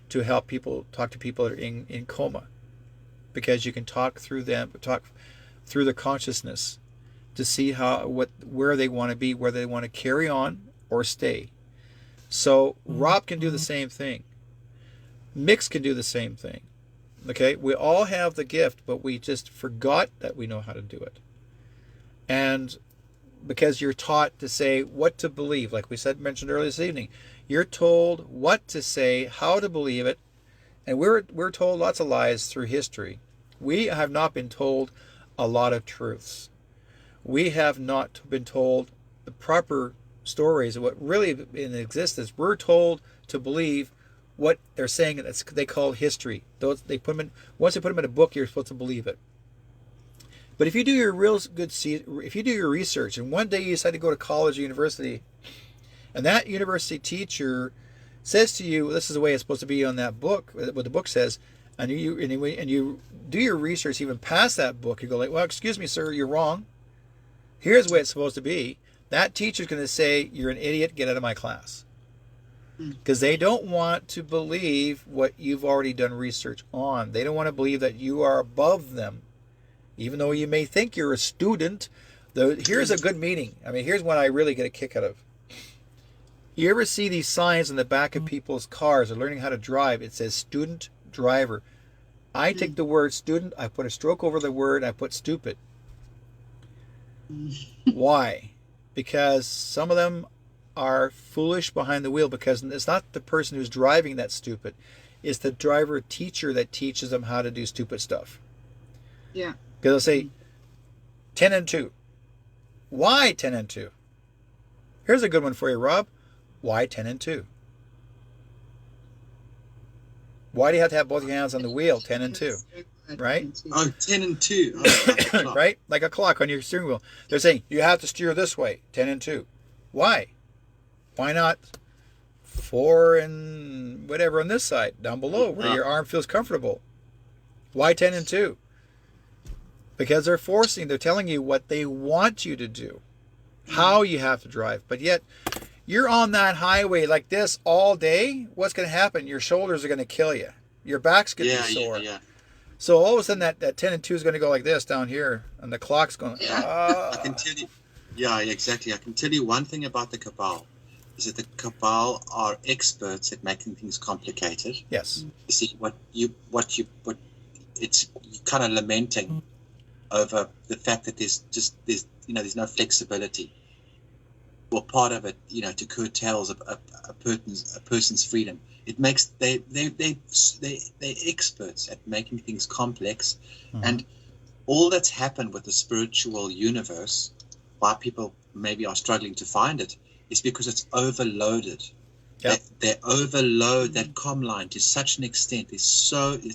to help people, talk to people that are in coma. Because you can talk through them, talk through their consciousness to see where they want to be, whether they want to carry on or stay. So Rob can do the same thing. Mix can do the same thing. Okay, we all have the gift, but we just forgot that we know how to do it. And because you're taught to say what to believe, like we mentioned earlier this evening, you're told what to say, how to believe it, and we're told lots of lies through history. We have not been told a lot of truths. We have not been told the proper stories of what really in existence. We're told to believe what they're saying, that they call history. Once they put them in a book, you're supposed to believe it. But if you do your if you do your research, and one day you decide to go to college or university, and that university teacher says to you, "This is the way it's supposed to be on that book," what the book says, and you do your research even past that book, you go like, "Well, excuse me, sir, you're wrong. Here's the way it's supposed to be." That teacher's going to say, "You're an idiot. Get out of my class." Because they don't want to believe what you've already done research on. They don't want to believe that you are above them. Even though you may think you're a student, here's a good meaning. I mean, here's what I really get a kick out of. You ever see these signs in the back of people's cars? They're learning how to drive. It says student driver. I take the word student, I put a stroke over the word, I put stupid. Why? Because some of them are foolish behind the wheel, because it's not the person who's driving that's stupid. It's the driver teacher that teaches them how to do stupid stuff. Yeah. Because they'll say 10 and 2. Why 10 and 2? Here's a good one for you, Rob. Why 10 and 2? Why do you have to have both your hands on the wheel, 10 and 2? Right? Oh, 10 and 2. Oh, right? Like a clock on your steering wheel. They're saying you have to steer this way, 10 and 2. Why? Why not 4 and whatever on this side, down below, where your arm feels comfortable? Why 10 and 2? Because they're telling you what they want you to do. how you have to drive. But yet, you're on that highway like this all day. What's going to happen? Your shoulders are going to kill you. Your back's going to be sore. Yeah. So all of a sudden, that 10 and 2 is going to go like this down here, and the clock's going. I can tell you. Yeah, exactly. I can tell you one thing about the cabal is that the cabal are experts at making things complicated. Yes. You see, it's kind of lamenting over the fact that there's no flexibility. Well, part of it, to curtails a person's freedom. It makes they're experts at making things complex, and all that's happened with the spiritual universe, why people maybe are struggling to find it, is because it's overloaded. Yep. They overload that comm line to such an extent. It's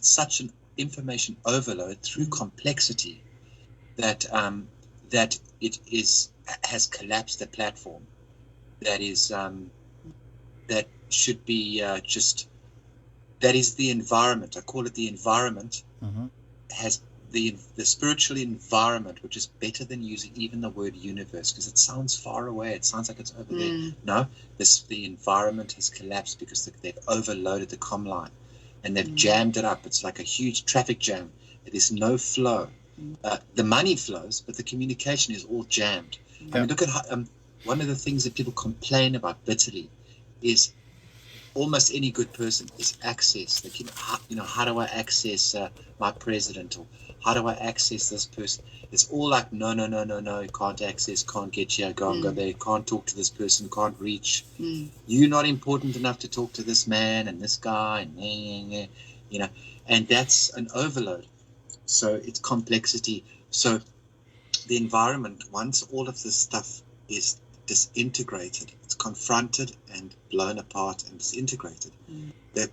such an information overload through complexity that that it has collapsed the platform. That is that should be that is the environment. I call it the environment. Has the spiritual environment, which is better than using even the word universe, because it sounds far away. It sounds like it's over there. No, the environment has collapsed because they've overloaded the comm line and they've jammed it up. It's like a huge traffic jam. There is no flow. The money flows, but the communication is all jammed. I mean, look at how, one of the things that people complain about bitterly is almost any good person is access. They can, how do I access my president, or how do I access this person? It's all like, no, can't access, can't get here, go there, can't talk to this person, can't reach. You're not important enough to talk to this man and this guy, and and that's an overload. So it's complexity. So the environment, once all of this stuff is disintegrated, it's confronted and blown apart and disintegrated, that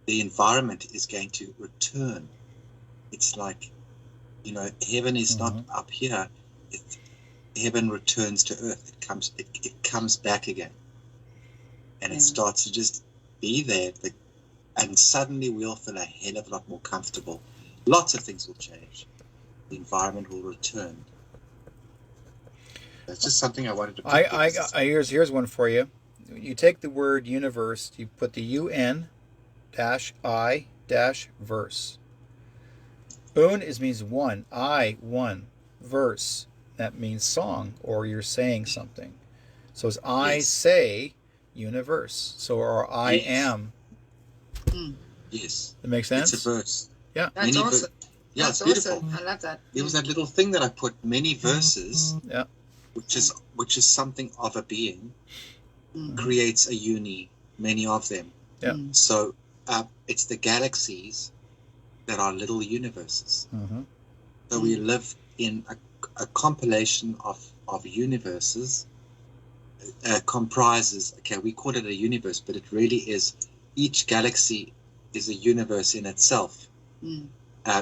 the environment is going to return. It's like, heaven is not up here. Heaven returns to earth. It comes back again, and it starts to just be there. And suddenly we'll feel a hell of a lot more comfortable. Lots of things will change. The environment will return. That's just something I wanted to put. Here's one for you. You take the word universe, you put the UN-I-verse. Un means one, one, verse. That means song, or you're saying something. So it's I say universe. So, or I am. Yes. That makes sense? It's a verse. Yeah. That's awesome. Yeah, That's it's beautiful. awesome. I love that. There was that little thing that I put, many verses, Yeah. which is something of a being, creates a uni, many of them. Yeah. So it's the galaxies that are little universes. So we live in a compilation of universes, comprises, we call it a universe, but it really is, each galaxy is a universe in itself.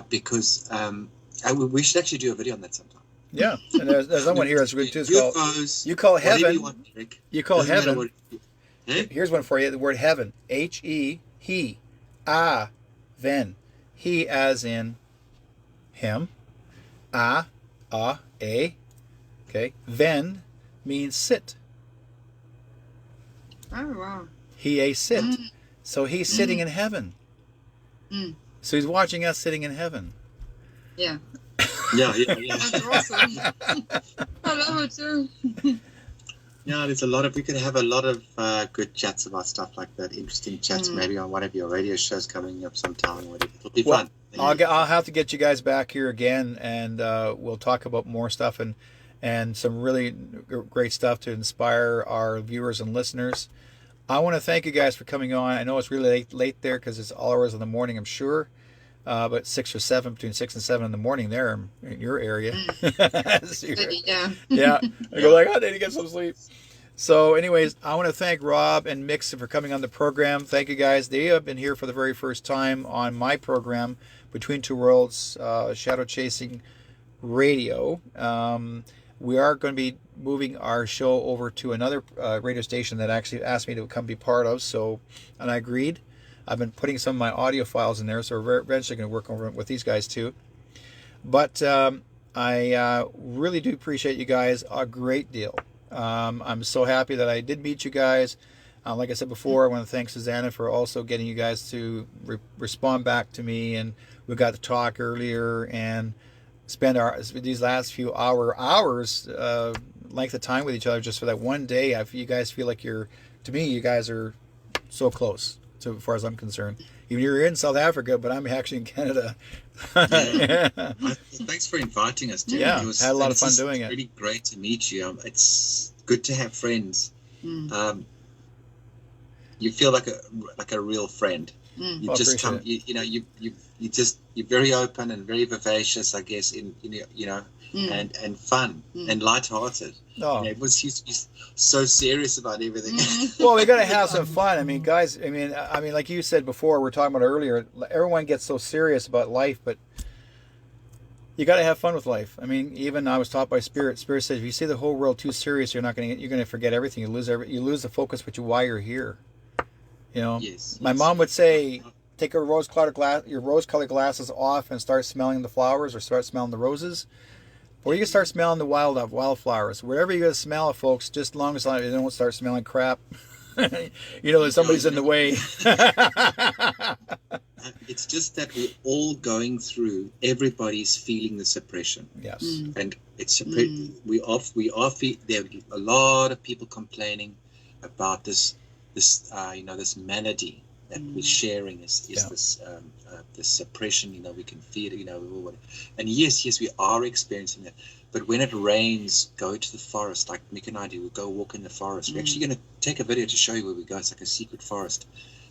Because we should actually do a video on that sometime. Yeah, and there's someone here that's good too. You call heaven. You call heaven. Here's one for you. The word heaven. He. Ven. He as in him. A. Okay. Ven means sit. Oh, wow. He a sit. So he's sitting in heaven. So he's watching us sitting in heaven. Yeah. Yeah. That's awesome. I love it too. Yeah, we could have a lot of good chats about stuff like that. Interesting chats, maybe on one of your radio shows coming up sometime. It'll be fun. I'll have to get you guys back here again, and we'll talk about more stuff and some really great stuff to inspire our viewers and listeners. I want to thank you guys for coming on. I know it's really late there because it's all hours in the morning, I'm sure. But 6 or 7, between 6 and 7 in the morning there in your area. Yeah. I go like, I need to get some sleep. So anyways, I want to thank Rob and Mix for coming on the program. Thank you guys. They have been here for the very first time on my program, Between Two Worlds, Shadow Chasing Radio. We are going to be moving our show over to another radio station that actually asked me to come be part of. And I agreed. I've been putting some of my audio files in there, so we're eventually going to work over with these guys too. But I really do appreciate you guys a great deal. I'm so happy that I did meet you guys. Like I said before, I want to thank Susanna for also getting you guys to respond back to me, and we got to talk earlier and spend these last few hours length of time with each other just for that one day. You guys feel like you guys are so close, as far as I'm concerned. Even you're in South Africa, but I'm actually in Canada. Yeah. Thanks for inviting us, Tim. Yeah, I had a lot of fun doing it. It's really great to meet you. It's good to have friends. You feel like a real friend. You just come. You're very open and very vivacious, I guess, and fun and lighthearted. Oh. It was he's so serious about everything. Well, we got to have some fun. I mean, guys. I mean, like you said before, we were talking about earlier. Everyone gets so serious about life, but you got to have fun with life. I mean, even I was taught by Spirit. Spirit says, if you see the whole world too serious, you're going to forget everything. You lose the focus, why you're here. You know. Yes. My mom would say, take your rose-colored glasses off and start smelling the flowers, or start smelling the roses. Or you can start smelling the wildflowers. Wherever you're going to smell it, folks, just as long as you don't start smelling crap. That somebody's in the way. It's just that we're all going through, everybody's feeling the suppression. Yes. And it's there are a lot of people complaining about this malady that we're sharing is this suppression. We can feel it. And yes, we are experiencing that. But when it rains, go to the forest, like Mick and I do. We'll go walk in the forest. We're actually going to take a video to show you where we go. It's like a secret forest.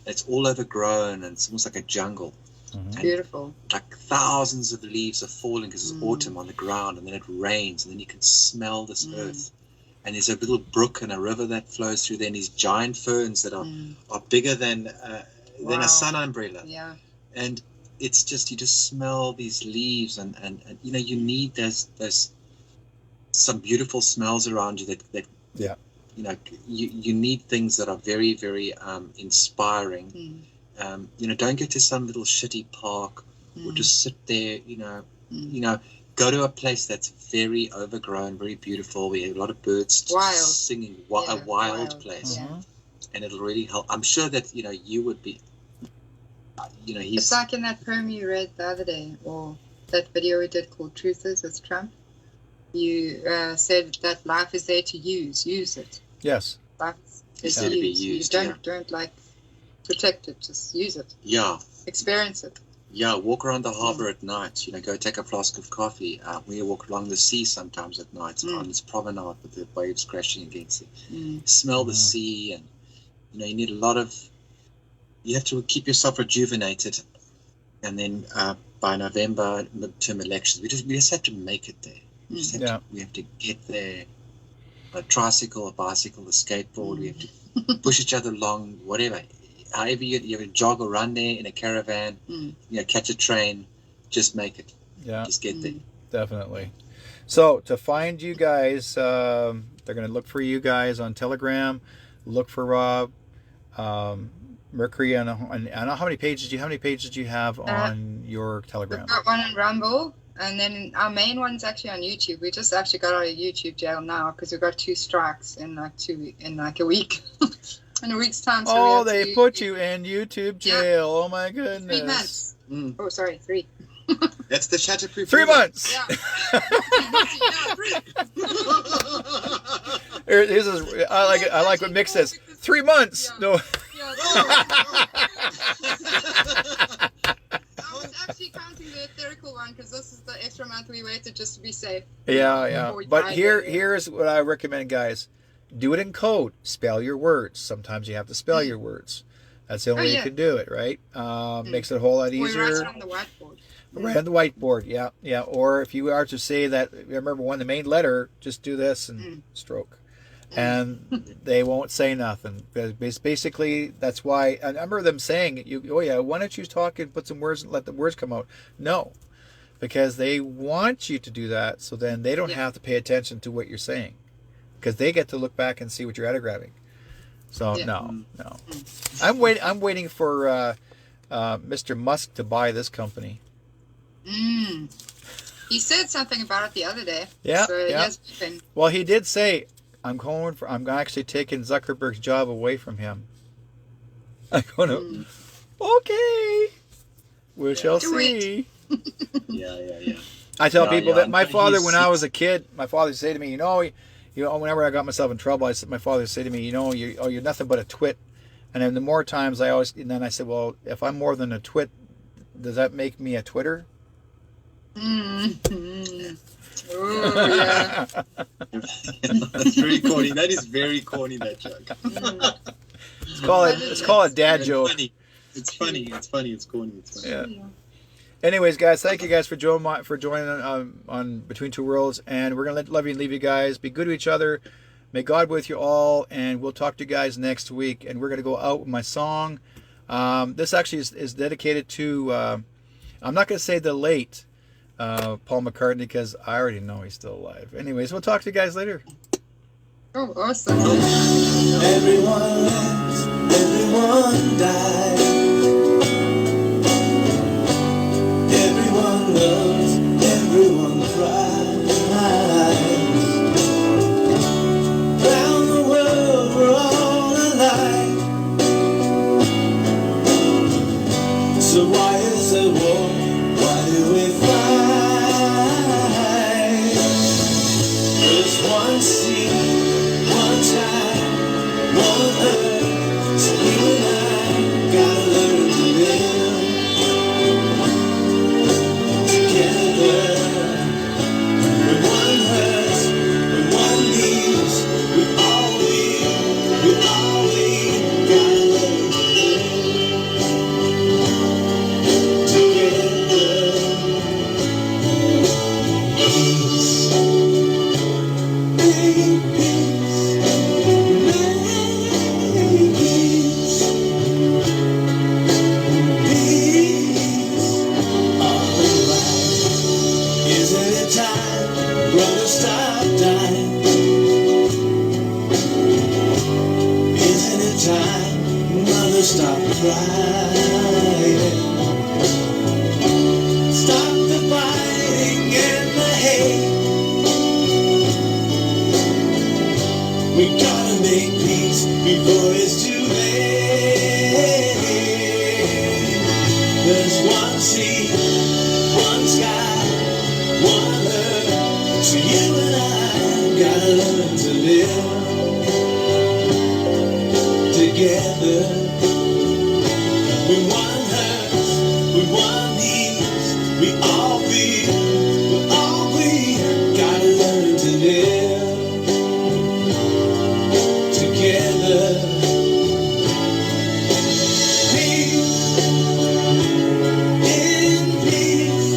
It's all overgrown, and it's almost like a jungle. Mm-hmm. Beautiful. Like thousands of leaves are falling because it's autumn on the ground, and then it rains, and then you can smell this earth. And there's a little brook and a river that flows through there, and these giant ferns that are bigger than a sun umbrella. Yeah. And it's just, you just smell these leaves, and you need those some beautiful smells around you that you need things that are very, very inspiring. Don't go to some little shitty park or just sit there. Go to a place that's very overgrown, very beautiful. We have a lot of birds singing. A wild place, and it'll really help. I'm sure that you would be. It's like in that poem you read the other day, or that video we did called "Truth Is" with Trump. You said that life is there to use it. Yes. Life is there to be used. You don't like protect it, just use it. Yeah. Experience it. Yeah, walk around the harbor at night. Go take a flask of coffee. We walk along the sea sometimes at night on this promenade with the waves crashing against it. Smell the sea, and you need a lot of. You have to keep yourself rejuvenated, and then by November, midterm elections, we just have to make it there. We have to get there. A tricycle, a bicycle, a skateboard. We have to push each other along, whatever. However you have a jog or run there in a caravan, catch a train, just make it. Yeah. Just get there. Definitely. So to find you guys, they're going to look for you guys on Telegram. Look for Rob, Mercury, and I don't know how many pages do you have on your Telegram? We've got one on Rumble, and then our main one's actually on YouTube. We just actually got out of YouTube jail now because we got 2 strikes in like a week. In a week's time. So they put you in YouTube jail. Yeah. Oh my goodness. 3 months. Oh, sorry, 3. That's the Shatterproof. 3 months. Yeah. I like what Mick says. 3 months. Yeah. No. Yeah, I was actually counting the etherical one because this is the extra month we waited just to be safe. Yeah. But here's what I recommend, guys. Do it in code. Spell your words. Sometimes you have to spell your words. That's the only way you can do it, right? Makes it a whole lot easier. Or write it on the whiteboard. Right on the whiteboard, yeah. Or if you are to say that, remember the main letter, just do this and stroke. And they won't say nothing. Basically, that's why, I remember them saying, why don't you talk and put some words and let the words come out? No, because they want you to do that, so then they don't have to pay attention to what you're saying. Because they get to look back and see what you're autographing. So no. I'm waiting for Mr. Musk to buy this company. He said something about it the other day. Yeah, So yeah. yes, been. Well, he did say, I'm actually taking Zuckerberg's job away from him. I'm going to, okay. We shall Do it. see. Yeah. I tell Yeah, people yeah, that my and father, he's- when I was a kid, my father would say to me, whenever I got myself in trouble, my father would say to me, you're nothing but a twit. And then the more times and then I said, well, if I'm more than a twit, does that make me a Twitter? Mm-hmm. Oh, yeah. That's very corny. That is very corny, that joke. It's called a dad It's joke. funny. It's funny. It's funny. It's corny. It's funny. Yeah. Anyways, guys, thank you guys for joining on Between Two Worlds, and we're gonna love you and leave you guys. Be good to each other. May God with you all, and we'll talk to you guys next week. And we're gonna go out with my song. This actually is dedicated to. I'm not gonna say the late Paul McCartney because I already know he's still alive. Anyways, we'll talk to you guys later. Oh, awesome. Everyone lives, everyone dies. Everyone loves, everyone cries. Round the world we're all alike. So why is there war? Why do we fight? There's one sea, one time, one earth. So you and I gotta learn to live together. When one hurts, when one needs, we all gotta learn to live together. Peace, make peace, make peace, peace, alright. Isn't it time, brother, stop dying? Isn't it time, mother, stop crying? Stop the fighting and the hate. We gotta make peace before it's too late. There's one sea, one sky, one earth. So you and I gotta learn to live together. When one hurts, when one needs, we all gotta learn to live together. Peace, in peace,